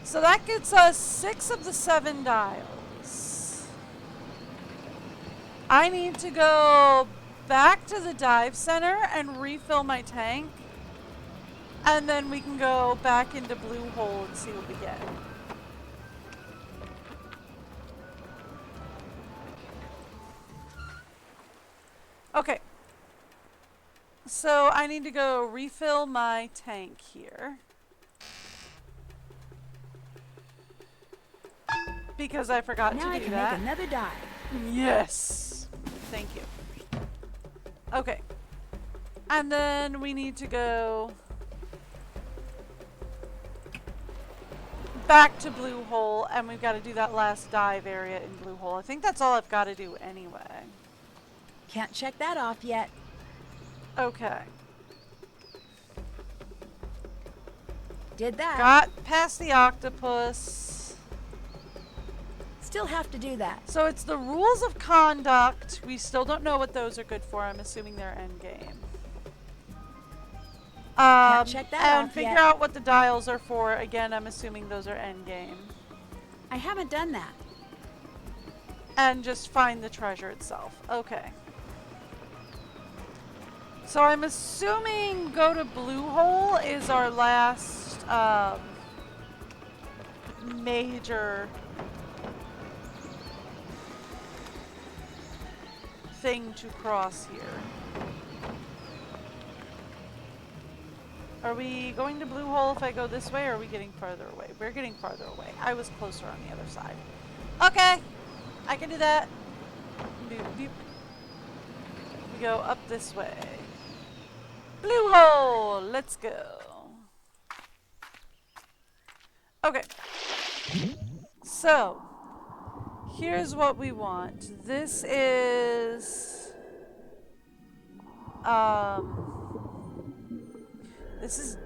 So that gets us 6 of the 7 dials. I need to go back to the dive center and refill my tank. And then we can go back into Blue Hole and see what we get. Okay. So I need to go refill my tank here. Because I forgot Now to I do can that. make another dive. Yes. Thank you. Okay. And then we need to go back to Blue Hole, and we've got to do that last dive area in Blue Hole. I think that's all I've got to do anyway. Can't check that off yet. Okay. Did that. Got past the octopus. Still have to do that. So it's the rules of conduct. We still don't know what those are good for. I'm assuming they're endgame. Can't check that and off figure yet. out what the dials are for. Again, I'm assuming those are endgame. I haven't done that. And just find the treasure itself. Okay. So I'm assuming go to Blue Hole is our last major thing to cross here. Are we going to Blue Hole if I go this way, or are we getting farther away? We're getting farther away. I was closer on the other side. Okay, I can do that. Doop, doop. We go up this way. Blue Hole, let's go. Okay, so here's what we want. This is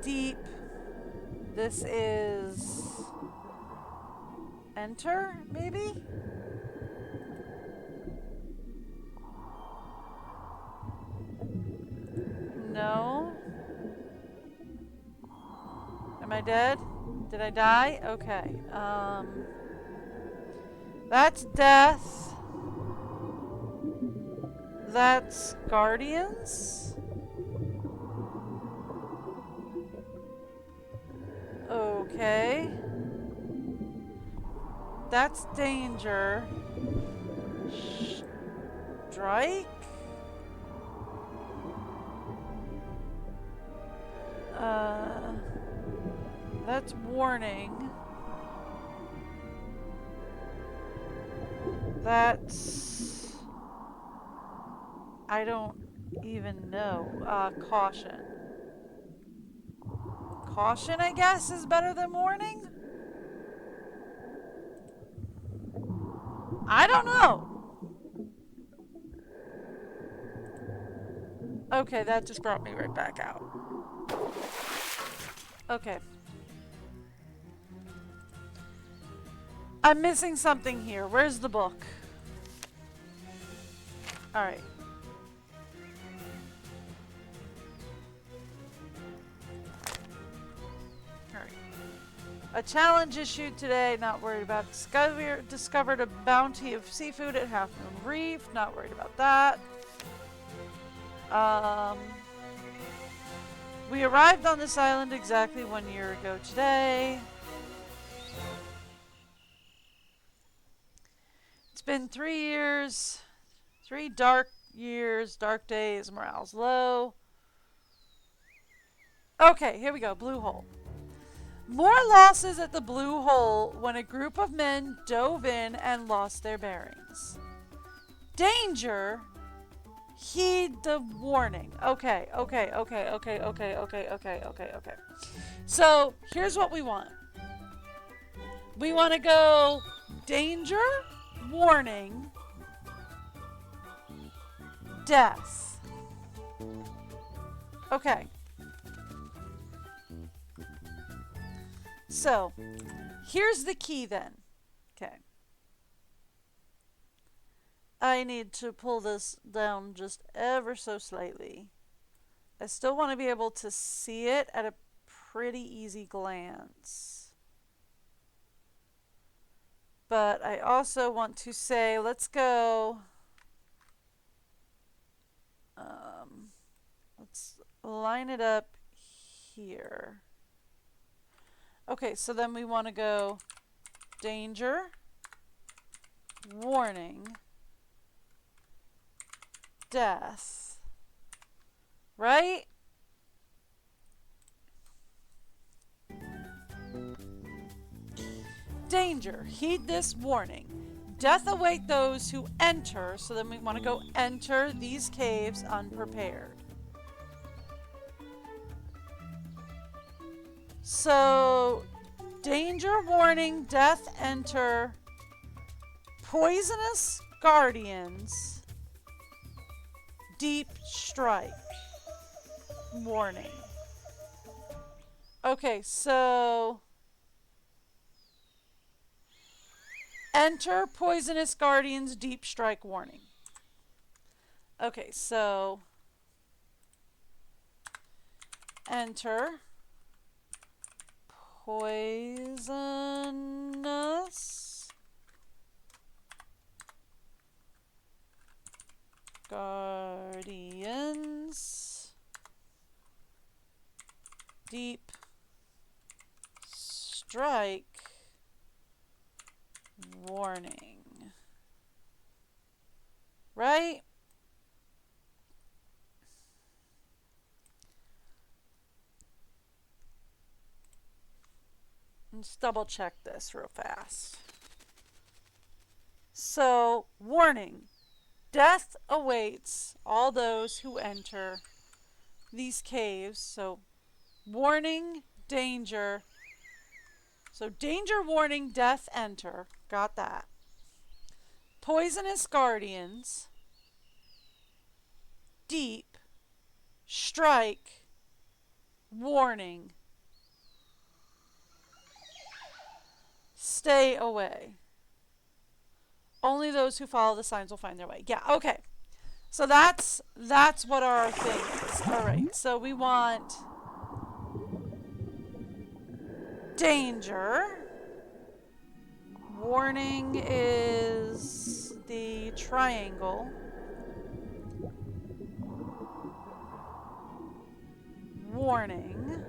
deep. This is enter, maybe? No. Am I dead? Did I die? Okay. That's death. That's guardians. Okay. That's danger. Strike? That's warning. That's... I don't even know. Caution. Caution, I guess, is better than warning? I don't know. Okay, that just brought me right back out. Okay. I'm missing something here. Where's the book? Alright. Alright. A challenge issued today. Not worried about. Discovered a bounty of seafood at Half Moon Reef. Not worried about that. We arrived on this island exactly 1 year ago today. It's been 3 years. 3 dark years, dark days, morale's low. Okay, here we go. Blue Hole. More losses at the Blue Hole when a group of men dove in and lost their bearings. Danger. Heed the warning. Okay. So, here's what we want. We want to go danger, warning, death. Okay. So, here's the key then. Okay. I need to pull this down just ever so slightly. I still want to be able to see it at a pretty easy glance. But I also want to say, let's go. Let's line it up here. Okay, so then we want to go danger, warning, death, right? Danger, heed this warning. Death await those who enter, so then we want to go enter these caves unprepared. So, danger, warning, death, enter, poisonous guardians, deep strike, warning. Okay, so enter poisonous guardians, deep strike, warning. Okay, so enter poisonous guardians, deep strike, warning. Right? Let's double check this real fast. So, warning. Death awaits all those who enter these caves. So, warning, danger. So, danger, warning, death, enter. Got that. Poisonous guardians. Deep. Strike. Warning. Stay away. Only those who follow the signs will find their way. Yeah, okay. So that's what our thing is. All right. So we want danger. Warning is the triangle. Warning.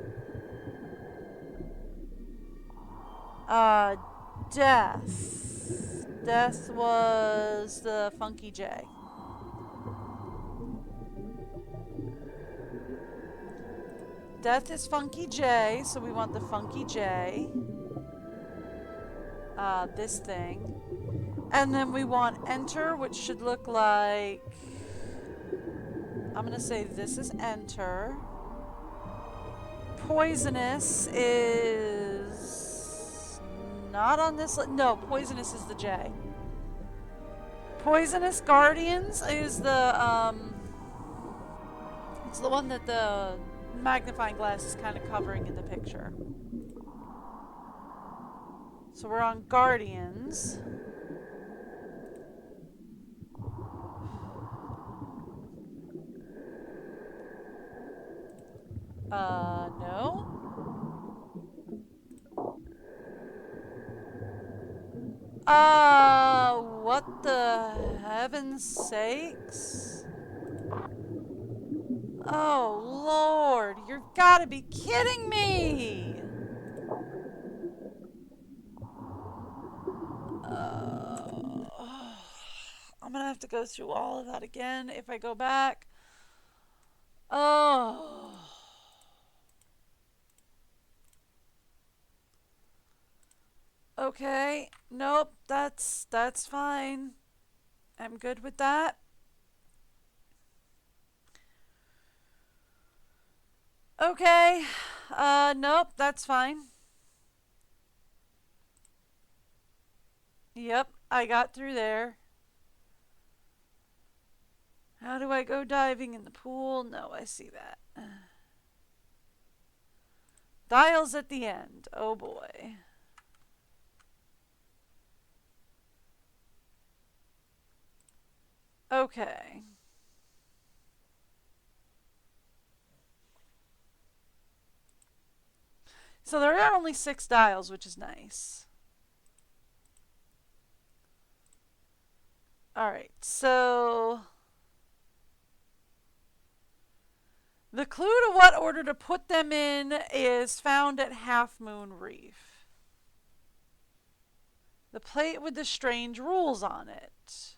Death. Death was the Funky J. Death is Funky J, so we want the Funky J. This thing. And then we want enter, which should look like... I'm going to say this is enter. Poisonous is... not on this list. No, poisonous is the J. Poisonous Guardians is the, it's the one that the magnifying glass is kind of covering in the picture. So we're on Guardians. No. What the heaven's sakes? Oh, Lord, you've got to be kidding me! I'm gonna have to go through all of that again if I go back. Oh. Okay, nope, that's fine. I'm good with that. Okay, nope, that's fine. Yep, I got through there. How do I go diving in the pool? No, I see that. Dials at the end. Oh boy. Okay. So there are only 6 dials, which is nice. Alright, so the clue to what order to put them in is found at Half Moon Reef. The plate with the strange rules on it.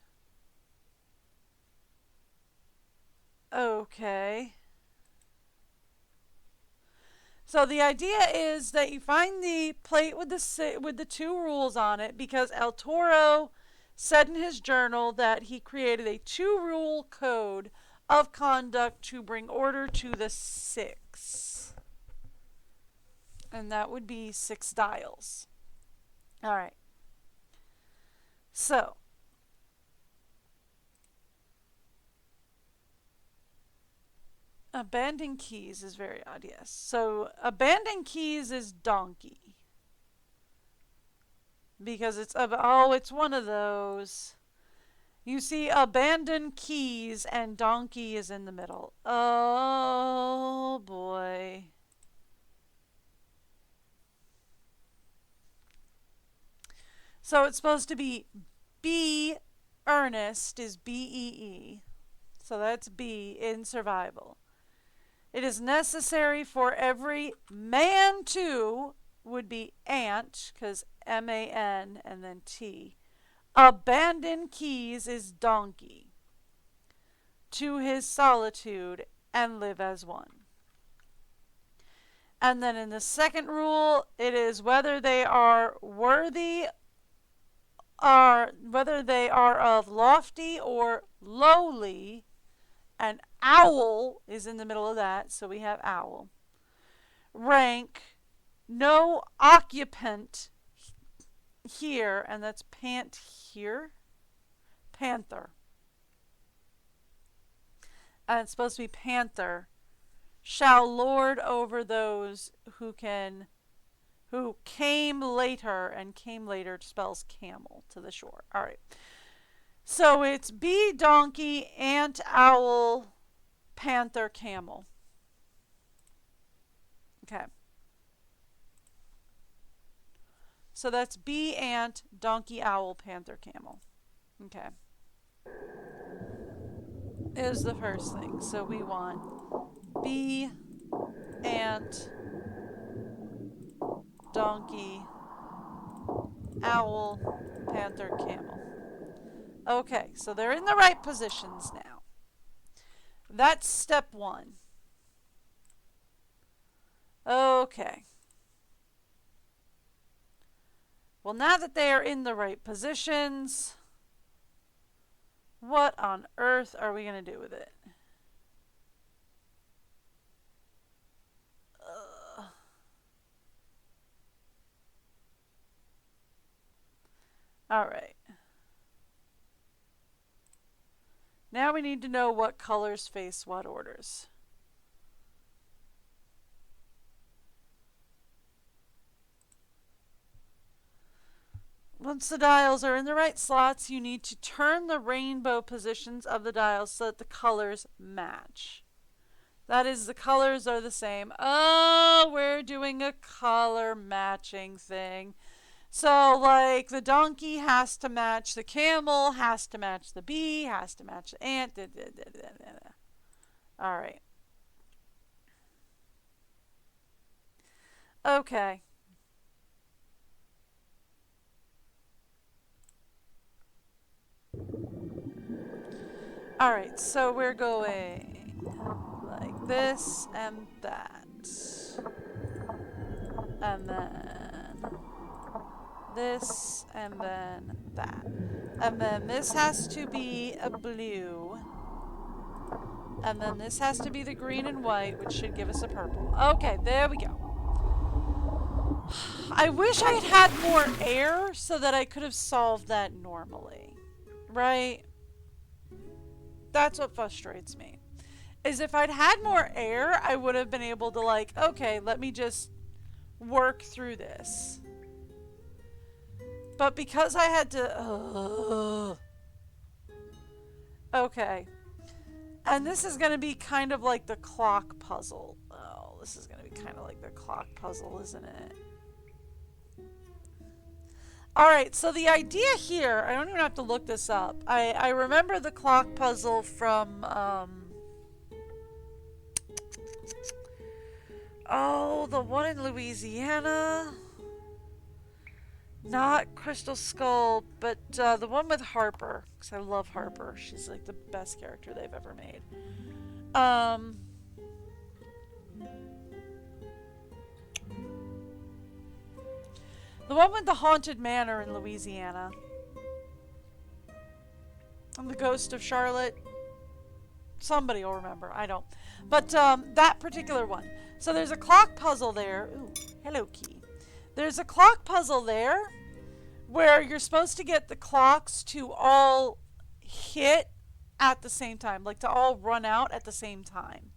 Okay. So the idea is that you find the plate with the 2 rules on it because El Toro said in his journal that he created a 2-rule code of conduct to bring order to the 6. And that would be 6 dials. All right. So abandon keys is very odd, yes. So abandon keys is donkey. Because it's one of those. You see abandon keys and donkey is in the middle. Oh boy. So it's supposed to be B earnest is B-E-E. So that's B in survival. It is necessary for every man to would be ant, because M-A-N and then T. Abandon keys is donkey. To his solitude and live as one. And then in the second rule, it is whether they are worthy, or whether they are of lofty or lowly. And owl is in the middle of that, so we have owl. Rank, no occupant here, and that's pant here. Panther. And it's supposed to be panther. Shall lord over those who came later, and came later spells camel, to the shore. All right. So it's bee, donkey, ant, owl, panther, camel. Okay. So that's bee, ant, donkey, owl, panther, camel. Okay. Is the first thing. So we want bee, ant, donkey, owl, panther, camel. Okay, so they're in the right positions now. That's step one. Okay. Well, now that they are in the right positions, what on earth are we going to do with it? All right. Now we need to know what colors face what orders. Once the dials are in the right slots, you need to turn the rainbow positions of the dials so that the colors match. That is, the colors are the same. Oh, we're doing a color matching thing. So, like, the donkey has to match the camel, has to match the bee, has to match the ant. All right. Okay. All right, so we're going like this and that. And then this and then that. And then this has to be a blue. And then this has to be the green and white, which should give us a purple. Okay, there we go. I wish I had had more air so that I could have solved that normally. Right? That's what frustrates me. Is if I'd had more air, I would have been able to, like, okay, let me just work through this. But because I had to... Okay. And this is going to be kind of like the clock puzzle. Oh, this is going to be kind of like the clock puzzle, isn't it? Alright, so the idea here, I don't even have to look this up. I remember the clock puzzle from, oh, the one in Louisiana? Not Crystal Skull, but the one with Harper. Because I love Harper. She's like the best character they've ever made. The one with the haunted manor in Louisiana. And the ghost of Charlotte. Somebody will remember. I don't. But that particular one. So there's a clock puzzle there. Ooh, hello, key. There's a clock puzzle there where you're supposed to get the clocks to all hit at the same time. Like to all run out at the same time.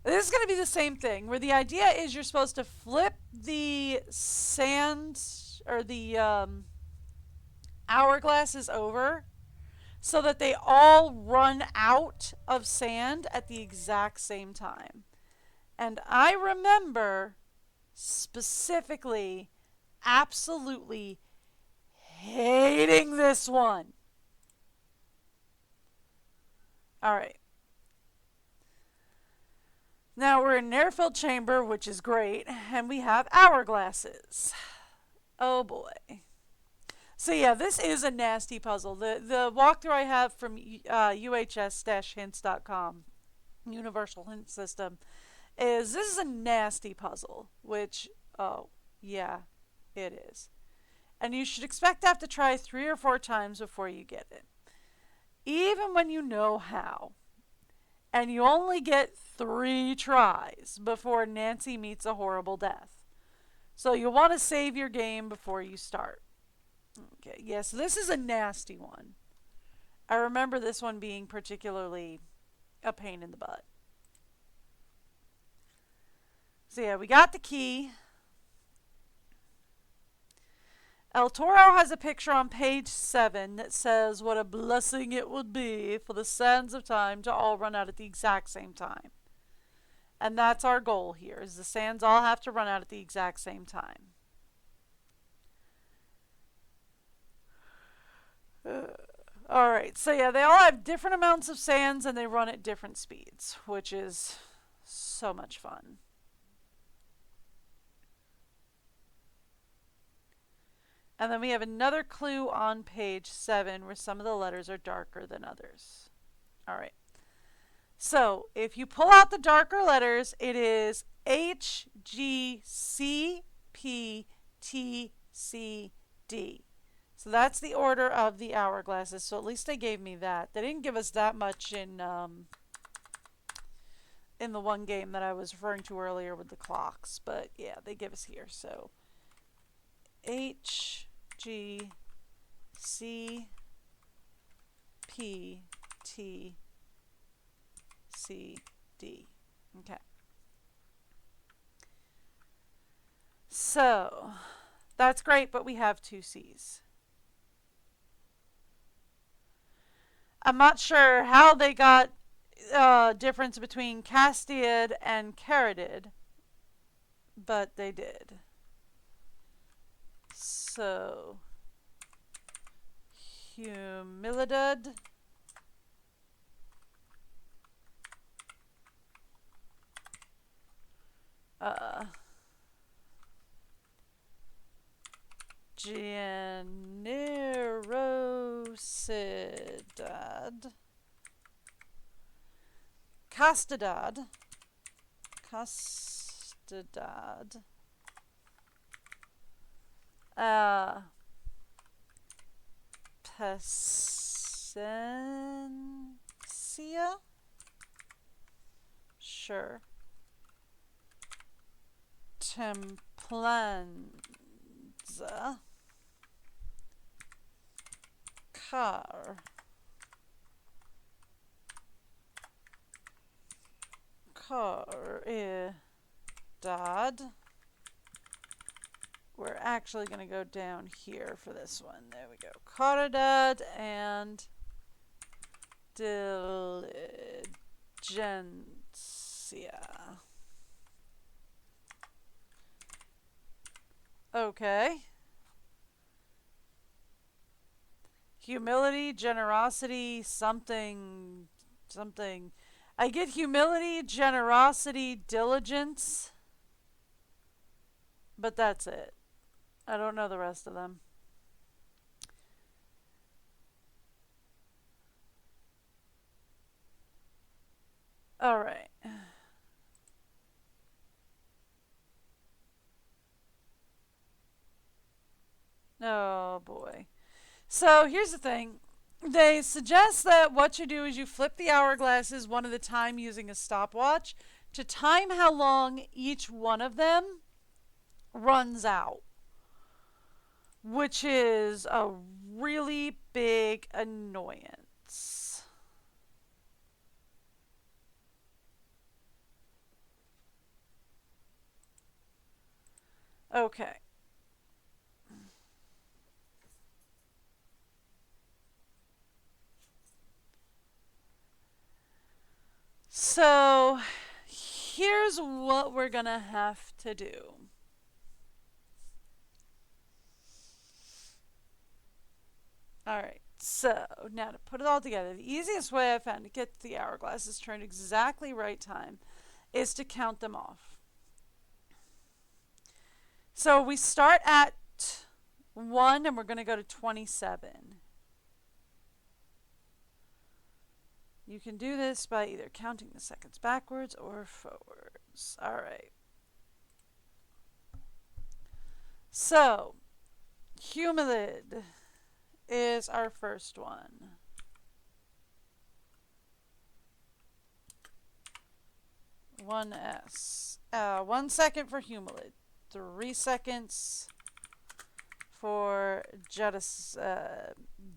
This is going to be the same thing, where the idea is you're supposed to flip the sand, or the hourglasses over, so that they all run out of sand at the exact same time. And I remember specifically, absolutely hating this one. All right. Now we're in an air-filled chamber, which is great, and we have hourglasses. Oh boy. So yeah, this is a nasty puzzle. The walkthrough I have from UHS-hints.com, Universal Hint System, is this is a nasty puzzle, which, oh, yeah, it is. And you should expect to have to try 3 or 4 times before you get it. Even when you know how. And you only get 3 tries before Nancy meets a horrible death. So you'll want to save your game before you start. Okay, yes, this is a nasty one. I remember this one being particularly a pain in the butt. So yeah, we got the key. El Toro has a picture on page 7 that says what a blessing it would be for the sands of time to all run out at the exact same time. And that's our goal here, is the sands all have to run out at the exact same time. Alright, so yeah, they all have different amounts of sands and they run at different speeds, which is so much fun. And then we have another clue on page 7 where some of the letters are darker than others. Alright. So, if you pull out the darker letters, it is H, G, C, P, T, C, D. So that's the order of the hourglasses. So at least they gave me that. They didn't give us that much in the one game that I was referring to earlier with the clocks. But yeah, they give us here. So H, G, C, P, T, C, D. Okay. So that's great, but we have 2 C's. I'm not sure how they got difference between Castid and Caridid, but they did. So, Humilidad, Generosidad, Castidad, Passencia, sure, Templanza, Caridad. We're actually going to go down here for this one. There we go. Caridad and Diligencia. Okay. Humility, generosity, something. I get humility, generosity, diligence. But that's it. I don't know the rest of them. All right. Oh boy. So here's the thing. They suggest that what you do is you flip the hourglasses one at a time using a stopwatch to time how long each one of them runs out, which is a really big annoyance. Okay. So here's what we're gonna have to do. Alright, so now to put it all together, the easiest way I found to get the hourglasses turned exactly right time is to count them off. So we start at 1 and we're going to go to 27. You can do this by either counting the seconds backwards or forwards. nose. All right. So, humulid is our first one. One S. 1 second for humulid. 3 seconds for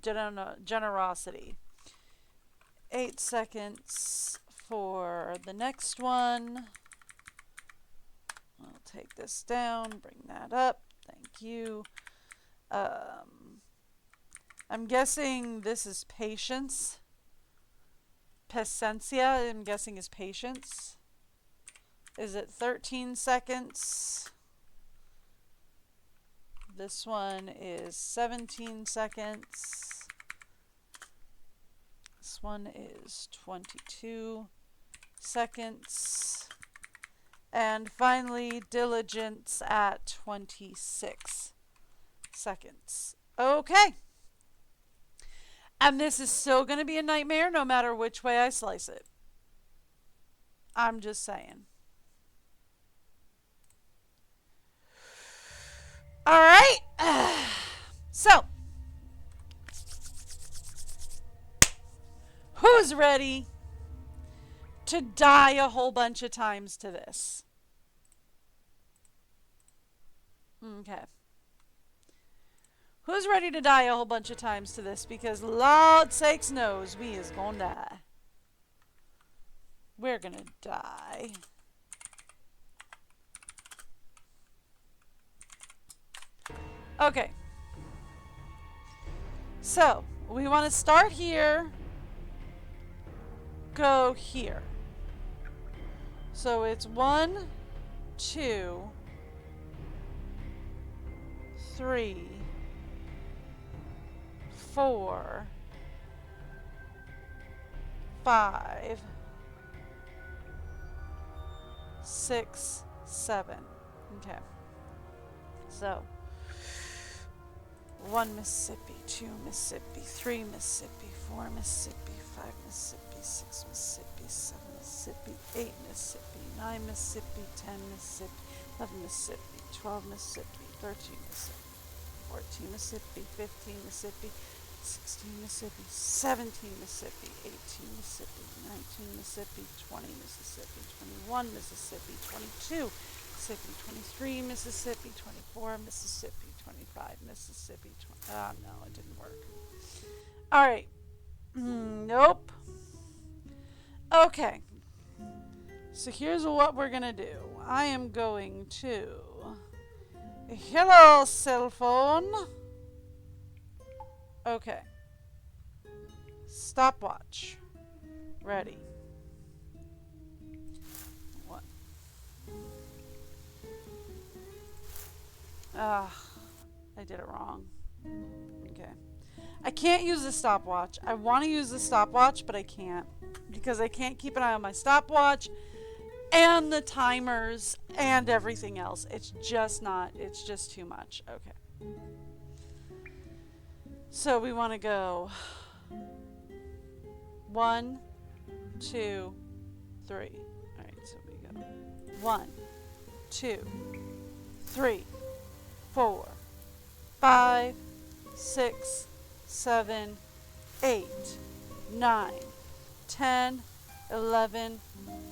generosity. 8 seconds for the next one. I'll take this down, bring that up. Thank you. I'm guessing this is patience. Paciencia, I'm guessing, is patience. Is it 13 seconds? This one is 17 seconds. This one is 22 seconds. And finally, diligence at 26 seconds. Okay. And this is still going to be a nightmare no matter which way I slice it. I'm just saying. All right. So, who's ready to die a whole bunch of times to this? Okay. Who's ready to die a whole bunch of times to this? Because Lord sakes knows we is gonna die. We're gonna die. Okay. So, we want to start here, go here. So it's 1, 2, 3, 4, 5, 6, 7. Okay. So 1 Mississippi, 2 Mississippi, 3 Mississippi, 4 Mississippi, 5 Mississippi, 6 Mississippi, 7 Mississippi, 8 Mississippi, 9 Mississippi, 10 Mississippi, 11 Mississippi, 12 Mississippi, 13 Mississippi, 14 Mississippi, 15 Mississippi, 16 Mississippi, 17 Mississippi, 18 Mississippi, 19 Mississippi, 20 Mississippi, 21 Mississippi, 22 Mississippi, 23 Mississippi, 24 Mississippi, 25 Mississippi, no, it didn't work. All right. Nope. Okay. So here's what we're going to do. I am going to... Hello, cell phone. Okay. Stopwatch. Ready. 1. I did it wrong. Okay. I can't use the stopwatch. I want to use the stopwatch, but I can't. Because I can't keep an eye on my stopwatch and the timers and everything else. It's just not, it's just too much. Okay. So we want to go 1, 2, 3. All right, so we go 1, 2, 3, 4, 5, 6, 7, 8, 9, 10, 11,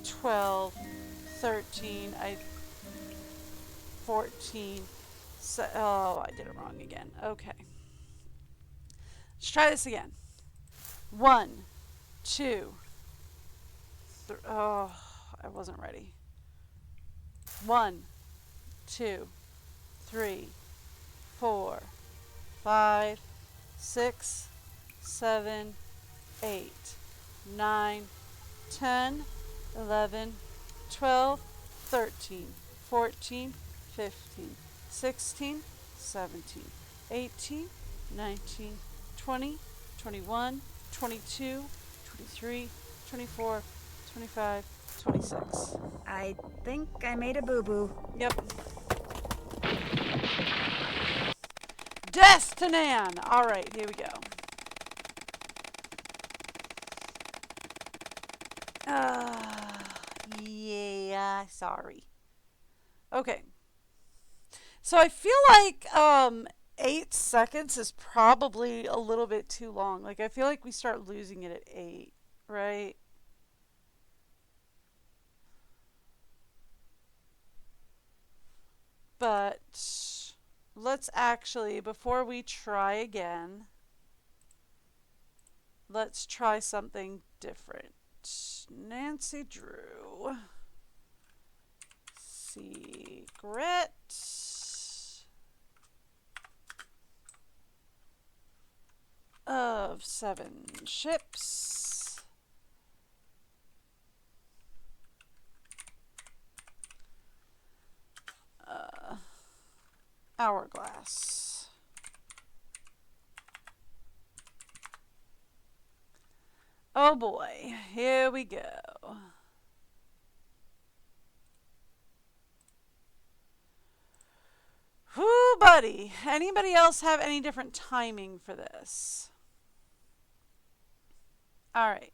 12, 13, 14, oh, I did it wrong again. Okay. Let's try this again. 1, 2, 3, oh, I wasn't ready. 1, 2, 3, 4, 5, 6, 7, 8, 9, 10, 11, 12, 13, 14, 15, 16, 17, 18, 19, 20, 21, 22, 23, 24, 25, 26. I think I made a boo-boo. Yep. Destinan! Alright, here we go. Yeah. Sorry. Okay. So I feel like 8 seconds is probably a little bit too long. Like, I feel like we start losing it at 8, right? But let's actually, before we try again, let's try something different. Nancy Drew. Secret. Of 7 ships. Hourglass. Oh boy, here we go. Whoo, buddy. Anybody else have any different timing for this? All right.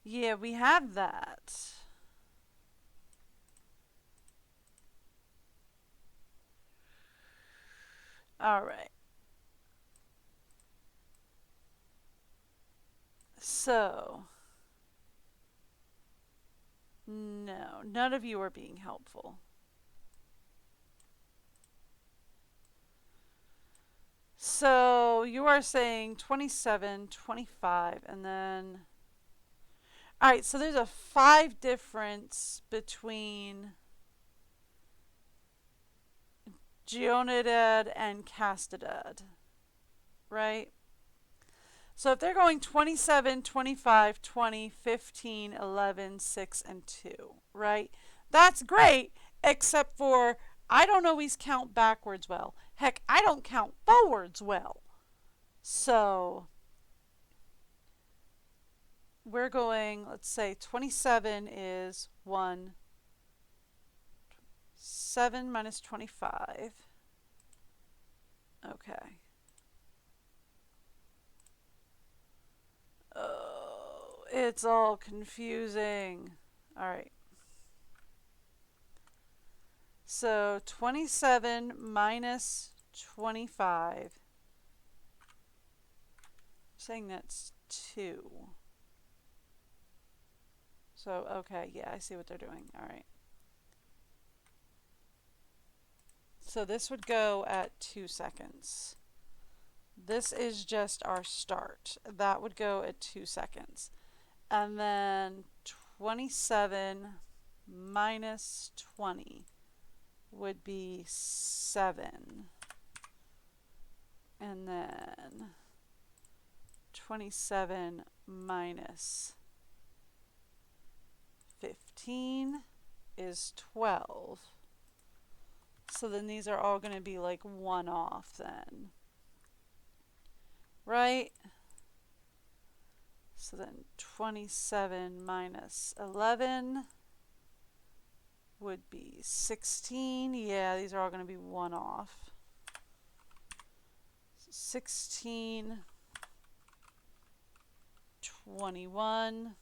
Yeah, we have that. All right. So, no, none of you are being helpful. So, you are saying 27, 25, and then... All right, so there's a 5 difference between Geonidad and Castidad, right? So if they're going 27, 25, 20, 15, 11, 6, and 2, right? That's great, except for I don't always count backwards well. Heck, I don't count forwards well. So we're going, let's say 27 is 1, 7 minus 25. Okay. Oh, it's all confusing. All right. So 27 minus 25. I'm saying that's 2. So, okay, yeah, I see what they're doing. All right. So this would go at 2 seconds. This is just our start. That would go at 2 seconds. And then 27 minus 20 would be 7. And then 27 minus 15 is 12. So then these are all going to be like 1 off then. Right? So then 27 minus 11 would be 16. Yeah, these are all going to be 1 off. 16, 21,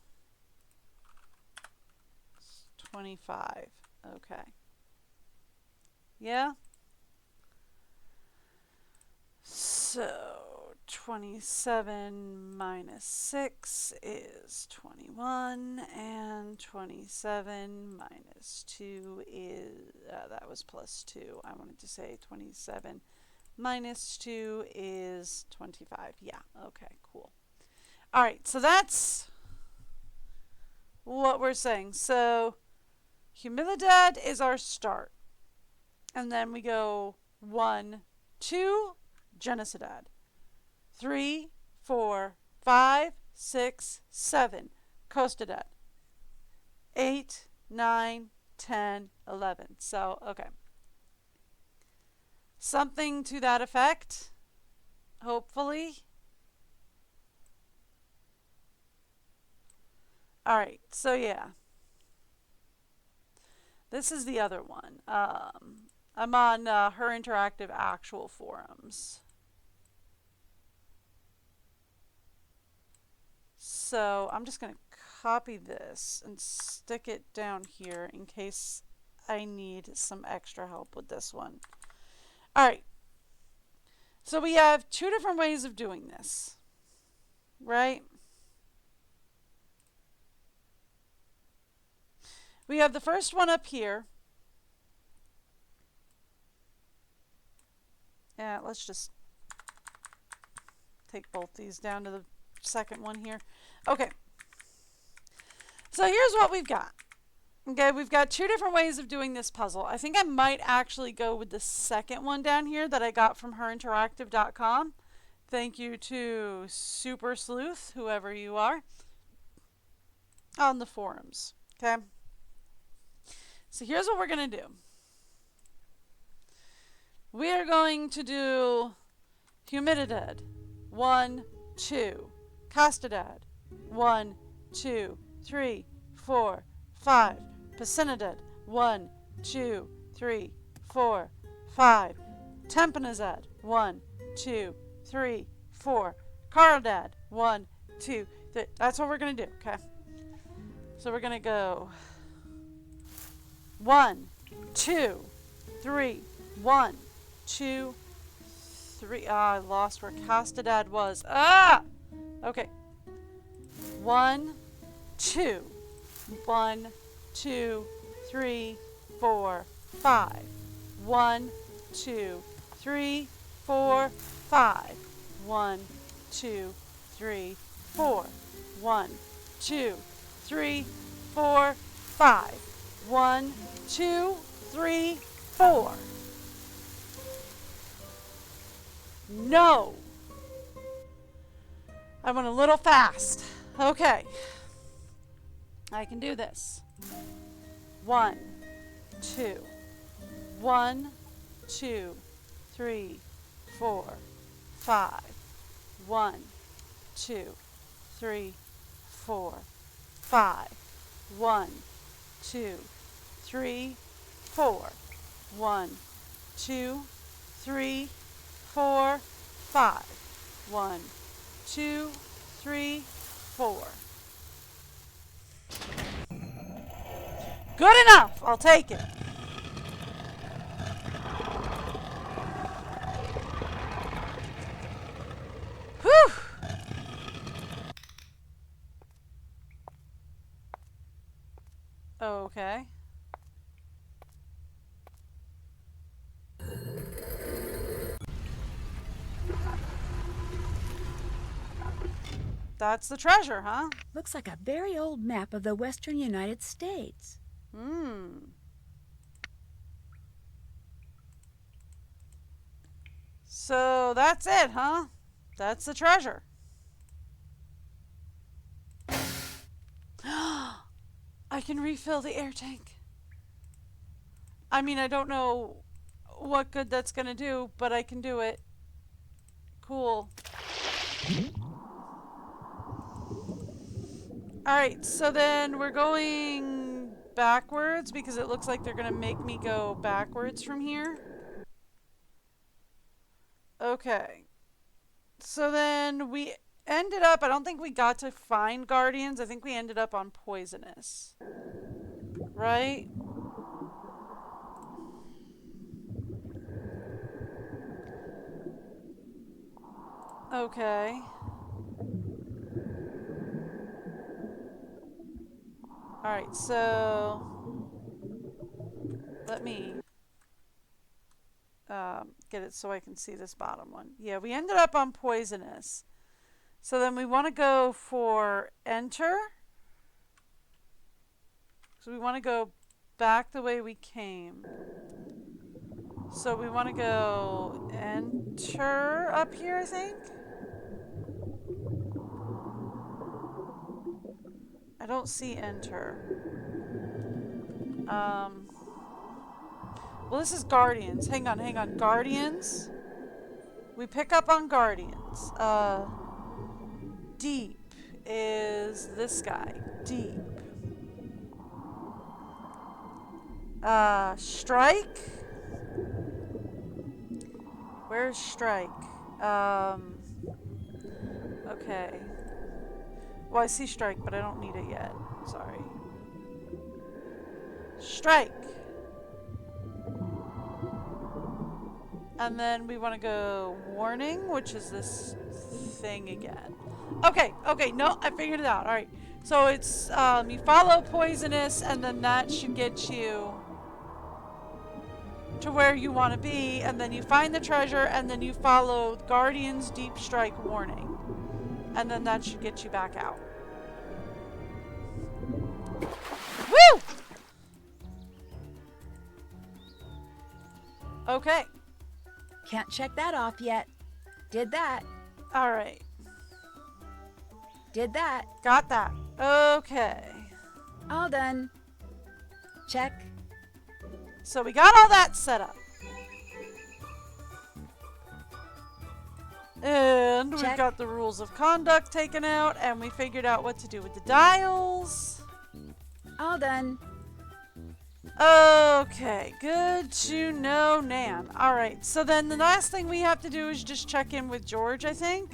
25. Okay. Yeah? So 27 minus 6 is 21, and 27 minus 2 is, that was plus 2. I wanted to say 27 minus 2 is 25. Yeah, okay, cool. All right, so that's what we're saying. So Humilidad is our start. And then we go 1, 2, Genocidad. 3, 4, 5, 6, 7, Costadad. 8, 9, 10, 11. So, okay. Something to that effect, hopefully. All right, so yeah. This is the other one. I'm on her interactive actual forums. So I'm just going to copy this and stick it down here in case I need some extra help with this one. All right. So we have two different ways of doing this, right? We have the first one up here. Yeah, let's just take both these down to the second one here. Okay. So here's what we've got. Okay, we've got two different ways of doing this puzzle. I think I might actually go with the second one down here that I got from herinteractive.com. Thank you to Super Sleuth, whoever you are, on the forums. Okay. So here's what we're going to do. We are going to do Humididad, 1, 2. Castidad, 1, 2, 3, 4, 5. Picinidad, 1, 2, 3, 4, 5. Tempanizad, 1, 2, 3, 4. Caridad, 1, 2, 3. That's what we're going to do, okay? So we're going to go 1, 2, 3, 1, 2, 3. Ah, I lost where Castidad was. Ah! Okay. 1, 2. 1, 2, 3, 4, 5. 1, 2, 3, 4, 5. 1, 2, 3, 4. 1, 2, 3, 4, 5. 1, 2, 3, 4. No. I went a little fast. Okay. I can do this. 1, 2. 1, 2, 3, 4, 5. 1, 2, 3, 4, 5. 1, 2, 3, 4. 1, 2, 3, 4, 5. 1, 2, 3, 4. Good enough. I'll take it. Whew. Okay. That's the treasure, huh? Looks like a very old map of the western United States. So that's it, huh? That's the treasure. I can refill the air tank. I mean, I don't know what good that's going to do, but I can do it. Cool. Alright, so then we're going backwards because it looks like they're going to make me go backwards from here. Okay. So then we ended up, I don't think we got to find Guardians. I think we ended up on Poisonous. Right? Okay. Alright, so let me get it so I can see this bottom one. Yeah, we ended up on Poisonous. So then we want to go for Enter. So we want to go back the way we came. So we want to go Enter up here, I think. I don't see Enter. Well, this is Guardians. Hang on. Guardians. We pick up on Guardians. Deep is this guy. Deep. Strike. Where's Strike? Okay. Well, I see strike, but I don't need it yet. Sorry. Strike. And then we want to go warning, which is this thing again. Okay, no, I figured it out. Alright, so it's, you follow poisonous, and then that should get you to where you want to be, and then you find the treasure, and then you follow Guardian's Deep Strike warning. And then that should get you back out. Woo! Okay. Can't check that off yet. Did that. Alright. Did that. Got that. Okay. All done. Check. So we got all that set up. And we've Check. got the rules of conduct taken out, and we figured out what to do with the dials. All done. Okay, good to know, Nan. Alright, so then the last thing we have to do is just check in with George, I think.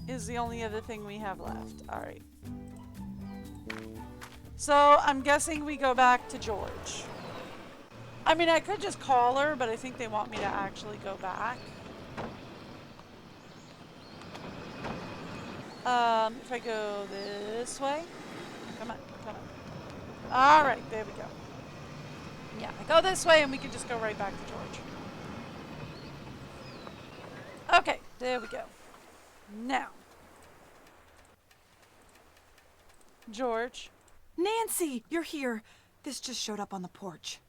Is the only other thing we have left. Alright. So, I'm guessing we go back to George. I mean, I could just call her, but I think they want me to actually go back. If I go this way. Come on. Alright, there we go. Yeah, I go this way and we can just go right back to George. Okay, there we go. Now. George. Nancy, you're here. This just showed up on the porch.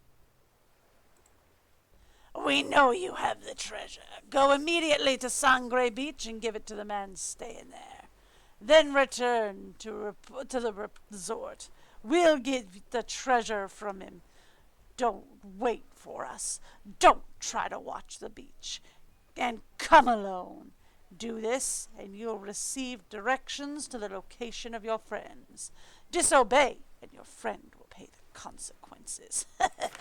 We know you have the treasure. Go immediately to Sangre Beach and give it to the man staying there. Then return to the resort. We'll get the treasure from him. Don't wait for us. Don't try to watch the beach. And come alone. Do this, and you'll receive directions to the location of your friends. Disobey, and your friend will pay the consequences.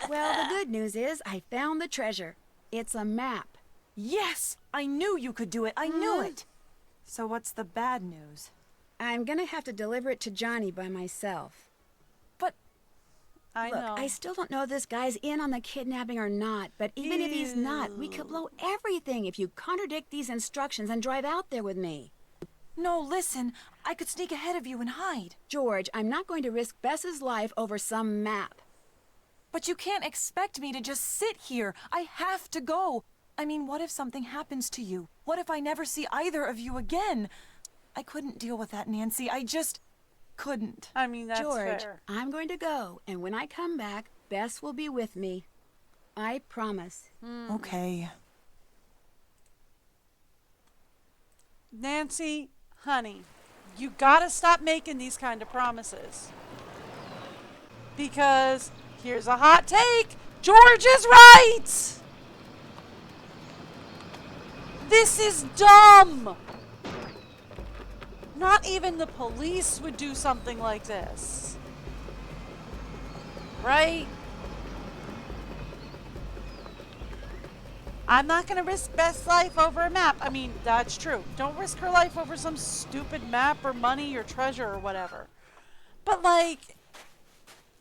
Well, the good news is I found the treasure. It's a map. Yes! I knew you could do it. I knew it. So what's the bad news? I'm gonna have to deliver it to Johnny by myself. But I know. Look, I still don't know if this guy's in on the kidnapping or not, but even if he's not, we could blow everything if you contradict these instructions and drive out there with me. no, listen. I could sneak ahead of you and hide. George, I'm not going to risk Bess's life over some map. But you can't expect me to just sit here. I have to go. I mean, what if something happens to you? What if I never see either of you again? I couldn't deal with that, Nancy. I just couldn't. I mean, that's George, fair. I'm going to go, and when I come back, Bess will be with me. I promise. Okay. Nancy, honey, you gotta stop making these kind of promises. Because, here's a hot take, George is right! This is dumb! Not even the police would do something like this. Right? I'm not going to risk Beth's life over a map. I mean, that's true. Don't risk her life over some stupid map or money or treasure or whatever. But, like,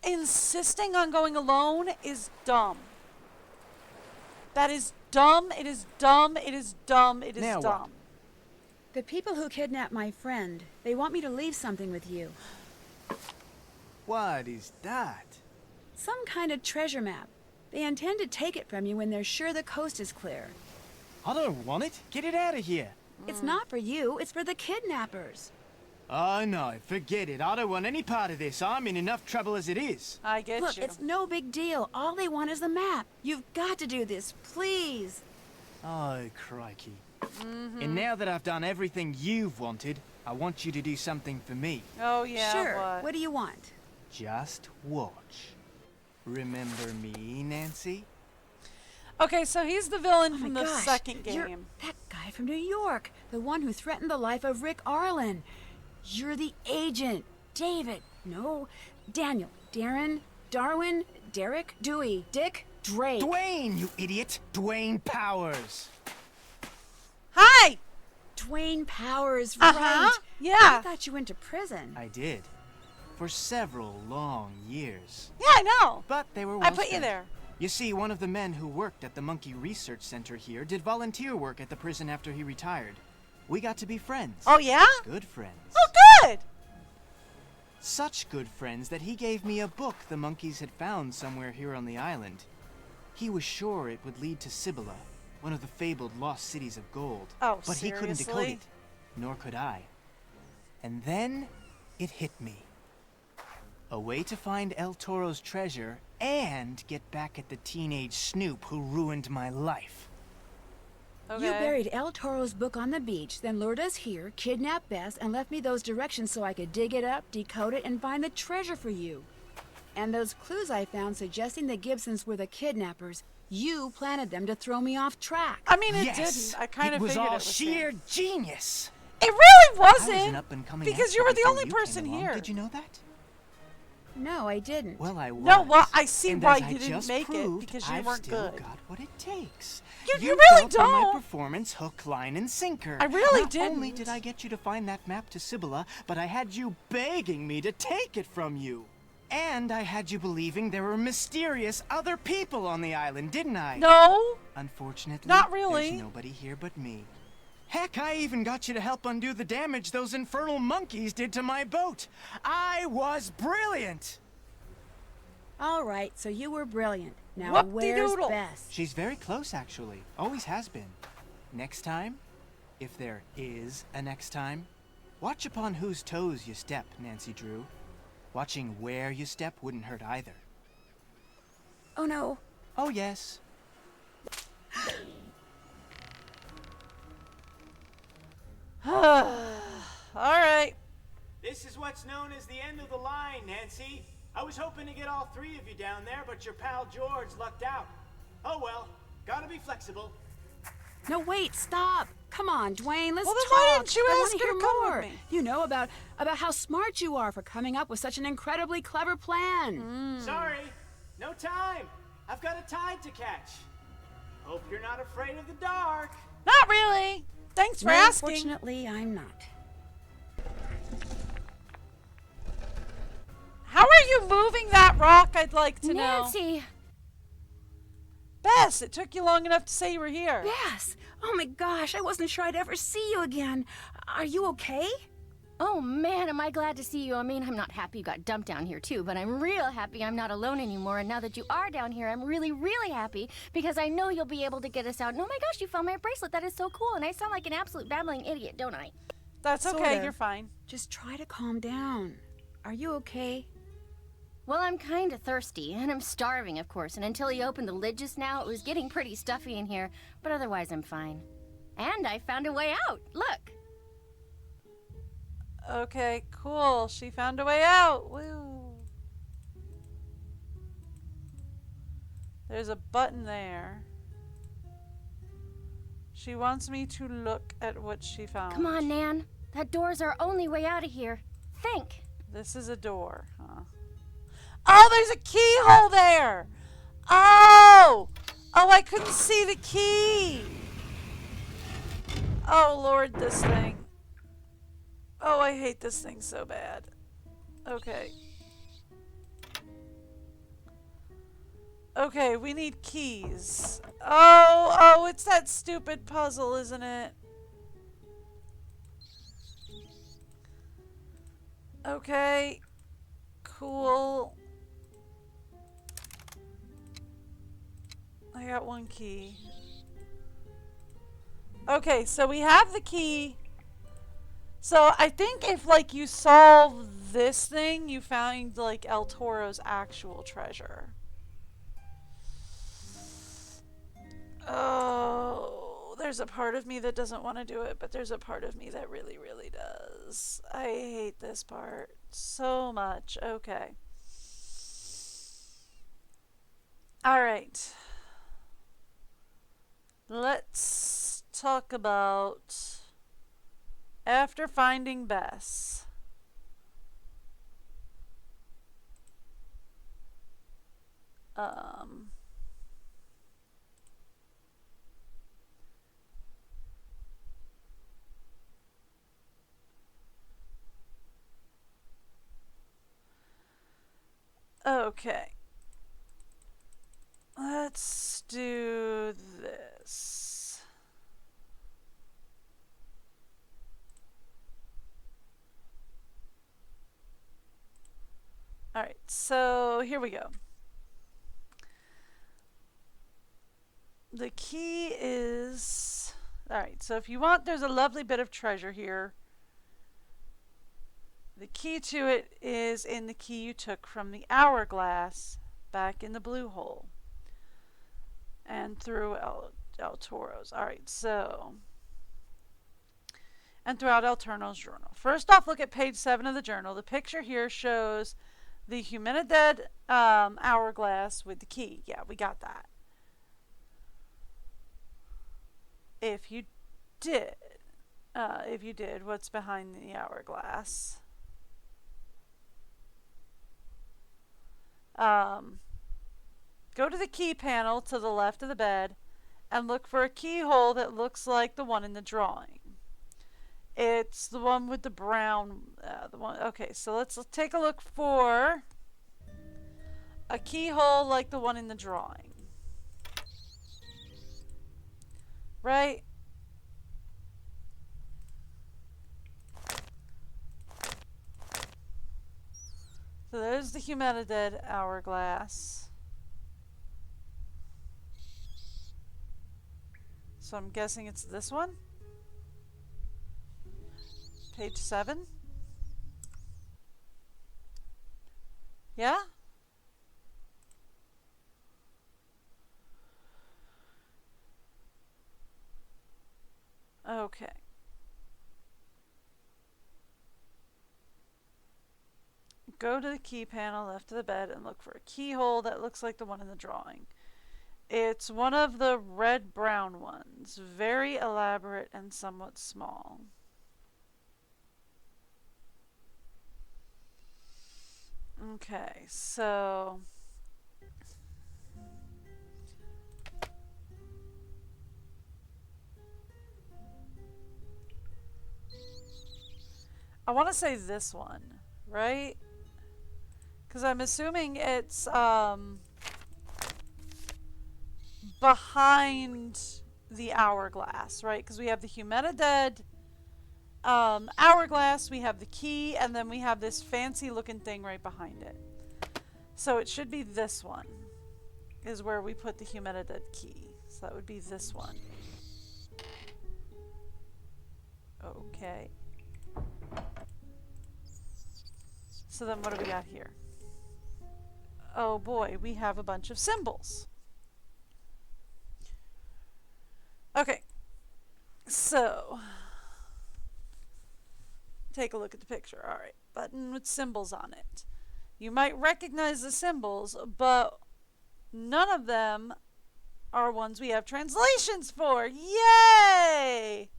insisting on going alone is dumb. That is dumb. It is dumb. It is dumb. It is Now what? dumb. The people who kidnapped my friend, they want me to leave something with you. What is that? Some kind of treasure map. They intend to take it from you when they're sure the coast is clear. I don't want it. Get it out of here. It's not for you, it's for the kidnappers. Oh no, forget it. I don't want any part of this. I'm in enough trouble as it is. I get Look, you. it's no big deal. All they want is the map. You've got to do this, please. Oh, crikey. And now that I've done everything you've wanted, I want you to do something for me. Oh, yeah. Sure. What? Do you want? Just watch. Remember me, Nancy? Okay, so he's the villain Oh from my the gosh, second you're game. that guy from New York, the one who threatened the life of Rick Arlen. You're the agent, David. No, Daniel, Darren, Darwin, Derek, Dewey, Dick, Drake. Dwayne, you idiot! Dwayne Powers! Hi! Dwayne Powers, Uh-huh. right? Yeah. I thought you went to prison. I did. For several long years. Yeah, I know. But they were well I put you spent. there. You see, one of the men who worked at the Monkey Research Center here did volunteer work at the prison after he retired. We got to be friends. Oh, yeah? Good friends. Oh, good. Such good friends that he gave me a book the monkeys had found somewhere here on the island. He was sure it would lead to Cibola, one of the fabled lost cities of gold. Oh, but he couldn't decode seriously? it, nor could I. And then it hit me. A way to find El Toro's treasure and get back at the teenage snoop who ruined my life. Okay. You buried El Toro's book on the beach, then lured us here, kidnapped Bess, and left me those directions so I could dig it up, decode it, and find the treasure for you. And those clues I found suggesting the Gibsons were the kidnappers, you planted them to throw me off track. I mean, it Yes, didn't. I kind of it was figured all it was sheer him. genius. It really I was wasn't. an up-and-coming Because you actor were the before only you person came along. here. Did you know that? No, I didn't. Well, I was. No, well, I see and why as I you didn't just make it, proved, because you I've weren't still good. got what it takes. You really fell for my don't. performance hook, line, and sinker. I really Not only didn't. did I get you to find that map to Cibola, but I had you begging me to take it from you. And I had you believing there were mysterious other people on the island, didn't I? No. Unfortunately, Not really. there's nobody here but me. Heck, I even got you to help undo the damage those infernal monkeys did to my boat. I was brilliant. All right, so you were brilliant. Now where's Whoop-de-doodle. Bess? She's very close, actually. Always has been. Next time, if there is a next time, watch upon whose toes you step, Nancy Drew. Watching where you step wouldn't hurt either. Oh no. Oh, yes. All right. This is what's known as the end of the line, Nancy. I was hoping to get all three of you down there, but your pal George lucked out. Oh well, gotta be flexible. No, wait, stop. Come on, Dwayne, let's Well, then talk. why didn't you I ask wanna her hear to come with more. me? You know, about how smart you are for coming up with such an incredibly clever plan. Sorry, no time. I've got a tide to catch. Hope you're not afraid of the dark. Not really. Thanks for No, asking. unfortunately, I'm not. How are you moving that rock? I'd like to know. Nancy! Bess, it took you long enough to say you were here. Bess! Oh my gosh, I wasn't sure I'd ever see you again. Are you okay? Oh man, am I glad to see you. I mean, I'm not happy you got dumped down here too, but I'm real happy I'm not alone anymore. And now that you are down here, I'm really, really happy because I know you'll be able to get us out. And oh my gosh, you found my bracelet. That is so cool. And I sound like an absolute babbling idiot, don't I? That's okay. Sorta. You're fine. Just try to calm down. Are you okay? Well, I'm kind of thirsty, and I'm starving, of course. And until he opened the lid just now, it was getting pretty stuffy in here. But otherwise, I'm fine. And I found a way out. Look. Okay, cool. She found a way out. Woo. There's a button there. She wants me to look at what she found. Come on, Nan. That door's our only way out of here. Think. This is a door, huh? Oh, there's a keyhole there! Oh! Oh, I couldn't see the key! Oh, Lord, this thing. Oh, I hate this thing so bad. Okay. Okay, we need keys. Oh, it's that stupid puzzle, isn't it? Okay. Cool. I got one key. Okay, so we have the key. So I think if, like, you solve this thing, you find, like, El Toro's actual treasure. Oh, there's a part of me that doesn't want to do it, but there's a part of me that really, really does. I hate this part so much. Okay. All right. Let's talk about after finding Bess. Okay. Let's do this. Alright, so here we go. The key is... Alright, so if you want, there's a lovely bit of treasure here. The key to it is in the key you took from the hourglass back in the blue hole. And through El Toro's. Alright, so... And throughout El Toro's journal. First off, look at page 7 of the journal. The picture here shows the Humanidad hourglass with the key. Yeah, we got that. If you did, what's behind the hourglass? Go to the key panel to the left of the bed and look for a keyhole that looks like the one in the drawing. It's the one with the brown, okay, so let's take a look for a keyhole like the one in the drawing. Right? So there's the Humanidad hourglass. So I'm guessing it's this one. Page 7. Yeah? Okay. Go to the key panel left of the bed and look for a keyhole that looks like the one in the drawing. It's one of the red-brown ones, very elaborate and somewhat small. Okay, so... I want to say this one, right? Because I'm assuming it's behind the hourglass, right? Because we have the Humanidad hourglass, we have the key, and then we have this fancy looking thing right behind it. So it should be this one is where we put the Humanidad key. So that would be this one. Okay. So then what do we got here? Oh boy, we have a bunch of symbols. Okay. So, take a look at the picture. Alright, button with symbols on it. You might recognize the symbols, but none of them are ones we have translations for. Yay!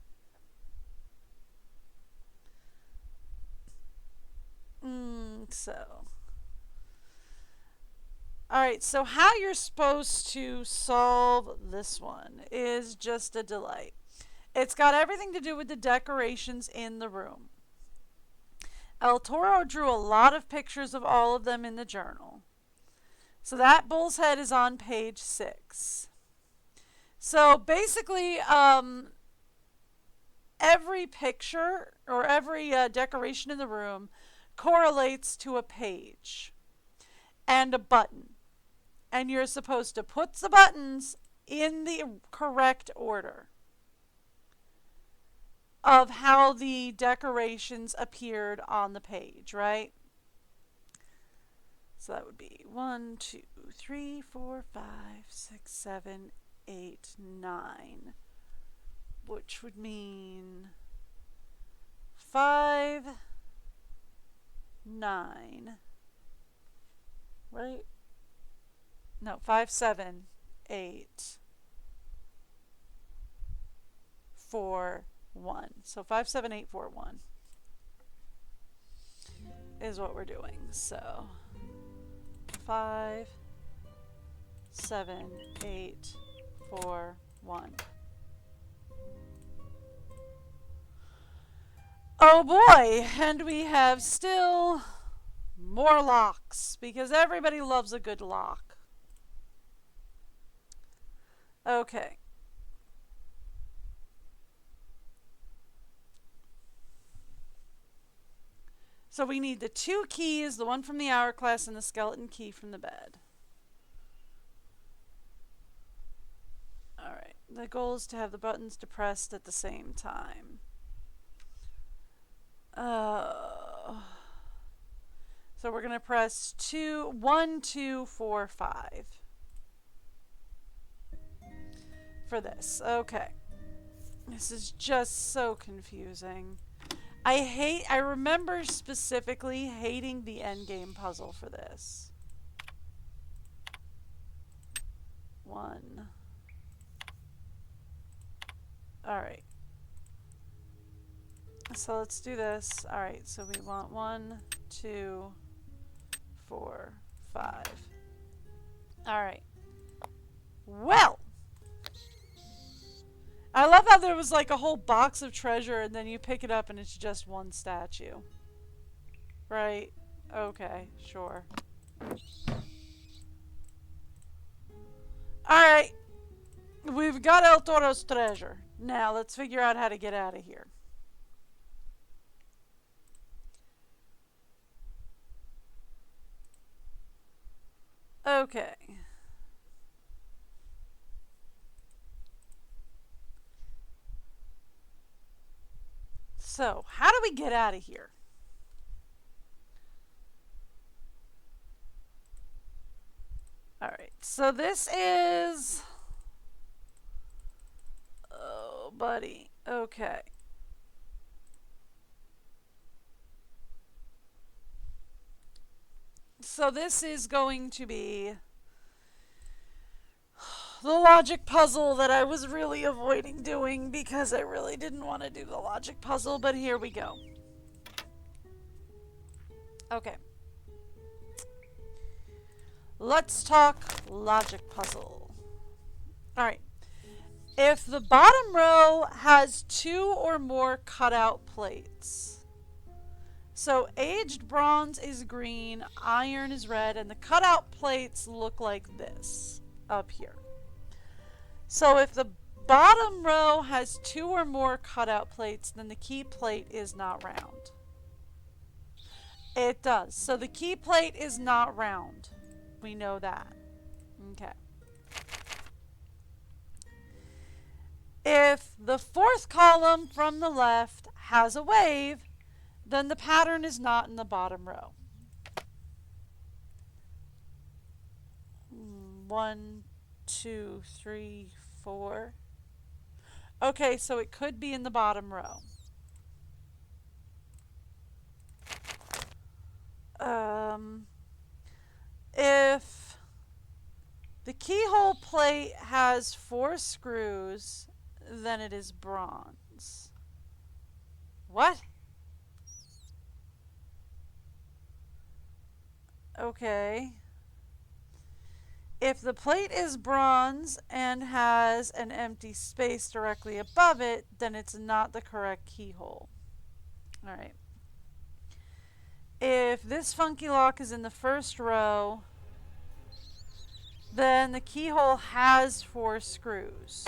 Alright, so how you're supposed to solve this one is just a delight. It's got everything to do with the decorations in the room. El Toro drew a lot of pictures of all of them in the journal. So that bull's head is on page 6. So basically, every picture or every decoration in the room correlates to a page and a button. And you're supposed to put the buttons in the correct order of how the decorations appeared on the page, right? So that would be 1, 2, 3, 4, 5, 6, 7, 8, 9, which would mean 5, 9, right? No, 5, 7, 8, 4, 1. So 5, 7, 8, 4, 1 is what we're doing. So 5, 7, 8, 4, 1. Oh boy, and we have still More locks, because everybody loves a good lock. Okay. So we need the 2 keys, the one from the hourglass and the skeleton key from the bed. Alright, the goal is to have the buttons depressed at the same time. So we're going to press 1, 2, 4, 5 for this. Okay. This is just so confusing. I remember specifically hating the endgame puzzle for this. 1. Alright. So let's do this. Alright, so we want 1, 2, 4, 5. Alright. Well! I love how there was like a whole box of treasure and then you pick it up and it's just one statue. Right? Okay, sure. Alright. We've got El Toro's treasure. Now let's figure out how to get out of here. Okay. So, how do we get out of here? Alright, so this is... Oh, buddy. Okay. So this is going to be the logic puzzle that I was really avoiding doing because I really didn't want to do the logic puzzle, but here we go. Okay. Let's talk logic puzzle. Alright. If the bottom row has 2 or more cutout plates, so aged bronze is green, iron is red, and the cutout plates look like this up here. So if the bottom row has 2 or more cutout plates, then the key plate is not round. It does. So the key plate is not round. We know that. Okay. If the 4th column from the left has a wave, then the pattern is not in the bottom row. 1, 2, 3, 4. Okay, so it could be in the bottom row. If the keyhole plate has 4 screws, then it is bronze. What? Okay. If the plate is bronze and has an empty space directly above it, then it's not the correct keyhole. Alright. If this funky lock is in the 1st row, then the keyhole has 4 screws.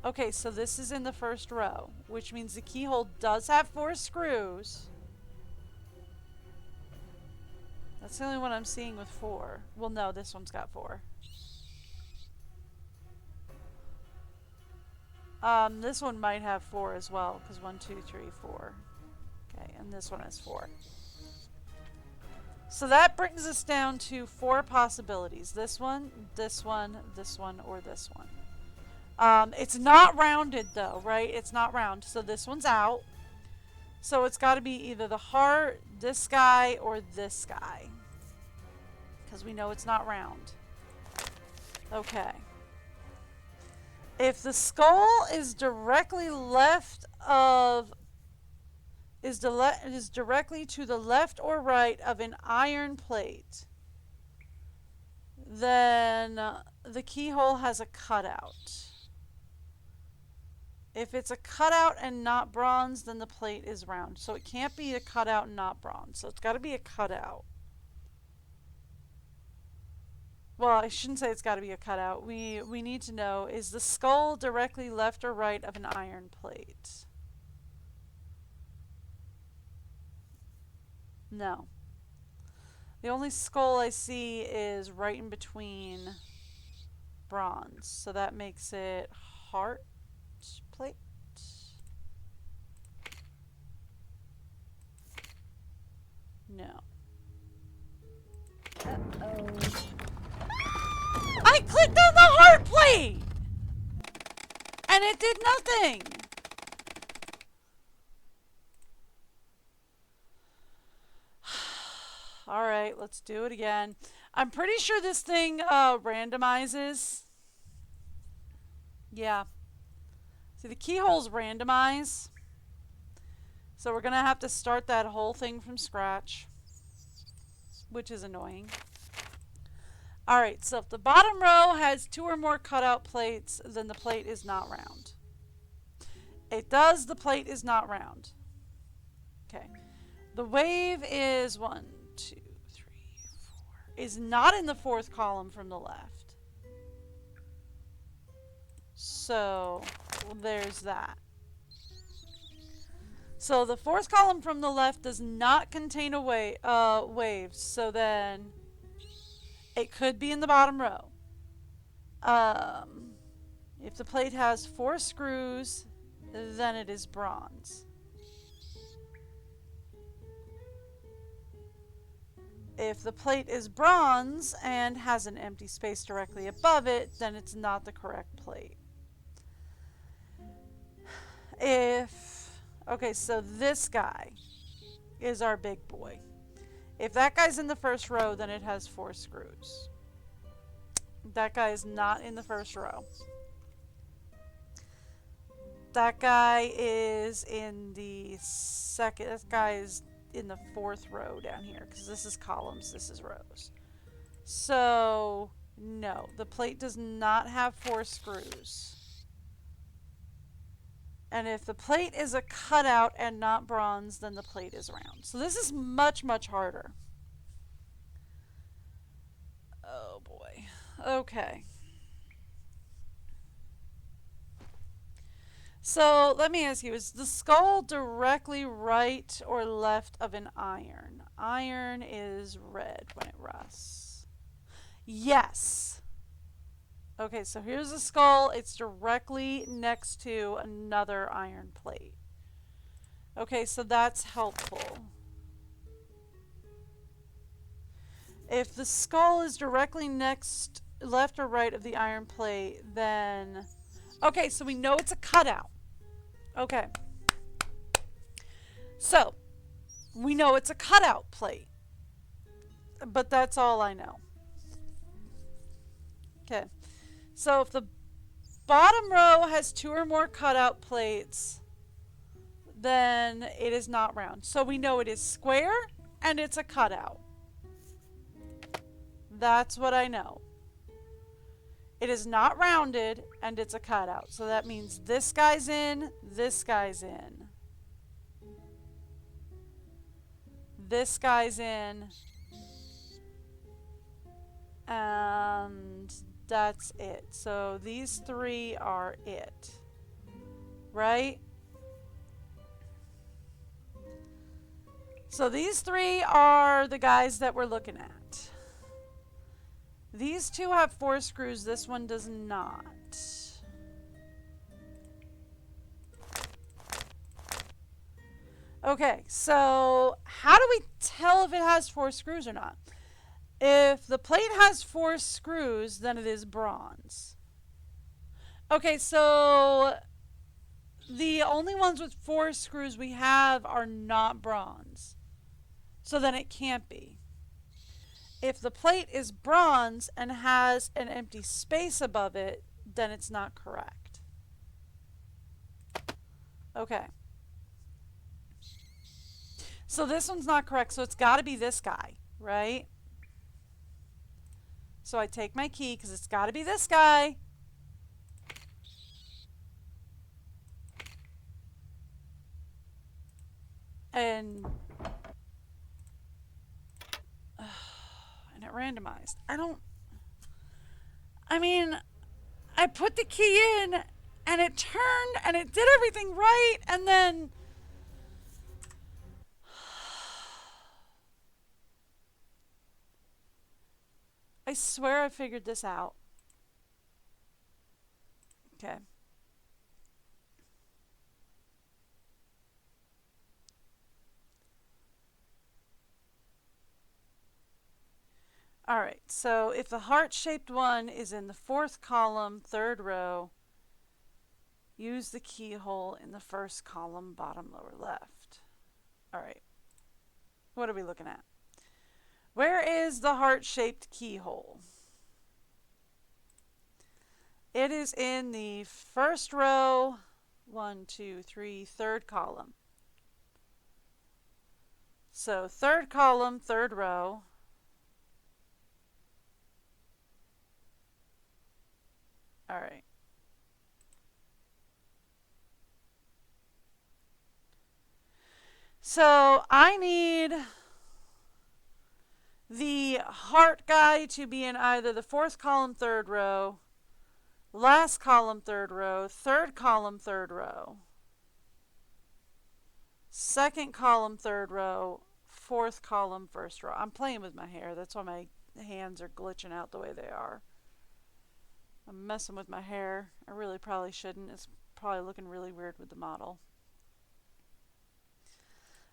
Okay, so this is in the 1st row, which means the keyhole does have 4 screws. That's the only one I'm seeing with 4. Well, no, this one's got 4. This one might have 4 as well, because 1, 2, 3, 4. Okay, and this one has 4. So that brings us down to 4 possibilities. This one, this one, this one, or this one. It's not rounded though, right? It's not round. So this one's out. So it's got to be either the heart, this guy, or this guy. Because we know it's not round. Okay. If the skull is directly left of... is directly to the left or right of an iron plate, then the keyhole has a cutout. If it's a cutout and not bronze, then the plate is round. So it can't be a cutout and not bronze. So it's got to be a cutout. Well, I shouldn't say it's got to be a cutout. We need to know, is the skull directly left or right of an iron plate? No. The only skull I see is right in between bronze. So that makes it heart plate. No. Uh-oh. I clicked on the heart plate! And it did nothing! Alright, let's do it again. I'm pretty sure this thing randomizes. Yeah. See, the keyholes randomize. So we're going to have to start that whole thing from scratch, which is annoying. Alright, so if the bottom row has 2 or more cutout plates, then the plate is not round. It does, the plate is not round. Okay. The wave is 1, 2, 3, 4. Is not in the 4th column from the left. So, there's that. So the 4th column from the left does not contain a wave. So then it could be in the bottom row. If the plate has 4 screws, then it is bronze. If the plate is bronze and has an empty space directly above it, then it's not the correct plate. Okay, so this guy is our big boy. If that guy's in the 1st row, then it has 4 screws. That guy is not in the 1st row. That guy is in the 2nd. This guy is in the 4th row down here, because this is columns, this is rows. So, no, the plate does not have 4 screws. And if the plate is a cutout and not bronze, then the plate is round. So this is much, much harder. Oh boy. Okay. So let me ask you, is the skull directly right or left of an iron? Iron is red when it rusts. Yes. Okay, so here's the skull. It's directly next to another iron plate. Okay, so that's helpful. If the skull is directly next, left or right of the iron plate, then... Okay, so we know it's a cutout. Okay. So, we know it's a cutout plate. But that's all I know. Okay. So if the bottom row has 2 or more cutout plates, then it is not round. So we know it is square and it's a cutout. That's what I know. It is not rounded and it's a cutout. So that means this guy's in, this guy's in. This guy's in. And that's it. So these 3 are it. Right? So these 3 are the guys that we're looking at. These 2 have 4 screws. This one does not. Okay, so how do we tell if it has 4 screws or not? If the plate has 4 screws, then it is bronze. Okay, so the only ones with 4 screws we have are not bronze. So then it can't be. If the plate is bronze and has an empty space above it, then it's not correct. Okay. So this one's not correct, so it's got to be this guy, right? So I take my key because it's got to be this guy. And it randomized. I put the key in and it turned and it did everything right, and then I swear I figured this out. Okay. All right, so if the heart-shaped one is in the 4th column, 3rd row, use the keyhole in the 1st column, bottom lower left. All right, what are we looking at? Where is the heart-shaped keyhole? It is in the 1st row, 1, 2, 3, 3rd column. So 3rd column, 3rd row. All right. So I need the heart guy to be in either the 4th column, 3rd row, last column, 3rd row, 3rd column, 3rd row, 2nd column, 3rd row, 4th column, 1st row. I'm playing with my hair. That's why my hands are glitching out the way they are. I'm messing with my hair. I really probably shouldn't. It's probably looking really weird with the model.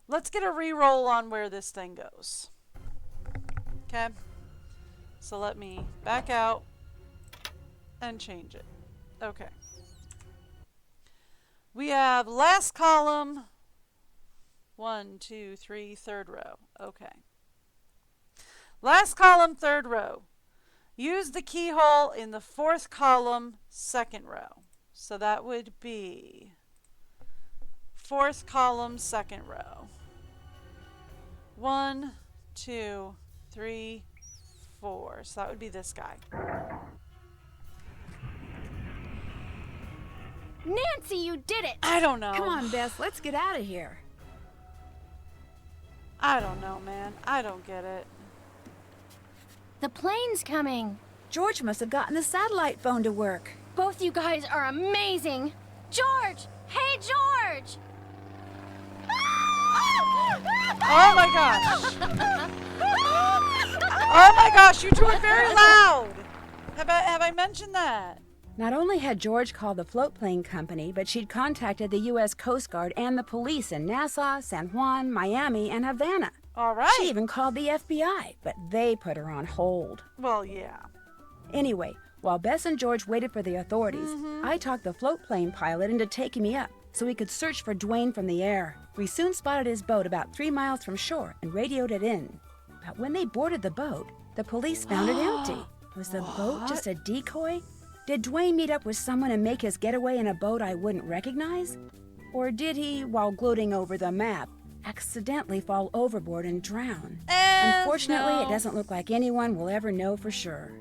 Let's get a re-roll on where this thing goes. Okay. So let me back out and change it. Okay. We have last column, 1, 2, 3, 3rd row. Okay. Last column, 3rd row. Use the keyhole in the 4th column, 2nd row. So that would be 4th column, 2nd row. 1, 2, 3, 4. So that would be this guy. Nancy, you did it! I don't know. Come on, Bess, let's get out of here. I don't know, man. I don't get it. The plane's coming. George must have gotten the satellite phone to work. Both you guys are amazing. George! Hey, George! Oh my gosh! Oh my gosh, you two are very loud! Have I mentioned that? Not only had George called the float plane company, but she'd contacted the U.S. Coast Guard and the police in Nassau, San Juan, Miami, and Havana. All right. She even called the FBI, but they put her on hold. Well, yeah. Anyway, while Bess and George waited for the authorities, I talked the float plane pilot into taking me up so we could search for Dwayne from the air. We soon spotted his boat about 3 miles from shore and radioed it in. But when they boarded the boat, the police found it empty. Was the boat just a decoy? Did Dwayne meet up with someone and make his getaway in a boat I wouldn't recognize? Or did he, while gloating over the map, accidentally fall overboard and drown? Unfortunately, it doesn't look like anyone will ever know for sure.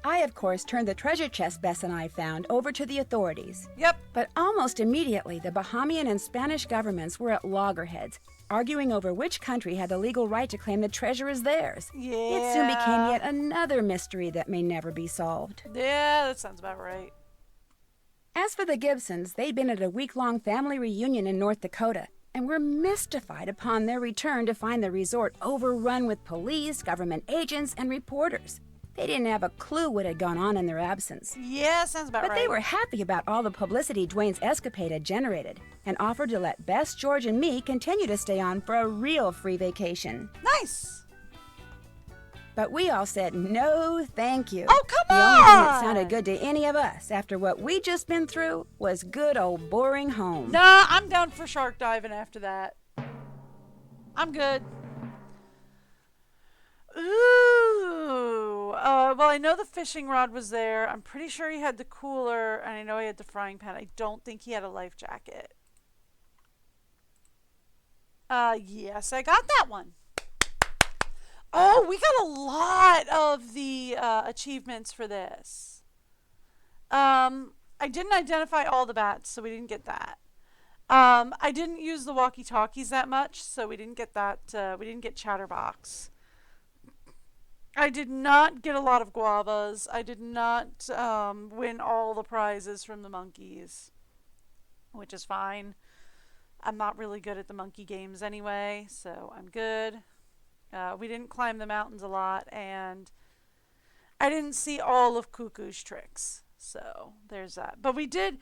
I, of course, turned the treasure chest Bess and I found over to the authorities. Yep. But almost immediately, the Bahamian and Spanish governments were at loggerheads, arguing over which country had the legal right to claim the treasure as theirs. Yeah. It soon became yet another mystery that may never be solved. Yeah, that sounds about right. As for the Gibsons, they'd been at a week-long family reunion in North Dakota and were mystified upon their return to find the resort overrun with police, government agents, and reporters. They didn't have a clue what had gone on in their absence. Yeah, sounds about right. But they were happy about all the publicity Dwayne's escapade had generated and offered to let Bess, George, and me continue to stay on for a real free vacation. Nice. But we all said no, thank you. Oh, come The on! only thing that sounded good to any of us after what we'd just been through was good old boring home. Nah, I'm down for shark diving after that. I'm good. Ooh. Well, I know the fishing rod was there. I'm pretty sure he had the cooler, and I know he had the frying pan. I don't think he had a life jacket. Yes, I got that one. Oh, we got a lot of the achievements for this. I didn't identify all the bats, so we didn't get that. I didn't use the walkie-talkies that much, so we didn't get that. We didn't get Chatterbox. I did not get a lot of guavas. I did not win all the prizes from the monkeys, which is fine. I'm not really good at the monkey games anyway, so I'm good. We didn't climb the mountains a lot, and I didn't see all of Cuckoo's tricks. So there's that. But we did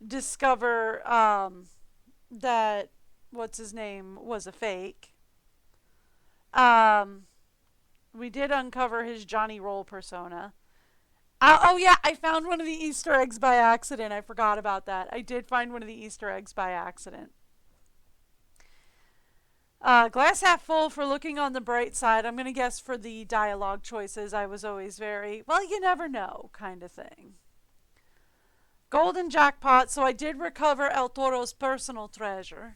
discover that what's his name was a fake. We did uncover his Johnny Roll persona. Oh yeah, I found one of the Easter eggs by accident. I forgot about that. I did find one of the Easter eggs by accident. Glass half full for looking on the bright side. I'm going to guess for the dialogue choices, I was always very, well, you never know kind of thing. Golden jackpot, so I did recover El Toro's personal treasure.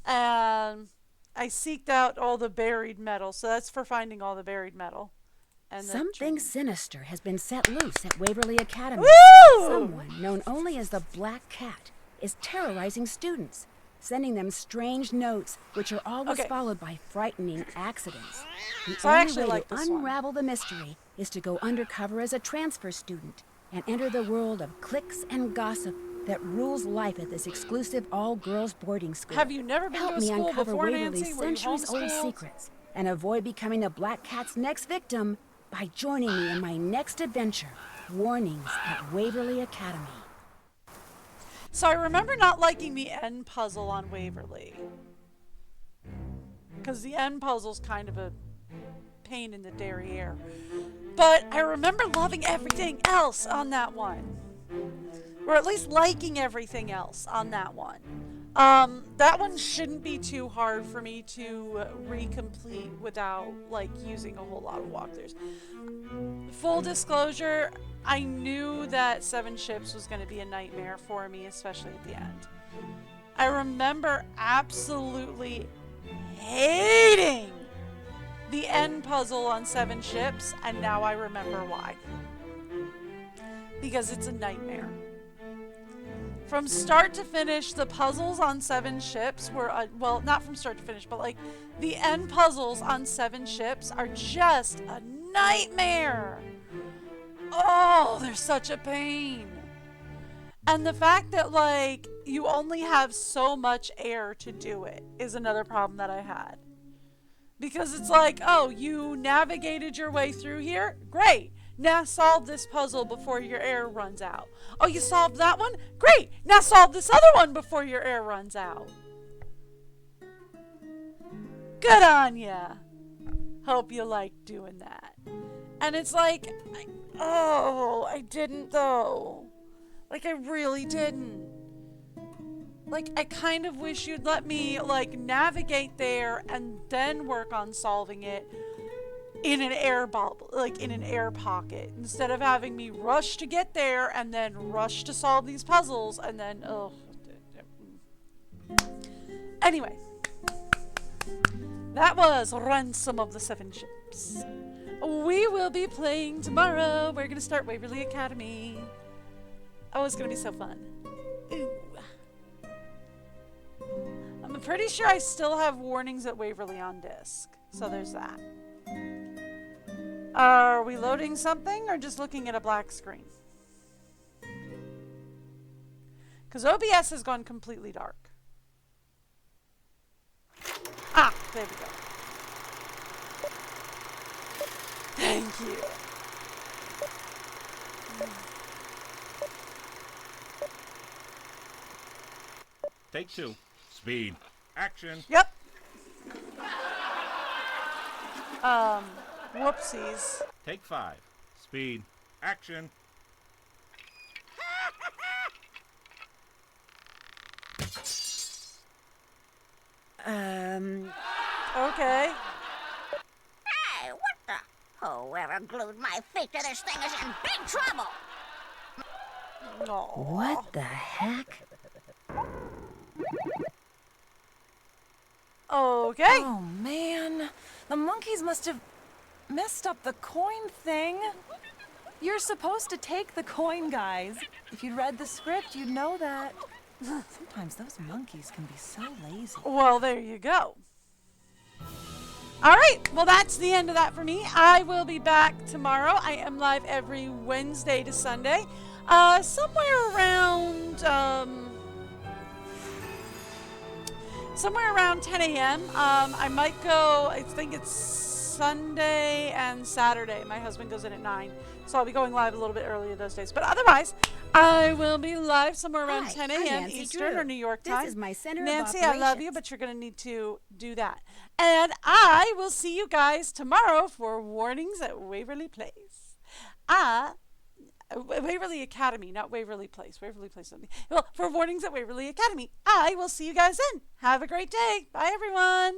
And I seeked out all the buried metal, so that's for finding all the buried metal. And Something sinister has been set loose at Waverly Academy. Woo! Someone known only as the Black Cat is terrorizing students, sending them strange notes, which are always followed by frightening accidents. The only way to unravel the mystery is to go undercover as a transfer student and enter the world of cliques and gossip that rules life at this exclusive all-girls boarding school. Have you never been to a school uncover before, Waverly's Nancy? Were you centuries-old homeschooled? secrets and avoid becoming the Black Cat's next victim by joining me in my next adventure, Warnings at Waverly Academy. So I remember not liking the end puzzle on Waverly. Because the end puzzle's kind of a pain in the derriere. But I remember loving everything else on that one. Or at least liking everything else on that one. That one shouldn't be too hard for me to recomplete without, like, using a whole lot of walkthroughs. Full disclosure, I knew that 7 Ships was going to be a nightmare for me, especially at the end. I remember absolutely hating the end puzzle on 7 Ships, and now I remember why. Because it's a nightmare. From start to finish, the puzzles on 7 Ships were, well, not from start to finish, but like the end puzzles on 7 Ships are just a nightmare. Oh, they're such a pain. And the fact that, like, you only have so much air to do it is another problem that I had. Because it's like, oh, you navigated your way through here? Great. Now solve this puzzle before your air runs out. Oh, you solved that one? Great! Now solve this other one before your air runs out. Good on ya. Hope you like doing that. And it's like, I didn't though. Like, I really didn't. Like, I kind of wish you'd let me, like, navigate there and then work on solving it in an air bubble, like in an air pocket, instead of having me rush to get there and then rush to solve these puzzles and then anyway, that was Ransom of the 7 Ships. We will be playing tomorrow. We're gonna start Waverly Academy. Oh, it's gonna be so fun. Ooh. I'm pretty sure I still have Warnings at Waverly on disc, so there's that. Are we loading something or just looking at a black screen? Because OBS has gone completely dark. Ah, there we go. Thank you. Take 2. Speed. Action. Yep. Whoopsies. Take 5. Speed. Action. Okay. Hey, what the? Whoever glued my feet to this thing is in big trouble. No. What the heck? Okay. Oh, man. The monkeys must have messed up the coin thing. You're supposed to take the coin, guys. If you'd read the script, you'd know that. Sometimes those monkeys can be so lazy. Well, there you go. All right, well, that's the end of that for me. I will be back tomorrow. I am live every Wednesday to Sunday. Somewhere around 10 a.m. I might go, I think it's Sunday and Saturday. My husband goes in at 9, so I'll be going live a little bit earlier those days. But otherwise, I will be live somewhere around 10 I'm a.m. Nancy Eastern Drew. or New York This time. is my center of Nancy, I love you, operations. but you're going to need to do that. And I will see you guys tomorrow for Warnings at Waverly Place. Waverly Academy, not Waverly Place. Waverly Place. Well, for Warnings at Waverly Academy. I will see you guys then. Have a great day. Bye, everyone.